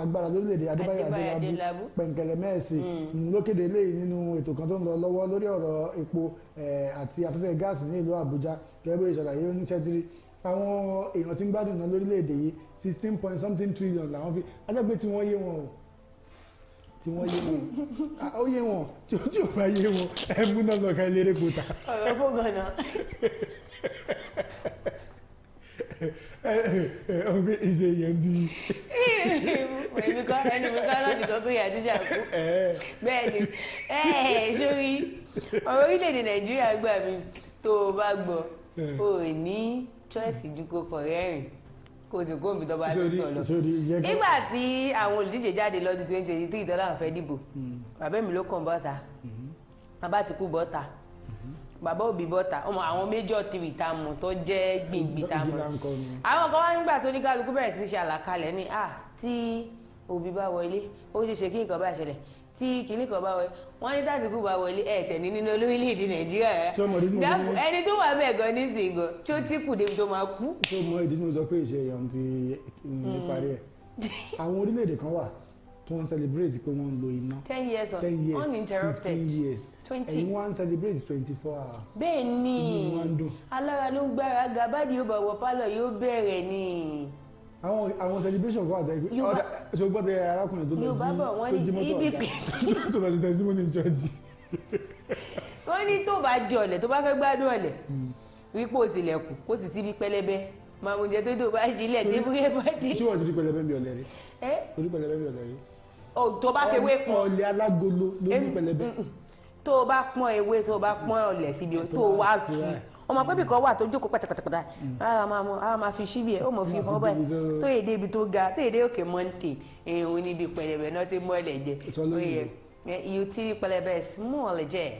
agbára lórílẹ̀-èdè Adébáyọ̀ Adélábù Pẹ̀ǹkẹ̀lẹ̀ Mẹ́ẹ̀sì ló kéde eléyìí nínú ètò kan tó ń lọ lọ́wọ́ lórí ọ̀rọ̀ epo àti afẹ́fẹ́ gáàsì ní ìlú Àbújá gẹ́gẹ́ bí ìṣàlàyé oníṣẹ́tírí àwọn èèyàn tí ń gbádùn iná lórílẹ̀-èdè yìí 16 point something trillion làwọn fi ajẹ́pẹ́ tí wọ́n yé wọn o tí wọ́n yé wọn ó yé wọn tí ò bá yé wọn ẹ mú náà lọ́ka eléré kòtà. ọ̀rọ̀ fún gànà. ọgbẹ́ ìṣe yẹn di. ẹni mi kọ́ láti kọ́ pé àtúnṣe àkú. bẹ́ẹ̀ ni sórí ọ̀rọ̀ orílẹ̀-èdè Nàìjíríà gbà mí tó o bá gbọ́ o ní choice ju kò kọ̀ rẹ́rìn kò sì kó omi tó bá ti sọ lọ nígbà tí àwọn olùdíje jáde lọ́dún 2023 dọ́là fẹ́ dìbò bàbá mi ló kàn bọ́ta bàbá ti kú bọ́ta bàbá òbí bọ́ta àwọn méjọ tìrì tá a mọ̀ tó jẹ́ gbìngbìn tá a mọ̀ àwọn kan wá nígbà tó ní kálukú bẹ̀rẹ̀ sí ṣe àlàkalẹ̀ ní tí òbí bá wọlé ó ṣe ṣe kí nǹkan bá ṣẹlẹ̀ tí kìnnì kan bá wọlé wọ́n ní tàtìkú bá wọlé tẹ̀ nínú olórílẹ̀-èdè nàìjíríà rẹ̀ ẹni tó wà bẹ́ẹ̀ gan ní sìn gan tí ó tí kù débi tó máa kú. tó mọ ìdí tí mo sọ pé ìṣe èèyàn ti ní parí ẹ̀ àwọn orílẹ̀-èdè kan wà tó ń celebrate pé wọ́n ń lo iná 10 years uninterrupted 15 years 20 ẹ̀yin wọ́n ń celebrate 24 hours. bẹ́ẹ̀ ni alára ló ń gbára gabadi yóò bá wọ pálọ̀ yóò bẹ̀rẹ̀ ni. àwọn celebration kan àtẹ̀gbẹ́ ṣe gbọ́dọ̀ arákùnrin tó lọ jí mọ́tò ọ̀gá tó lọ sí testimony in church. wọ́n ní tó bá jẹ ọ̀lẹ̀ tó bá fẹ́ gbádùn ọ̀lẹ̀ wípé ó tilẹ̀kùn kó sì ti bí pẹlẹbẹ máa mú jẹ tó bá jílẹ̀ débúrẹ́ bá dé. ṣé wọ́n ti rí pẹlẹbẹ bí ọ̀lẹ̀ rí? orí pẹlẹbẹ bí ọ̀lẹ̀ rí? tó bá fẹ́ wé pọn ọ̀lẹ̀ alágolo ló ní pẹlẹbẹ. tó bá pọn ewé tó bá pọn ọ̀lẹ̀ síbi tó wá fi ọmọ pẹ́bì kan wà tó jókòó pátápátá ara máa fi síbi ẹ̀ ó mọ̀ fi hàn báyìí tó èdè ibi tó ga tó èdè òkè mọ́ǹtè òun níbi pẹlẹbẹ náà ti mọ́ ẹ̀lẹ̀ jẹ iye tí pẹlẹbẹ small jẹ́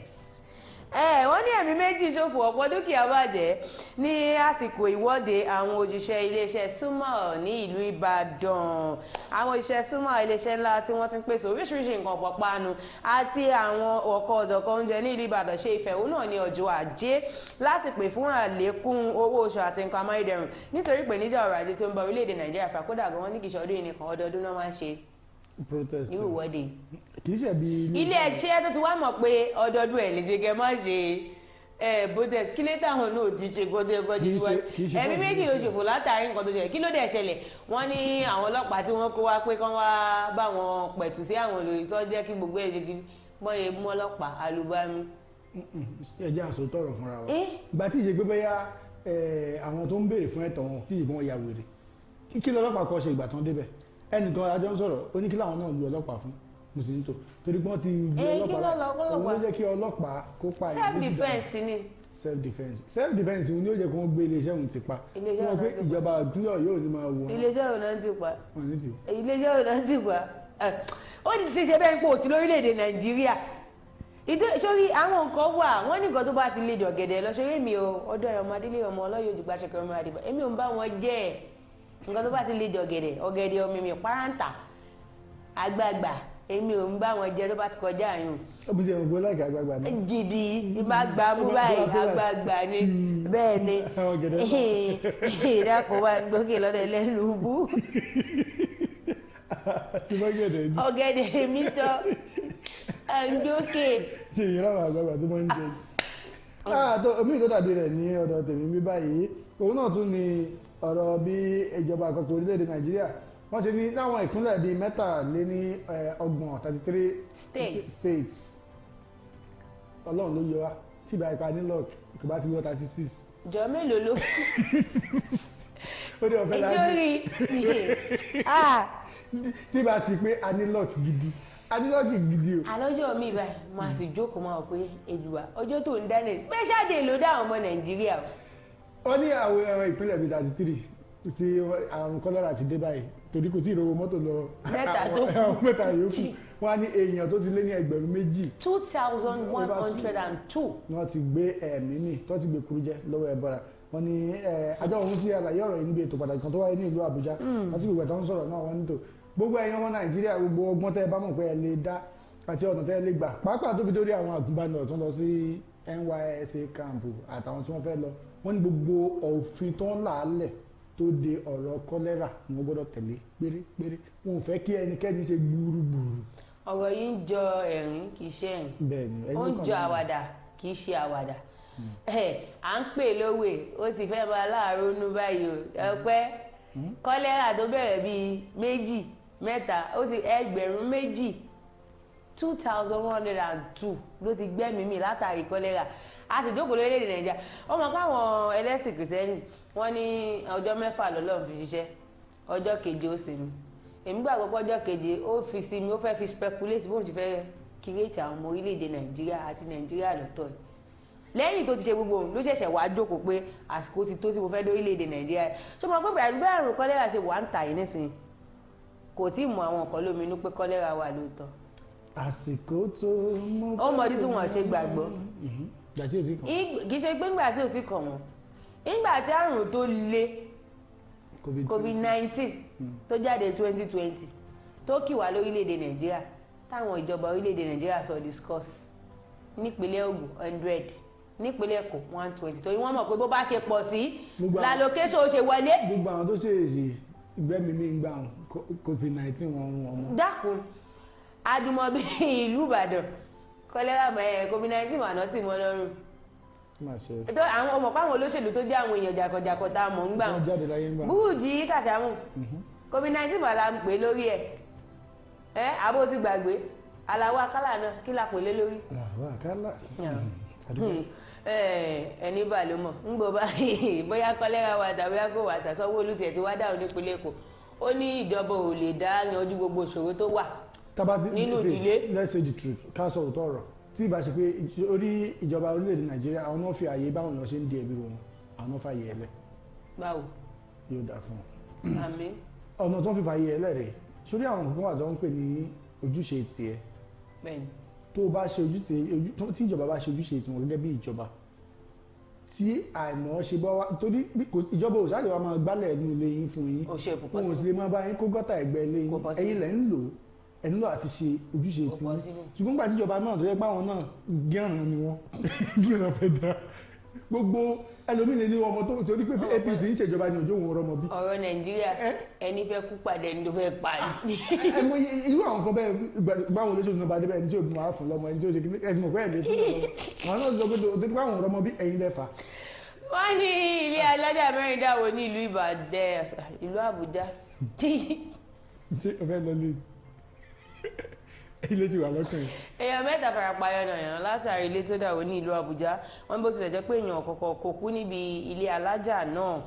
wọ́n ní ẹ̀mí méjì ṣòfò ọ̀pọ̀ dúkìá bàjẹ́ ní àsìkò ìwọ́de àwọn òṣìṣẹ́ iléeṣẹ́ Sumal ní ìlú Ìbàdàn àwọn òṣìṣẹ́ Sumal iléeṣẹ́ ńlá tí wọ́n ti ń pèsè oríṣiríṣi nǹkan pọ̀pánu àti àwọn ọ̀kọ̀ ọ̀jọ̀kan oúnjẹ ní ìlú Ìbàdàn ṣe ìfẹ̀hónúhàn ní ọjọ́ Ajé láti pè fún àlékún owó oṣù àti nǹkan amáyédẹrùn nítorí pé níjà ọrọ̀ ajé tó ń bọ orílẹ̀-èdè Nàìjíríà fàkódà gan wọn ní kìí ṣe ọdún yìí nìkan ọdọọdún náà máa ń ṣe protest irú ìwọ́de kìí ṣe bí ilé ẹ̀ṣẹ́ tó ti wá mọ̀ pé ọdọọdún ẹ̀ lè ṣe kẹ́ má ṣe protest kí lé táwọn náà ti ṣe gbọ́dọ̀ síwájú ẹ̀mí méjì ló ṣòfò látàrí nǹkan tó ṣẹlẹ̀ kí ló dẹ̀ ṣẹlẹ̀ wọ́n ní àwọn ọlọ́pàá tí wọ́n kó wá pé kán wá bá wọn pẹ̀tù sí àwọn olórí tó jẹ́ kí gbogbo ẹ̀ ṣe kí wọ́n yẹ mú ọlọ́pàá alùbámi. ẹ jẹ́ àsòtọ́ ọ̀rọ̀ fúnra wa ìgbà tí ìṣe pé bóyá àwọn tó ń béèrè fún ẹ̀tọ́ wọn kí ìbọn ya wèrè kí lọ́lọ́pàá kọ́ ṣe ìgbà tán débẹ̀ ẹnìkan ajọ́ ń sọ̀rọ̀ ó ní kí làwọn náà lu ọlọ́pàá fún mùsùlùmí tó torí pé wọ́n ti gbé ọlọ́pàá òun ló jẹ́ kí ọlọ́pàá kó pa ìlú self defence ni self defence ni ó jẹ́ kí wọ́n gbé iléeṣẹ́ òun ti pa wọ́n pé ìjọba ìpínlẹ̀ yóò ní máa wò. iléeṣẹ́ òun náà ti pa iléeṣẹ́ òun náà ti pa ó ti ṣe bẹ́ẹ̀ pé òsì lórílẹ̀‐èdè Nàìjíríà sórí àwọn nǹkan wà wọ́n ní nǹkan tó bá ti lè dọ̀gẹ̀dẹ̀ lọ sórí èmi o ọdọ ọmọ adílé ọmọ ọlọ́yọ̀ òjò gbaṣẹ́ kẹrin mọ́ adìbò èmi ò ń bá wọn jẹ́ ẹ̀ nǹkan tó bá ti lè dọ̀gẹ̀dẹ̀ ọ̀gẹ̀dẹ̀ omi mi páráǹtà àgbààgbà èmi ò ń bá wọn jẹ tó bá ti kọjá àyùn. ọmọ ìjẹun ògbó láìka àgbààgbà náà. gidi ìbá gbà mú báyìí àgbààgbà ni bẹ́ẹ̀ ni ìdákọ̀ wa gbókè lọ́dọ̀ lẹ́nu bú. ọ̀gẹ̀dẹ̀ mi sọ àgbókè. ṣe ìyẹn àwọn àgbààgbà tó máa ń jẹ. omi tó dàbí rẹ̀ ní ọ̀dọ̀ tèmi bí báyìí òun náà tún ni ọ̀rọ̀ bí ìjọba àpapọ̀ orílẹ̀-èdè Nàìjíríà wọ́n ṣe ní láwọn ìpínlẹ̀ bíi mẹ́tàléní ọgbọ̀n 33 states ọlọ́run ló yọ wá tí ìbá ipa nílọ́ọ̀k kò bá ti wọ́ 36. jọ mélòó ló ó ní ọ̀fẹ́ láti tí ìbá sì pé a nílọ́ọ̀k gidi o. àlọ́jọ́ mi báyìí máa sì jókòó máa wọ pé èdùwà ọjọ́ tó ń dáná special day ló dá àwọn ọmọ Nàìjíríà o. wọ́n ní àwọn ìpínlẹ̀ bíi 33 tí àrùn kọ́lọ́rà ti dé báyìí torí kò tí ì rówó mọ́tò lọ mẹ́ta yòókù wọ́n á ní èèyàn tó ti lé ní ẹgbẹ̀rún méjì 2,102 wọ́n ti gbé ẹ̀mí mì tó ti gbé kuru jẹ lọ́wọ́ ẹ̀bọ̀ra wọ́n ní àjọ òun sí àlàyé ọ̀rọ̀ yìí níbi ètò pàtàkì kan tó wáyé ní ìlú Àbújá àti gbogbo ẹ̀tọ́ ń sọ̀rọ̀ náà wọ́n ní tò gbogbo ẹ̀yàn ọmọ Nàìjíríà gbogbo ọgbọ́n tẹ́ ẹ bá mọ̀ pé ẹ lè dá àti ọ̀nà tẹ́ ẹ lè gbà pàápàá tó fi dórí àwọn àgùnbánirọ̀ tó ń lọ sí NYSA camp àtàwọn tí wọ́n fẹ́ lọ wọ́n ní gbogbo òfin tó ń làálẹ̀ tó de ọ̀rọ̀ kọ́lẹ́rà ni wọ́n gbọ́dọ̀ tẹ̀lé pérépéré wọn ò fẹ́ kí ẹnikẹ́ni ṣe gbúrúgbùrú. ọ̀rọ̀ yìí ń jọ ẹ̀rín kì í ṣe ẹ̀rín ó ń jọ àwàdà kì í ṣe àwàdà à ń pè lówe ó sì fẹ́ máa láàárọ̀ nú báyìí o ọpẹ́ kọ́lẹ́rà tó bẹ̀rẹ̀ bíi méjì mẹ́ta ó ti ẹgbẹ̀rún méjì 2,102 ló ti gbẹ́mìí mì látàrí kọ́lẹ́rà a ti jókòó lórílẹ̀-èdè Nàìjíríà ó mọ̀ káwọn ẹlẹ́sìn kìrìsìtẹ́nì wọ́n ní ọjọ́ mẹ́fà lọ́lọ́run fi ṣiṣẹ́ ọjọ́ keje ó sinmi èmi gbàgbọ́ pé ọjọ́ keje ó fi sinmi ó fẹ́ fi speculate bóun ti fẹ́ kírètì àwọn ọmọ orílẹ̀-èdè Nàìjíríà àti Nàìjíríà lọ́tọ̀ lẹ́yìn tó ti ṣe gbogbo ló ṣẹ̀ṣẹ̀ wá jókòó pé àsìkò ti tó tí mo fẹ́ dórílẹ̀-èdè nàìjíríà ṣé mo gbọ́ pé àrùn kọ́lẹ́rà ṣe wà ń tà yìí nísìnyí kò tí ì mọ àwọn nǹkan lóminú pé kọ́lẹ́rà wà lóòótọ́. àsìkò tó mọ́. ó mọdí tí wọ́n ṣe gbàgbọ́. kì í ṣe pé nígbà tí ò ti kàn wọ́n nígbà tí àrùn tó le covid-19 tó jáde 2020 tó kì wá lórílẹ̀‐èdè nàìjíríà táwọn ìjọba orílẹ̀‐èdè nàìjíríà sọ discuss nípínlẹ̀ Ògùn 100 nípínlẹ̀ Èkó 120 torí wọ́n mọ̀ pé bó bá ṣe pọ̀ sí lálòkéṣò ó ṣe wọlé. gbogbo àwọn tó ṣe èsì ìgbẹ́mímí ń gbà covid-19 wọn mọ́. dákun adúmọ̀bí ìlú Ìbàdàn kọ́lẹ́rà covid-19 mà náà tì mọ́ lọ́rùn. ètò àwọn ọmọ pàwọn olóṣèlú tó jẹ́ àwọn èèyàn jàkọ̀jàkọ̀ tá a mọ̀ ń gbà wọn Búrújì Kàṣámù covid-19 mà la ń pè lórí ẹ̀ àbó ti gbàgbé aláwọ̀ akálà náà kí la pè lé lórí. aláwọ̀ akálà ẹni bá ló mọ̀ ń gbọ́ báyìí bóyá kọ́lẹ́rà wà tàbí kò wà tà Sanwó-Olú tiẹ̀ ti wá dáhùn nípínlẹ̀ Èkó ó ní ìjọba ò lè dá yanjú gbogbo ìṣòro tó wà nínú ìdílé. let's say the truth ká sọ òótọ́ ọ̀rọ̀ tí ìbá ṣe pé orí ìjọba orílẹ̀-èdè Nàìjíríà àwọn náà fi àyè báwọn èèyàn ṣe ń di ẹbí wọn àwọn náà fàyè ẹlẹ. báwo. yóò dà fún un. àmín. ọ̀nà tó ń fi fàyè ẹlẹ rẹ̀ sórí àwọn nǹkan wà tó ń pè ní ojúṣe tiẹ̀. bẹ́ẹ̀ni. tó o bá ṣe ojúṣe tí ìjọba bá ṣe ojúṣe tiwọn gẹ́gẹ́ bí ìjọba tí àìmọ̀ ṣe bọ́ wá torí ìjọba ò ṣáàjọba máa gbálẹ̀ nínú ilé yín fún yín wọn ò sì lè máa bá yín kó gọ́tà ẹgbẹ́ ilé yín ẹ̀yin lẹ́ ń lò ẹni lọ àti ṣe ojúṣe tí yín ṣùgbọ́n nígbà tíjọba náà tó yẹ pé àwọn náà gẹ́ràn ni wọ́n gẹ́ràn fẹ́ dá gbogbo ẹlòmíì lè ní ọmọ tó torí pé APC ń ṣèjọba ní ojú òun ọmọ bí. ọ̀rọ̀ Nàìjíríà ẹni fẹ́ kú pàdé ẹni tó fẹ́ pa ni. ẹ mọ irú àwọn kan bẹ́ẹ̀ báwọn olóṣèlú náà bá dé bẹ́ẹ̀ ẹni tí òògùn wà fún lọ́mọ ẹni tí ó ṣe kí ẹni mọ̀ pé ẹ̀ lè fún lọ́mọ àwọn náà sọ pé tó bá àwọn ọmọ bí ẹ̀yin lẹ́fà. wọ́n ní ilé alájà mẹ́rin dáwọ́ ní ìlú Ìbàdàn ìlú Àbújá. ṣé o fẹ́ lọ lé ilé tí wà lọ́kàn yìí. èèyàn mẹ́ta farapa yànnàyànnà látàrí ilé tó dàwó ní ìlú Àbújá wọ́n bó tilẹ̀ jẹ́ pé èèyàn kọ̀ọ̀kan kò kú níbi ilé alájà náà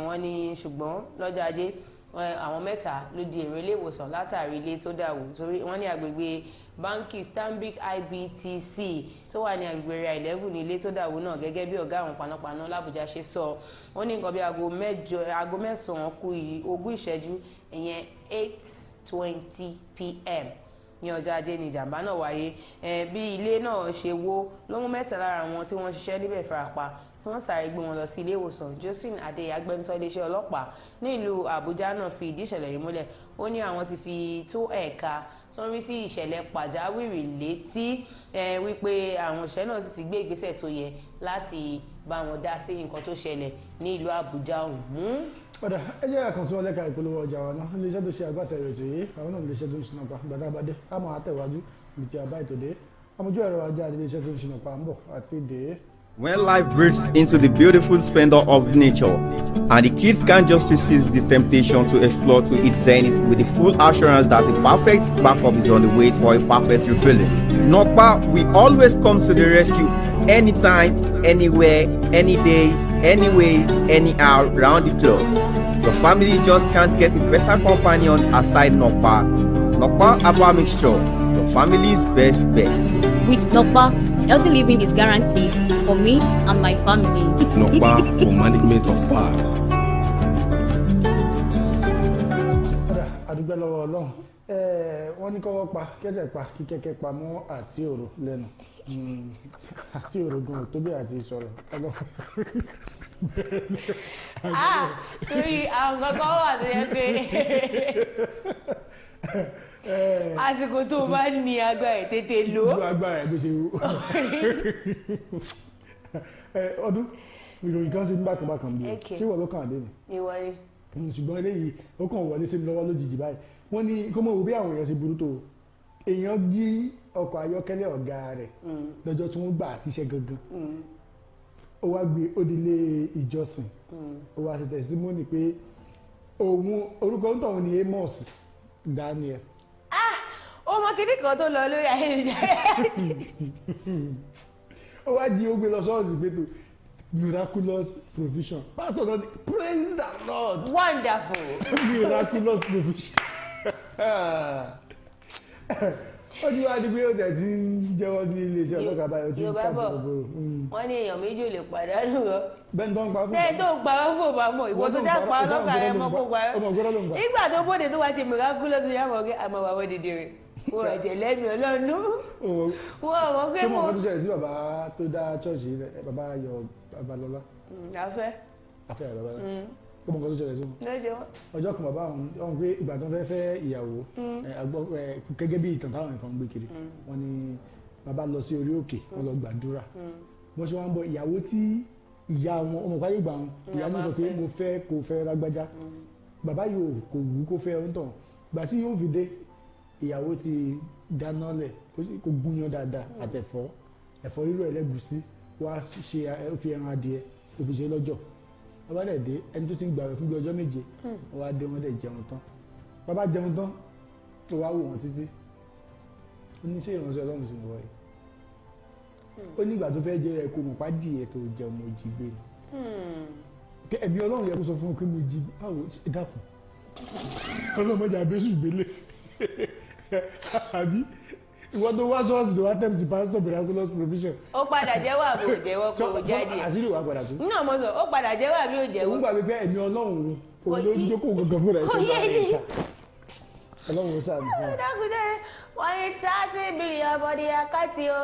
wọ́n ní ṣùgbọ́n lọ́jọ́ ajé àwọn mẹ́ta ló di èrò ilé ìwòsàn látàrí ilé tó dàwó torí wọ́n ní agbègbè báńkì Stanbic IBTC tó wà ní agbègbè area 11 ní ilé tó dàwó náà gẹ́gẹ́ bí ọ̀gá àwọn panápaná l'Àbújá ṣe sọ wọ́n ní nǹkan bí aago mẹ́sàn-án kù 20 ìṣẹ́jú ìyẹn 8:20 p.m. ní ọjọ́ ajé ní ìjàmbá náà wáyé bí ilé náà ṣe wó ló mú mẹ́ta lára àwọn tí wọ́n ṣiṣẹ́ níbẹ̀ farapa tí wọ́n sáré gbé wọn lọ sí ilé ìwòsàn Josephine Adéyẹ agbẹnusọ iléeṣẹ́ ọlọ́pàá ní ìlú Àbújá náà fi ìdí ìṣẹ̀lẹ̀ yìí múlẹ̀ ó ní àwọn ti fi tó ẹ̀ka tó ń rí sí ìṣẹ̀lẹ̀ pàjáwìrì létí wípé àwọn òṣìṣẹ́ náà sì ti gbé ìgbésẹ̀ tó yẹ láti bá wọn dá sí nǹkan tó ṣẹlẹ̀ ní ìlú Àbújá ọ̀hún. ọ̀dà ẹ jẹ́ àkànṣe wọn lẹ́ka ìpolówó ọjà wa náà iléeṣẹ́ tó ṣe agbátẹrù ètò yìí àwọn náà iléeṣẹ́ tó ń ṣiná pa gbàdábàdé á máa tẹ̀wájú ibi tí a bá ètò dé àmójú ẹ̀rọ ajá iléeṣẹ́ tó ń ṣiná pa ń bọ̀ àti dé. When life breaks into the beautiful splendor of nature, and the kids can't just resist the temptation to explore to its zenith with the full assurance that the perfect backup is on the way for a perfect refilling. Nokpa, we always come to the rescue anytime, anywhere, any day, anyway, anyhow, round the clock. Your family just can't get a better companion aside Nokpa. Nokpa Herbal Mixture, your family's best bet. With Nokpa, healthy living is guaranteed for me and my family. Nokpa for management of power. Adúgbò lọ́wọ́ Ọlọ́run wọ́n ní kọ́wọ́ pa kẹ́sẹ̀ pa kí kẹ́kẹ́ pa mọ́ àti òrò lẹ́nu àti òrò gan tó bí àti sọ̀rọ̀ sórí àwọn kankan wà tó yẹ pé àsìkò tó bá ní agbára ẹ̀ tètè lò. ìlú agbára ẹ̀ tó ṣe wú. ọdún ìròyìn kan ṣe ní bákanbákan bí ṣé wọ́n ló kàn dé ni. ìwọlé. ṣùgbọ́n eléyìí ó kàn wọlé sí mi lọ́wọ́ lójijì báyìí wọ́n ní kó mọ̀ wò bí àwọn èèyàn ṣe burú tó èèyàn jí ọkọ̀ ayọ́kẹ́lẹ́ ọ̀gá rẹ̀ lọ́jọ́ tí wọ́n gbà síṣẹ́ gangan ó wá gbé òdìlé ìjọsìn ó wá ṣe tẹ̀símọ́nì pé òun orúkọ ń tọ̀hún ní Amos Daniel. ó mọ kíní kan tó lọ lórí ayélujára. ó wá jí ó gbé lọ sọ́ọ̀sì pé tó miraculous provision pastor náà praise the Lord. Wonderful. Miraculous provision. ó ti wá di pé ó tẹ̀ tí ń jẹ́wọ́ ní iléeṣẹ́ ọlọ́kà báyọ̀ tí ń káàbọ̀ gbogbo. wọ́n ní èèyàn méjì ò lè pàdánù rọ. bẹ́ẹ̀ tó ń pa fún bẹ́ẹ̀ tó ń pa fún òbámọ̀ ìwọ tó já pa ọlọ́kà rẹ mọ́ kó pa ẹ́. nígbà tó bóde tó wá ṣe miraculous tó yá mọ̀ pé àmọ́ wà wọ́n dìde rẹ̀ wọ́n ẹ̀jẹ̀ lẹ́mìí ọlọ́nu. wọ́n mọ̀ pé mo. ṣé mo kọ́ tó ṣẹlẹ̀ sí bàbá tó dá ṣọ́ọ̀ṣì bàbá Ayọ̀ Babalọ́lá. afẹ́ Babalọ́lá kó mọ̀ nǹkan tó ṣẹlẹ̀ sí wọn. ọjọ́ kan bàbá àwọn pé ìgbà tó ń fẹ́ ìyàwó gẹ́gẹ́ bí ìtàn táwọn nǹkan ń gbé kiri wọ́n ní bàbá lọ sí orí òkè wọ́n lọ gbàdúrà wọ́n ṣe wá ń bọ ìyàwó tí ìyá wọn ọmọ ìpáyé gbà wọn ìyá wọn sọ pé mo fẹ́ kó fẹ́ lágbájá bàbá yóò kò wú kó fẹ́ ọ̀ ń tàn gbà tí yóò fi dé ìyàwó ti dáná lẹ̀ kó gúnyán dáadáa àtẹ̀fọ́ ẹ̀fọ́ rírò ẹlẹ́gùsí wá ṣe fi ẹran adìẹ kó fi ṣe lọ́jọ́ bàbá dẹ̀ dé ẹni tó ti ń gbààwẹ̀ fún bí ọjọ́ méje wọ́n wá dé wọ́n dẹ̀ jẹun tán bàbá jẹun tán tó wá wò wọ́n títí ó ní ṣé ìránṣẹ́ Ọlọ́run sì ń wọ̀ yìí ó ní ìgbà tó fẹ́ jẹ ẹ̀kọ́ mọ̀pá dìé tó jẹun mo jí gbé ni ẹ̀mí Ọlọ́run yẹ kó sọ fún mi pé mo jí báwo dákun ọlọ́mọdé abẹ́sù gbélé àbí ìwọ tó wá sọ́ọ̀sì tó wá tẹ́m ti pastor miraculous provision. ó padà jẹ́wọ́ àbí ò jẹ́wọ́ kó o jáde. àṣírí ìwà padà tún. nínú ọmọ sọ ó padà jẹ́wọ́ àbí ò jẹ́wọ́. òun gbàgbé pé ẹ̀mí Ọlọ́run òun ló ń jókòó gangan fúnra ẹ̀ sọ́dọ̀ àyíká Ọlọ́run sáàmì fún wa. dákúndé wọ́n ní 30 billion bọ́dí akáti o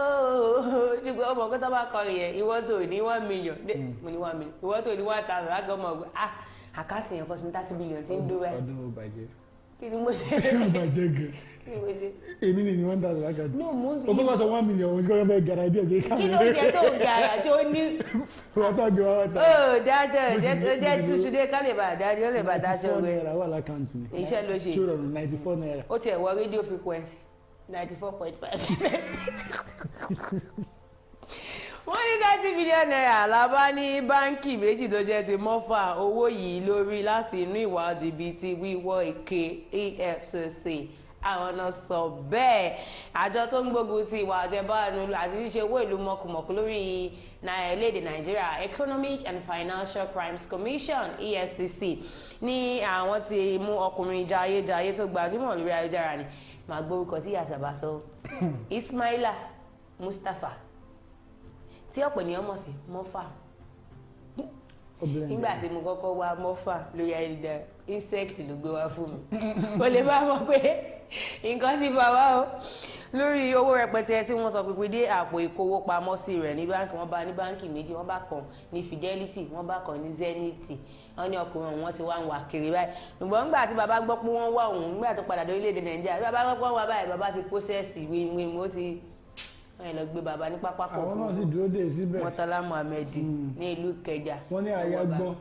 ṣùgbọ́n ọmọ kó tó bá kọ yẹn ìwọ tó ní 1 million mo ní 1 million ìwọ tó ní 1,000 lágọ́ ọmọ ọgbẹ́ àkáǹtì yẹn kọ́ sí 30 billion tí ń dúró ẹ̀. ọdún ó bàjẹ́. kí ni mo ṣe. ó bàjẹ́ gan. èmi ni 1,000 lákàtí. o bá bá sọ 1 million òun ti kọ́ fẹ́ gara díẹ̀ díẹ̀ káàmì. kí ló jẹ tó gara tó ní. wọ́n tó gbé wá ta. ó dájọ́ jẹ́ túnṣúdé ká lè bá a dájú ó lè bá a dájọ́ rẹ̀. 94 naira wà lákàntì mi. iṣẹ́ ló ṣe. tí ó rọrùn 94 naira. ó tiẹ̀ wọ rédíò frequency 94.5. wọ́n ní 30 billion naira lábá ní báńkì méjì tó jẹ́ ti mọ́fà owó yìí lórí láti inú ìwà jìbìtì wíwọ́ èké EFCC àwọn náà sọ bẹ́ẹ̀ àjọ tó ń gbógun ti ìwà àjẹbánu àti ṣíṣe owó ìlú mọ̀kùmọ̀kù lórí orílẹ̀-èdè Nàìjíríà Economic and Financial Crimes Commission EFCC ní àwọn ti mú ọkùnrin jayéjayé tó gbajúmọ̀ lórí ayélujára ni màá gbórúkọ tí yàtọ̀ bá sọ Ismaila Mustapha tí ọ̀pọ̀ ènìyàn mọ̀ sí mọ́fà nígbà tí mo kọ́kọ́ wá mọ́fà lórí ayélujára insect ló gbé wá fún mi o lè bá mọ̀ pé nǹkan ti bá wá o lórí owó rẹpẹtẹ tí wọ́n sọ pé dé àpò ìkówópamọ́sí rẹ̀ ní báńkì wọ́n bá ní báńkì méjì wọ́n bá kàn ní Fidelity wọ́n bá kàn ní Zenith wọ́n ní ọkùnrin wọn ti wá ń wà kiri báyìí ṣùgbọ́n nígbà tí bàbá gbọ́ pé wọ́n wá òun nígbà tó padà lórílẹ̀‐èdè Nàìjíríà bàbá gbọ́ pé wọ́n wá báyìí bàbá ti pósẹ́sì wíwíwí ó ti wọ́n lọ gbé bàbá ní pápákọ̀ àwọn náà sì dúró dé síbẹ̀. Murtala Muhammed ní ìlú Ìkẹjà. wọ́n ní àyà gbọ́n.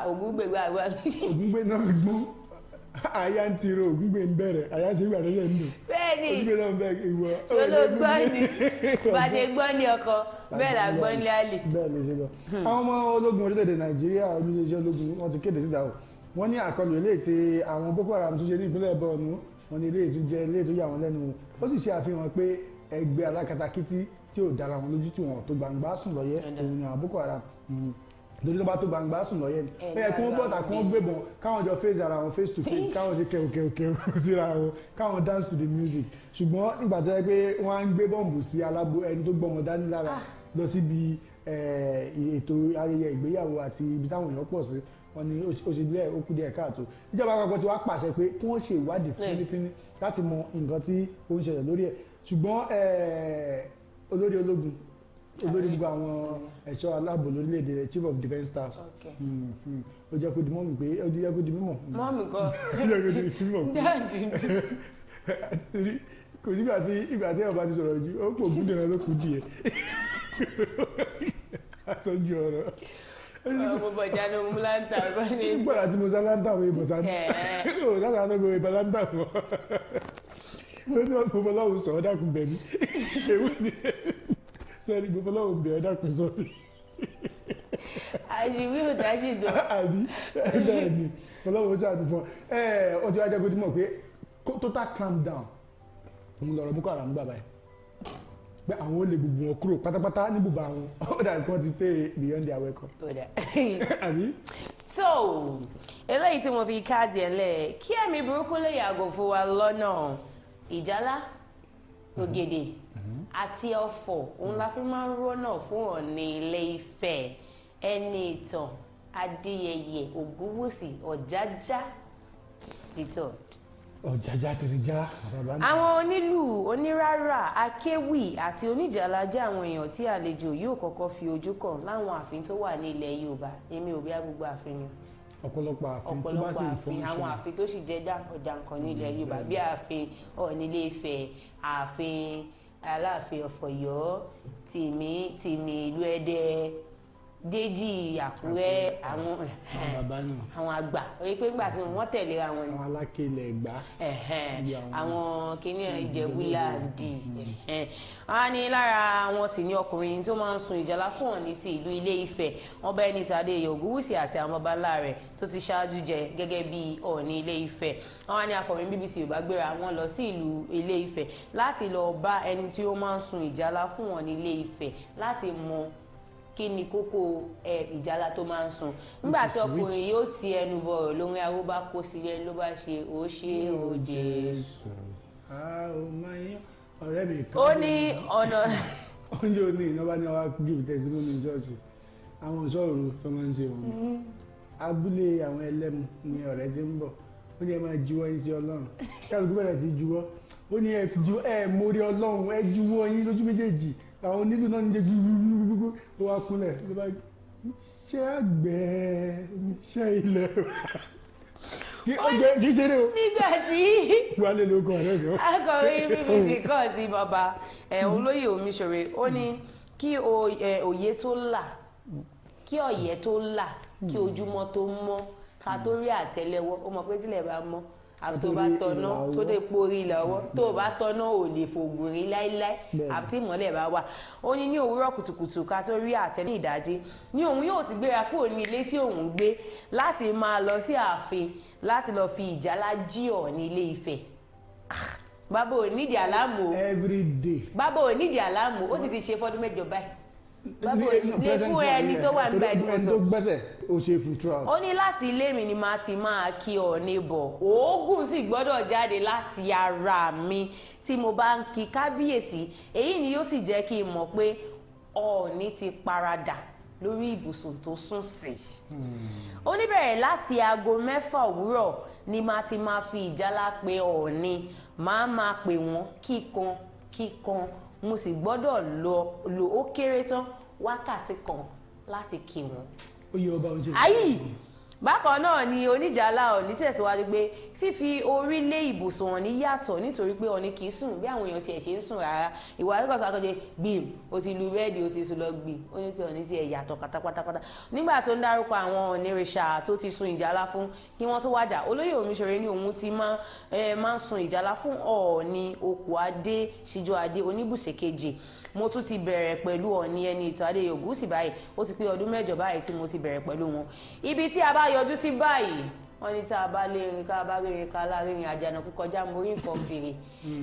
ògúngbègbè àgbà. ògúngbè náà gbọ́n àyà ń tiro ògúngbè ń bẹ̀rẹ̀ àyà ń ṣe ìgbà tó ṣe ń dùn. bẹ́ẹ̀ni ògúngbè náà ń bẹ ìwọ. olóògbọ́n ni bá ṣe gbọ́n ní ọkọ bẹ́ẹ̀ la gbọ́n ní àlè. bẹ́ẹ̀ ló ṣe lọ. àwọn ọmọ ológun orílẹ̀-èdè Nàìjíríà olùléṣẹ́ ológun wọ́n ti kéde síta o wọ́n ní àkọlù eléyìí tí àwọn Boko Haram tó ṣe ní ìpínlẹ̀ Borno wọ́n ní eléyìí tó jẹ́ eléyìí tó yà wọ́n lẹ́nu ó sì ṣe àfihàn pé ẹgbẹ́ alákatakítí tí ò dára wọn lójú tí wọn tó gbangba sùn lọ́yẹ́ òun ni àwọn Boko Haram lórí tó bá tó gbangba sùn lọ́yẹ́ ni ẹ kí wọ́n bọ̀tà kí wọ́n gbébọn káwọn jọ face ara wọn face to face káwọn ṣe kẹ̀kẹ̀kẹ̀ síra wọn káwọn dance to the music ṣùgbọ́n nígbà tó yẹ pé wọ́n á ń gbé bọ́ǹbù sí alábo ẹni tó gbọ́ wọn dání lára lọ síbi ètò ayẹyẹ ìgbéyàwó àti ibi táwọn èèyàn pọ̀ sí wọ́n ní ó ṣe díẹ̀ ó kú díẹ̀ káàtó ìjọba àpapọ̀ ti wá pàṣẹ pé kí wọ́n ṣe ìwádìí fínífíní láti mọ nǹkan tí ó ń ṣẹlẹ̀ lórí ẹ̀ ṣùgbọ́n olórí ológun olórí gbogbo àwọn ẹ̀ṣọ́ aláàbò lórílẹ̀‐èdè rẹ̀ chief of defence staff ó jẹ́ kó di mọ́mì pé ó jẹ́ kó di mímọ̀. mọ́mì kan ó jẹ́ kó di mímọ̀ dáàdì kò sígbà tí ìgbà tí ọba ti sọ̀rọ̀ ju ó pò gúndùn náà ló kù díẹ̀ àtọ́jú ọ̀rọ̀. mo bọ̀ jáde mo láǹtà bá ní. gbọ́dọ̀ tí mo sá láǹtà mo ìbò sá ní ó sáà náà gbọ́ ìbá láǹtà mọ́ ó ní ọ̀pọ̀ ọlọ́run sọ̀rọ̀ dákun bẹ̀ mí èwo ni sọ́ọ́rí gbogbo ọlọ́run bẹ̀ ọ́ dákun sọ mí. àṣìwí ò dá sí sọ. àbí bẹ́ẹ̀ ni ọlọ́run ṣàdùn fún ọ ti wá jẹ́ kó tí mọ̀ pé total calm down òun lọ̀rọ̀ Boko Haram gbà báyìí pé àwọn olè gbogbo wọn kúrò pátápátá ní bùbá wọn ó dà kí wọ́n ti stay beyond their welcome. àbí. so eléyìí tí mo fi káàdì ẹ̀ lẹ̀ kí ẹ̀mí burúkú lè yàgò fún wa lọ́nà ìjálá ògèdè àti ọ̀fọ̀ òun la fi máa ń rọ́nà fún Ọọ̀ni Ilé Ifẹ̀ ẹni ìtàn Adéyẹyè Ògúnwùsì Ọ̀jájá dìtọ̀. Ọ̀jájá tẹ̀rẹ̀já bàbá náà. Àwọn onílù onírárà akéwì àti oníjàlá jẹ́ àwọn èèyàn tí àlejò yóò kọ́kọ́ fi ojú kàn láwọn ààfin tó wà ní ilẹ̀ Yorùbá èmi ò bí agbègbè ààfin ni ọ̀pọ̀lọpọ̀ ààfin tó bá sì ń fọ́nṣọ́ àwọn ààfin tó sì jẹ́ jàǹkànjàǹkàn ní ilẹ̀ Yorùbá bí ààfin Ọọ̀ni Ilé Ifẹ̀ ààfin Aláàfin of Ọ̀yọ́ tìmì ìlú Ẹdẹ Déjì Àkúrẹ́ àwọn àgbà orí pé nígbà tí wọ́n tẹ̀lé àwọn àwọn alákèlè Ẹ̀gbá àwọn kìnìún Ìjẹ̀bú-Láàdì wọ́n ní lára wọn sì ní ọkùnrin tó máa ń sun ìjálá fún Ọọ̀ni ti ìlú Ilé Ifẹ̀ wọ́n bá ẹni tàdé Ògúnwùsì àti àwọn baba ńlá rẹ̀ tó ti ṣáájú jẹ gẹ́gẹ́ bí Ọọ̀ni Ilé Ifẹ̀ wọ́n ní akọ̀wé BBC Yorùbá gbéra wọn lọ sí ìlú Ilé Ifẹ̀ láti lọ bá ẹni tí ó máa ń sun ìjálá fún Ọọ̀ni Ilé Ifẹ̀ láti mọ kí ni kókó ìjálá tó máa ń sun nígbà tí ọkùnrin yóò ti ẹnu bọ̀rọ̀ lórí aró bá kó sílẹ̀ ló bá ṣe ó ṣe ó Jésù. ọ̀rẹ́ mi kan ó ní ọ̀nà. oúnjẹ òní ìnáwó ni wàá give testimony church àwọn ìṣòro tó máa ń ṣe wọn abúlé àwọn ẹlẹ́mu ni ọ̀rẹ́ ti ń bọ̀ ó ní ẹ máa juwọ́ yín sí Ọlọ́run kálukú bẹ̀rẹ̀ sí juwọ́ ó ní ẹ mórí Ọlọ́run ẹ juwọ́ yín lójú méjèèjì àwọn onílù náà ń jẹ gbogbo ó wá kúnlẹ̀ ló bá ṣe àgbẹ̀ ṣe ilẹ̀ kì í ṣeré o. nígbà tí wálé ló kọ ọ̀rẹ́ mi. akọ̀wé BBC kọ́ sí bàbá olóyè Omiṣore ó ní kí òye tó là kí ọ̀yẹ́ tó là kí ojúmọ́ tó mọ́ ká tó rí àtẹ́lẹwọ́ ó mọ̀ pé tílẹ̀ bá mọ́ àbí tó bá tọ́nà tó dé porí lọ́wọ́ tó bá tọ́nà ò lè fògùn rí láíláí àbí tí ìmọ́lẹ̀ bá wà ó ní òwúrọ̀ kùtùkùtù ká tó rí àtẹ ní ìdájí ní òun yóò ti gbéra kúrò ní ilé tí òun gbé láti máa lọ sí ààfin láti lọ fi ìjálá jí Ọọ̀ni Ilé Ifẹ̀ bàbá ò nídìí àlámù o every day bàbá ò nídìí àlámù ó sì ti ṣe fọ́dún mẹ́jọ báyìí bàbá lè fún ẹni tó wà nígbà ìdúró ẹni tó gbẹ́sẹ̀ ó ṣe fún throughout. ó ní láti ilé mi ni màá ti máa kí Ọọ̀ni bọ̀ òógùn sì gbọ́dọ̀ jáde láti ara mi tí mo bá ń kí kábíyèsí èyí ni yóò sì jẹ́ kí n mọ̀ pé Ọọ̀ni ti paradà lórí ibùsùn tó sùn sí. ó ní bẹ̀rẹ̀ láti aago 6 òwúrọ̀ ni màá ti máa fi ìjálá pe Ọọ̀ni máa pè wọ́n kíkan mo sì gbọ́dọ̀ lo ó kéré tán wákàtí kan láti kí wọn. ó yẹ ọba oúnjẹ. ayé bákan náà ni oníjàlá Ọọ̀ni tẹ̀síwájú pé fífi orí lé ibùsùn Ọọ̀ni yàtọ̀ nítorí pé Ọọ̀ni kì í sùn bí àwọn èèyàn tiẹ̀ ṣe ń sùn rárá ìwà akẹ́kọ̀ọ́ àkọ́jẹ́ gbìm ó ti lu bẹ́ẹ̀dì ó ti sùn lọ gbìm ó ní tí Ọọ̀ni tiẹ̀ yàtọ̀ pátápátá nígbà tó ń dárúkọ àwọn onírìṣà tó ti sun ìjálá fún kí wọ́n tó wájà olóyè Omiṣore ní òun ti máa ń sun ìjálá fún Ọọ̀ni Okùadé Síjọ́adé Oníbùsẹ̀ kejì mo tún ti bẹ̀rẹ̀ pẹ̀lú Ọọ̀ni ẹni ìtàn Adéyẹyè Ògúnwùsì báyìí ó ti pé ọdún 8 báyìí tí mo ti bẹ̀rẹ̀ pẹ̀lú wọn ibi tí a bá yọjú sí báyìí wọ́n ní tá a bá lérin ká bá rìnrìn ká lárinrin àjànàkú kọjá mórí nǹkan fèrè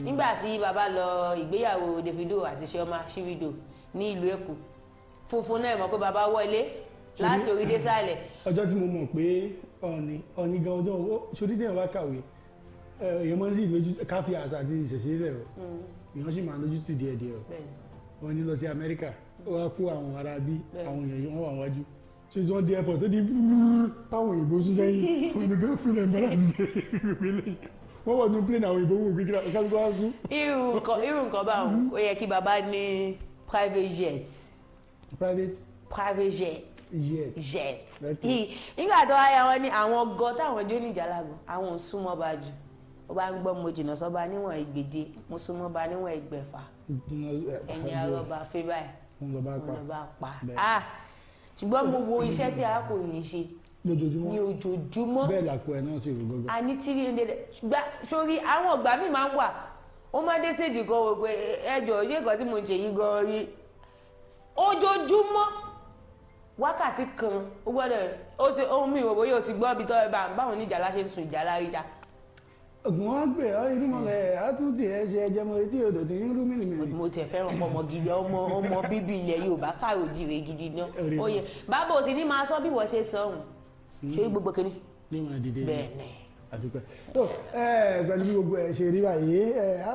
nígbà tí bàbá lọ ìgbéyàwó Davido àti Chioma Shirido ní ìlú Èkó funfun náà mọ̀ pé bàbá wọlé láti orí dé sálẹ̀. ọjọ́ tí mo mọ̀ pé Ọọ̀ni gan ọjọ́ sórí téèyàn bá kàwé èèyàn máa ń sì lójú káfí àṣà àti ìṣẹ̀ṣe rẹ̀ o èèyàn sì máa lójú sí díẹ̀díẹ̀ o Ọọ̀ni lọ sí Amẹ́ríkà ó wá kó àwọn ará bí àwọn èèyàn wọn wà wájú ṣe tí wọ́n dé airport tó di táwọn òyìnbó sún sẹ́yìn òyìnbó gan fún ẹ̀ embarrass gbélé wọ́n wọ̀ ní plane àwọn òyìnbó wò kékeré kálukú wá sún. irú nǹkan báwọn ó yẹ kí bàbá ní private jet. private jet. nígbà tó wáyà wọn ní àwọn gọ táwọn jó ní ìjàlágùn àwọn ò súnmọ́ bá jù ó bá ń gbọ́ mo jìnnà sọ́ba níwọ̀n ìgbèje mo súnmọ́ bá níwọ̀n ìgbẹ̀fà ẹ̀yìn arọ́ba fẹ́ báyìí wọn bá pa ṣùgbọ́n mo wo iṣẹ́ tí arákùnrin ṣe ní ojoojúmọ́ bẹ́ẹ̀ làpò ẹ̀ náà sì rú gọ́gọ́. a ní 300 sórí àwọn ọgbà mi máa ń wà ó máa dé stage kan wò pé ẹjọ́ ṣé nǹkan tí mo ń ṣe yìí gan rí ojoojúmọ́ wákàtí kan ó gbọ́dọ̀ ohun mi ìwòbó yóò ti gbọ́ bí tọ́ ẹ báwọn oníjàlá ṣe ń sun ìjàlá rí já. ògùn wọn gbé ọ inú mọlẹ àtúntì ẹ ṣe ẹjẹ mọ etí odò tí ń rú mìnìmìnì. mo tẹ fẹ́ràn ọmọ gidi ọmọ bíbí ilẹ̀ Yorùbá káàró jìrè gidi náà oyè bàbá òsì ní máa sọ bí wọ́n ṣe sọ ọ̀hún ṣé gbogbo kìíní. ní wọn dìde bẹ́ẹ̀ni àdúpẹ́ tó pẹ̀lú bí gbogbo ẹ̀ ṣe rí báyìí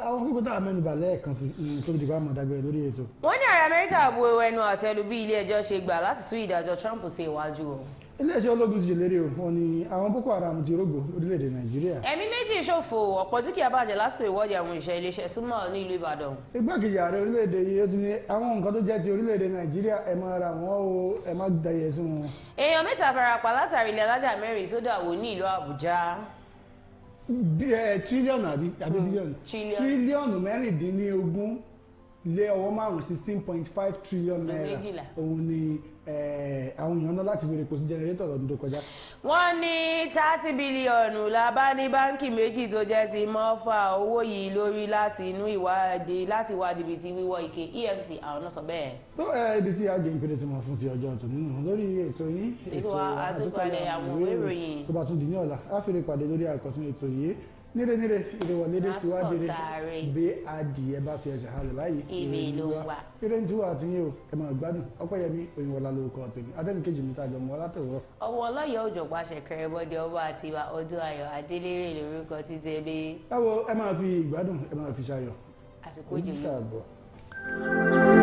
àwọn kókó tá a mẹ́nu bà lẹ́ẹ̀kan sí tó fi dìbò àmọ̀dágbére lórí ètò. wọ́n ní ààrẹ Amẹ́ríkà bu ẹnu àtẹ́lu bí ilé ẹjọ́ ṣe gbà láti sún ìdájọ́ Trump sí iwájú o. iléeṣẹ́ ológun ti ṣèlérí o wọ́n ní àwọn Boko Haram ti rógò orílẹ̀-èdè Nàìjíríà. ẹ̀mí méjì ṣòfò ọ̀pọ̀ dúkìá bàjẹ́ lásìkò ìwọ́de àwọn òṣìṣẹ́ iléeṣẹ́ súnmọ́ ní ìlú Ìbàdàn. igbákejì ààrẹ orílẹ̀-èdè yìí ó ti ní àwọn nǹkan tó jẹ́ ti orílẹ̀-èdè Nàìjíríà ẹ máa ra wọn o ẹ má dayẹ sí wọn. èèyàn mẹ́ta farapa látàrí ilé alájà mẹ́rin tó dà wó ní ìlú Àbújá. tírílíọ̀nù àbí bílíọ̀nù tírílíọ̀nù mẹ́rìndínlógún lé ọwọ́ márùn-ún 16.5 trillion naira òun ni àwọn èèyàn náà láti fi epo sí jẹnẹrétọ̀ lọ́dún tó kọjá. wọ́n ní 30 bílíọ̀nù la bá ní báńkì méjì tó jẹ́ ti mọ́fà owó yìí lórí láti inú ìwádìí láti wá jìbìtì wíwọ́ ike EFCC àwọn náà sọ bẹ́ẹ̀. tó ibi tí a gbé ìpele tí mo fún ti ọjọ́ ọ̀tún nínú lórí ètò yín ètò àtúpalẹ̀ àwọn ìwé ìròyìn tó bá tún di ní ọ̀la á fi lè pàdé lórí àkọ́tún ètò yìí níre ìrèwọlédè tí wàá dèrè bí adìẹ bá fi ẹsẹ̀ halẹ̀ báyìí ìrè ló wà. eré ní tí wàá ti yín o ẹ máa gbádùn Ọpẹ́yẹmí Òyìnbọlá lórúkọ tèmi adẹ́nìkejì mi tàjọ mọ́ látọ̀rọ̀. ọmọ ọlọ́yọ̀ òjò pàṣẹ kẹrẹbọdẹ ọba àti ìwà ọdún ayọ̀ adélérè lórúkọ títí ẹbí. ẹ wo ẹ máa fi ìgbádùn ẹ máa fi ṣayọ̀. àsìkò òjò yìí.